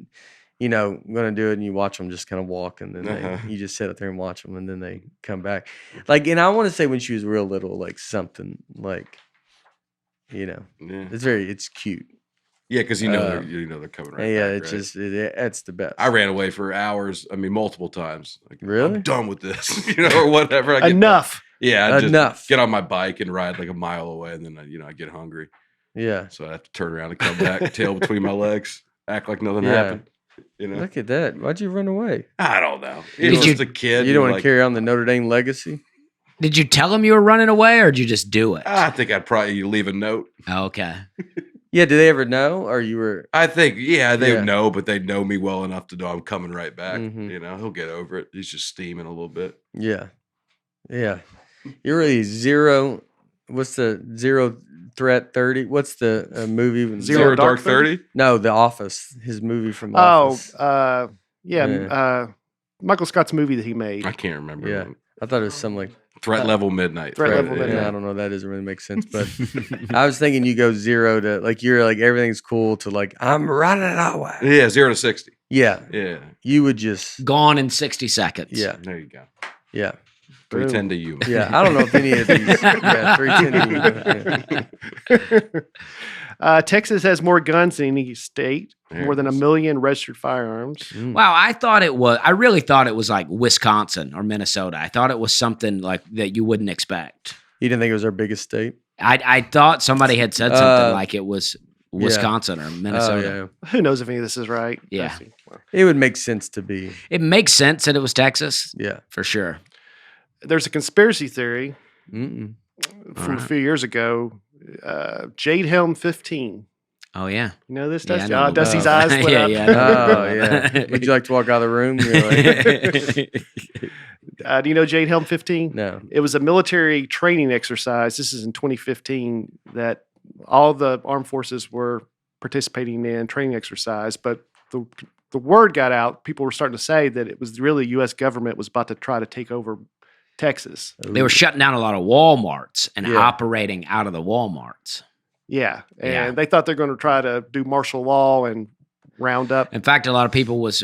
going to do it, and you watch them just kind of walk, and then you just sit up there and watch them, and then they come back. Like, and I want to say when she was real little, like something like, Yeah. it's cute. Yeah, because they're coming right Yeah, back, it's right? it's the best. I ran away for hours. I mean, multiple times. Like, Really? I'm done with this, or whatever. I get Enough. Yeah, I Enough. just get on my bike and ride like a mile away, and then I get hungry, Yeah. so I have to turn around and come back, tail between my legs, act like nothing Yeah. happened. Look at that. Why'd you run away? I don't know. Did you- As a kid, You don't want to like, carry on the Notre Dame legacy? Did you tell him you were running away, or did you just do it? I think I'd probably leave a note. Okay. Yeah. Did they ever know, or you were? I think, they Yeah. know, but they know me well enough to know I'm coming right back. Mhm. He'll get over it. He's just steaming a little bit. Yeah. Yeah. You're really zero. What's the Zero Threat 30? What's the movie? with Zero Dark 30? No, The Office. His movie from Oh, Office. yeah. Michael Scott's movie that he made. I can't remember. Yeah. I thought it was some like Threat level midnight. Threat Right, level yeah, midnight. I don't know. That doesn't really make sense. But I was thinking you go zero to like you're like everything's cool to like I'm running away. Yeah, 0 to 60. Yeah. Yeah. You would just Gone in 60 seconds. yeah. There you go. Yeah. 310 to you. Yeah. I don't know if any of these 310 Texas has more guns than any state, There more it than 1 is. million registered firearms. Mm. Wow, I really thought it was like Wisconsin or Minnesota. I thought it was something like that you wouldn't expect. You didn't think it was our biggest state? I thought somebody had said something like it was yeah. Wisconsin or Minnesota. Oh, yeah. Who knows if any of this is right? Yeah. Let's see. Well, It would make sense to be. It makes sense that it was Texas, Yeah. for sure. there's a conspiracy theory Mm-mm. from a few years ago. Jade Helm 15. Oh yeah. You know this, Yeah, I Dusty? know the Dusty's one. eyes lit Yeah, up. yeah, I know. Oh, yeah. Would you like to walk out of the room? You're like, Do you know Jade Helm 15? no. It was a military training exercise. This is in 2015 that all the armed forces were participating in training exercise. But the word got out. People were starting to say that it was really U.S. government was about to try to take over Texas. They were shutting down a lot of Walmarts and Yeah. operating out of the Walmarts. Yeah. And Yeah. they thought they're going to try to do martial law and round up. In fact, a lot of people was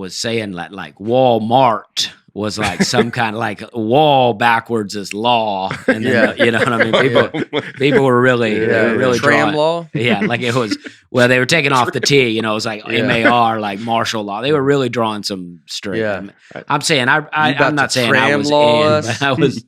saying that like Walmart was like some kind of like wall backwards is law, and then, Yeah. you know what I mean. People were really Yeah. really Tram drawing. law? Yeah, like it was. Well, they were taking off the T. You know, it was like Yeah. MAR, like martial law. They were really drawing some straight. Yeah. I'm saying You about I'm not to saying I tram was law in, us? but I was.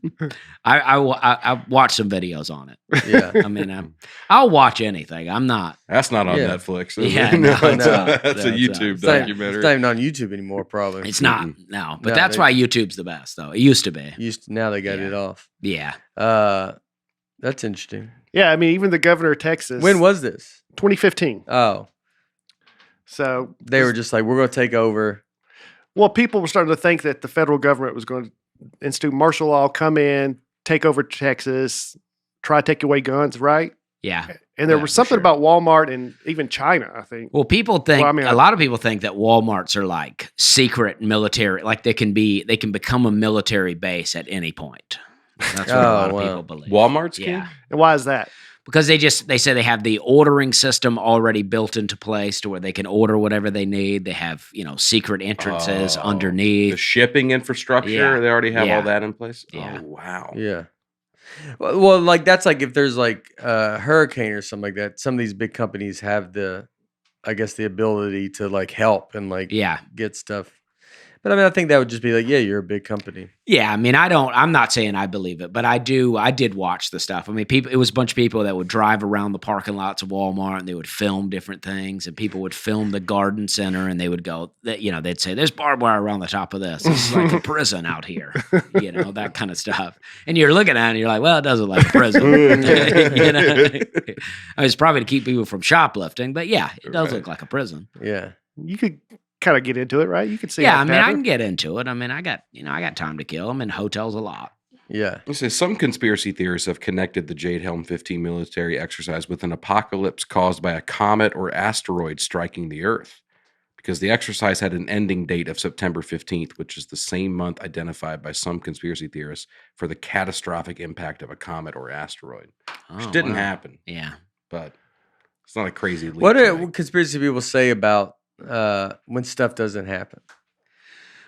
I watched some videos on it. Yeah. I mean, I'll watch anything. I'm not. That's not on Yeah. Netflix. is Yeah, it? no, it's it's not. that's a That's YouTube It's not, it's documentary. not even on YouTube anymore, probably. It's not. No, but No, that's they- why YouTube's the best, though. It used to be. Now they got Yeah. it off. Yeah. That's interesting. Yeah. I mean, even the governor of Texas. When was this? 2015. Oh, So they were just like, we're going to take over. well, people were starting to think that the federal government was going to institute martial law, come in, take over Texas, try to take away guns, right? Yeah. And there Yeah, was for something sure. about Walmart and even China, I think. Well, people think Well, I mean, a lot of people think that Walmarts are like secret military, like they can become a military base at any point. That's what a lot of wow. people believe. Walmart's Yeah. can? And why is that? Because they say they have the ordering system already built into place to where they can order whatever they need. They have, secret entrances Oh, underneath. the shipping infrastructure, Yeah. they already have Yeah. all that in place? Yeah. Oh, wow. Yeah. Well, like that's like if there's like a hurricane or something like that, some of these big companies have the ability to like help and like Yeah. get stuff. But I mean, I think that would just be like, yeah, you're a big company. Yeah, I mean, I'm not saying I believe it, but I did watch the stuff. I mean, it was a bunch of people that would drive around the parking lots of Walmart and they would film different things, and people would film the garden center and they would go, they'd say, there's barbed wire around the top of this. It's like a prison out here, that kind of stuff. And you're looking at it and you're like, well, it does look like a prison. It's probably to keep people from shoplifting, but yeah, it does look like a prison. Yeah. You could kind of get into it, right? You could see. Yeah, how I it mean, I happened. can get into it. I mean, I got time to kill. I'm in hotels a lot. Yeah. It says some conspiracy theorists have connected the Jade Helm 15 military exercise with an apocalypse caused by a comet or asteroid striking the Earth, because the exercise had an ending date of September 15th, which is the same month identified by some conspiracy theorists for the catastrophic impact of a comet or asteroid, which Oh, didn't wow. happen, Yeah. but it's not a crazy leap. What to do make. conspiracy people say about when stuff doesn't happen?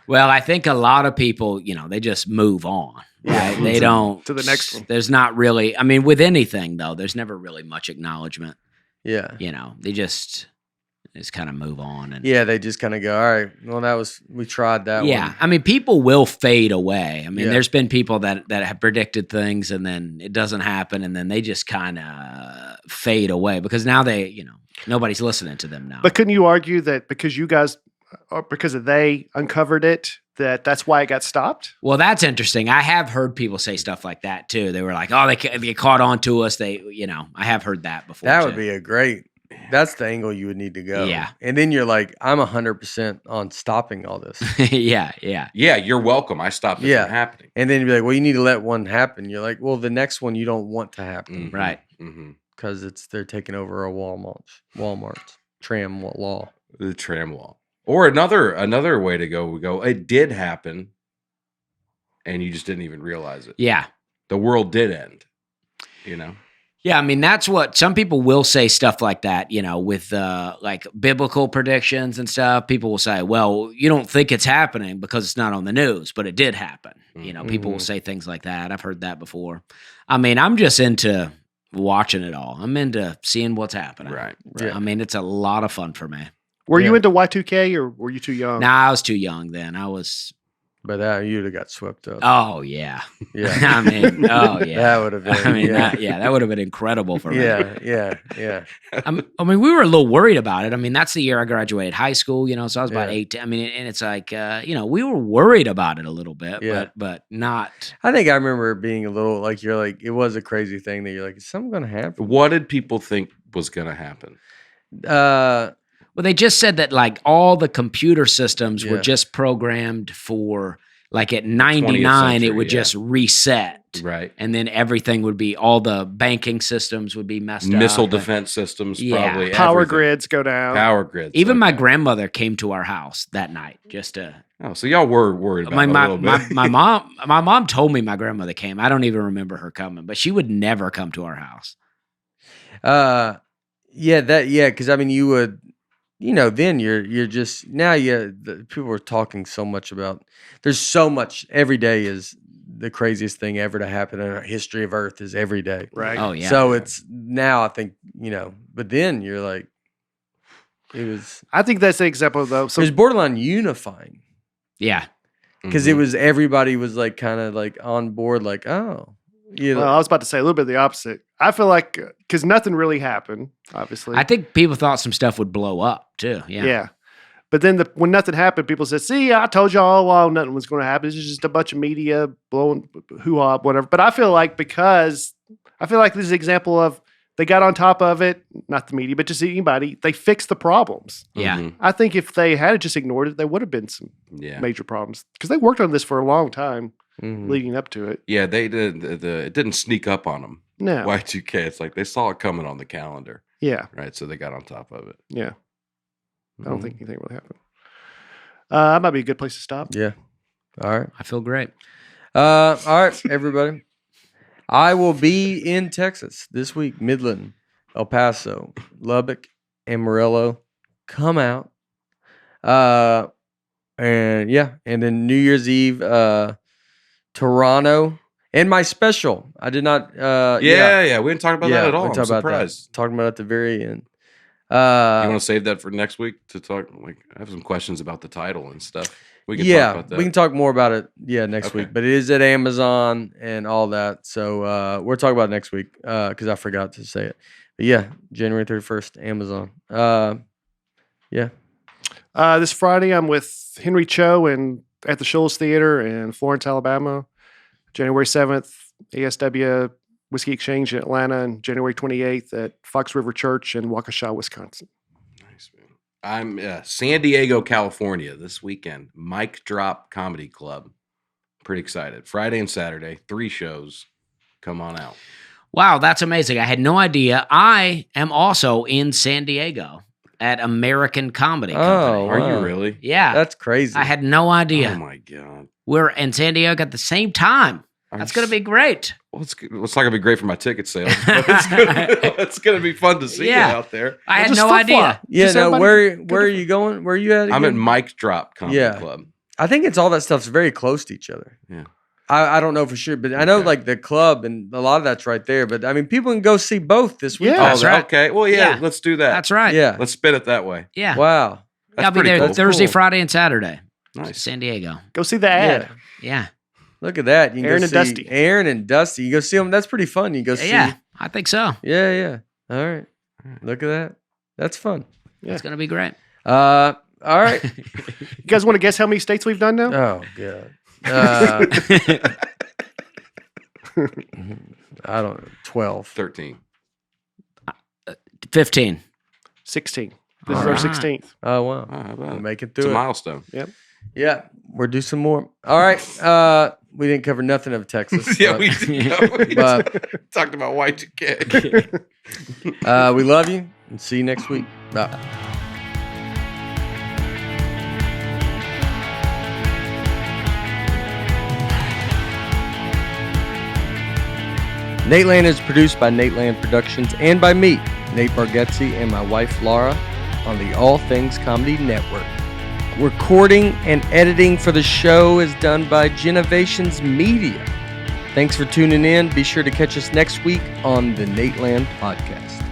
Well, I think a lot of people, they just move on. Right? They don't to the next one. There's not really. I mean, with anything though, there's never really much acknowledgement. Yeah. They just kind of move on. And Yeah, they just kind of go, all right, well, we tried that yeah, one. I mean, people will fade away. I mean, Yeah. there's been people that have predicted things and then it doesn't happen, and then they just kind of fade away because now nobody's listening to them now. But couldn't you argue that because you guys, or because they uncovered it, that's why it got stopped? Well, that's interesting. I have heard people say stuff like that too. They were like, "Oh, they caught on to us." I have heard that before. That too. would be that's the angle you would need to go. Yeah. And then you're like, I'm 100% on stopping all this. yeah. Yeah, you're welcome. I stopped it Yeah. from happening. And then you'd be like, well, you need to let one happen. You're like, well, the next one you don't want to happen Mhm. Right. Mhm. because they're taking over a Walmart's tram law. The tram wall. Or another way to go, we go, it did happen, and you just didn't even realize it. Yeah. The world did end, Yeah, I mean, that's what some people will say stuff like that, with like biblical predictions and stuff. People will say, well, you don't think it's happening because it's not on the news, but it did happen. People will say things like that. I've heard that before. I mean, I'm just into watching it all. I'm into seeing what's happening. Right. Yeah. I mean, it's a lot of fun for me. Were you Yeah. into Y2K or were you too young? Nah, I was too young then. I was, But you'd have got swept up. oh, yeah. Yeah. I mean, oh, yeah. That would have been. I mean, yeah. that would have been incredible for me. Yeah. I mean, we were a little worried about it. I mean, that's the year I graduated high school, so I was about Yeah. 18. I mean, and it's like, we were worried about it a little bit, Yeah. but not. I think I remember being a little like, you're like, it was a crazy thing that you're like, is something going to happen? What did people think was going to happen? Well, they just said that like all the computer systems were Yeah. just programmed for like at 99, it century, would yeah. just reset. Right. And then everything would be, all the banking systems would be messed up. Missile and- defense systems, Yeah. probably. Power everything. grids go down. Power grids. Even my okay. grandmother came to our house that night just to. Oh, so y'all were worried about My, it a my, little my, bit. my mom told me my grandmother came. I don't even remember her coming, but she would never come to our house. Because I mean, you would, then you're just now. People are talking so much about. There's so much. Every day is the craziest thing ever to happen in our history of Earth. Is every day. Right. Oh yeah. So it's now. I think But then you're like, it was. I think that's the example though. It So was borderline unifying yeah. because it was everybody was like kind of like on board. Like, oh, well, I was about to say a little bit of the opposite. I feel like because nothing really happened, obviously. I think people thought some stuff would blow up too. Yeah. Yeah. But then when nothing happened, people said, see, I told you all along nothing was going to happen. It's just a bunch of media blowing hoo-ha, whatever. But I feel like this is an example of they got on top of it, not the media, but just anybody. They fixed the problems. Yeah. Mhm. I think if they had just ignored it, there would have been some Yeah. major problems. Because they worked on this for a long time Mhm. leading up to it. Yeah, they did. It didn't sneak up on them No. Y2K. It's like they saw it coming on the calendar, Yeah. right? So they got on top of it. Yeah. I don't Mhm. think anything will happen. That might be a good place to stop. Yeah. All right. I feel great. All right, everybody. I will be in Texas this week. Midland, El Paso, Lubbock, Amarillo. Come out. And then New Year's Eve, Toronto, and my special. I did not. Yeah. We didn't talk about that at all. we I'm talked about surprised. that. Talking about it at the very end. You want to save that for next week to talk? Like, I have some questions about the title and stuff. We can talk about that. we can talk more about it. Next Okay. week. But it is at Amazon and all that. So we'll talk about it next week because I forgot to say it. But yeah, January 31st, Amazon. This Friday, I'm with Henry Cho at the Shoals Theater in Florence, Alabama. January 7th, ASW Whiskey Exchange in Atlanta, and January 28th at Fox River Church in Waukesha, Wisconsin. Nice, man. I'm San Diego, California this weekend. Mic Drop Comedy Club. Pretty excited. Friday and Saturday, 3 shows. Come on out. Wow, that's amazing. I had no idea. I am also in San Diego at American Comedy Company. Are wow. you really? Yeah. That's crazy. I had no idea. Oh my god. We're in San Diego at the same time. That's going to be great. Well, it's not going to be great for my ticket sales, but it's going to be fun to see you Yeah. out there. I had just no flip-flop. idea. Yeah, Just no, everybody where are you going? Where are you at again? I'm at Mic Drop Comedy Yeah. Club. I think it's all that stuff's very close to each other. Yeah. I don't know for sure, but I know Okay. like the club and a lot of that's right there. But I mean, people can go see both this week. Yeah. That's right. Okay. Well, yeah, Yeah. let's do that. That's right. Yeah. Let's spin it that way. Yeah. Wow. That's I'll be pretty there cool. That's Thursday, cool. Friday, and Saturday. Nice. San Diego. Go see the ad. Yeah. Yeah. Look at that. You can Aaron go and see Dusty. Aaron and Dusty. You go see them. That's pretty fun. You go see. Yeah. I think so. Yeah. All right. Look at that. That's fun. Yeah. It's going to be great. All right. You guys want to guess how many states we've done now? Oh god. I don't know. 12. 13. 15. 16. This is All our right. 16th. Oh wow. Oh, how about We're it? making It's a through it. milestone. Yeah. We'll do some more. All right. We didn't cover nothing of Texas. Yeah, but, we did. but Talked about Y2K. we love you and see you next week. Bye. Nateland is produced by Nateland Productions and by me, Nate Bargatze, and my wife Laura on the All Things Comedy Network. Recording and editing for the show is done by Genovations Media. Thanks for tuning in. Be sure to catch us next week on the Nateland Podcast.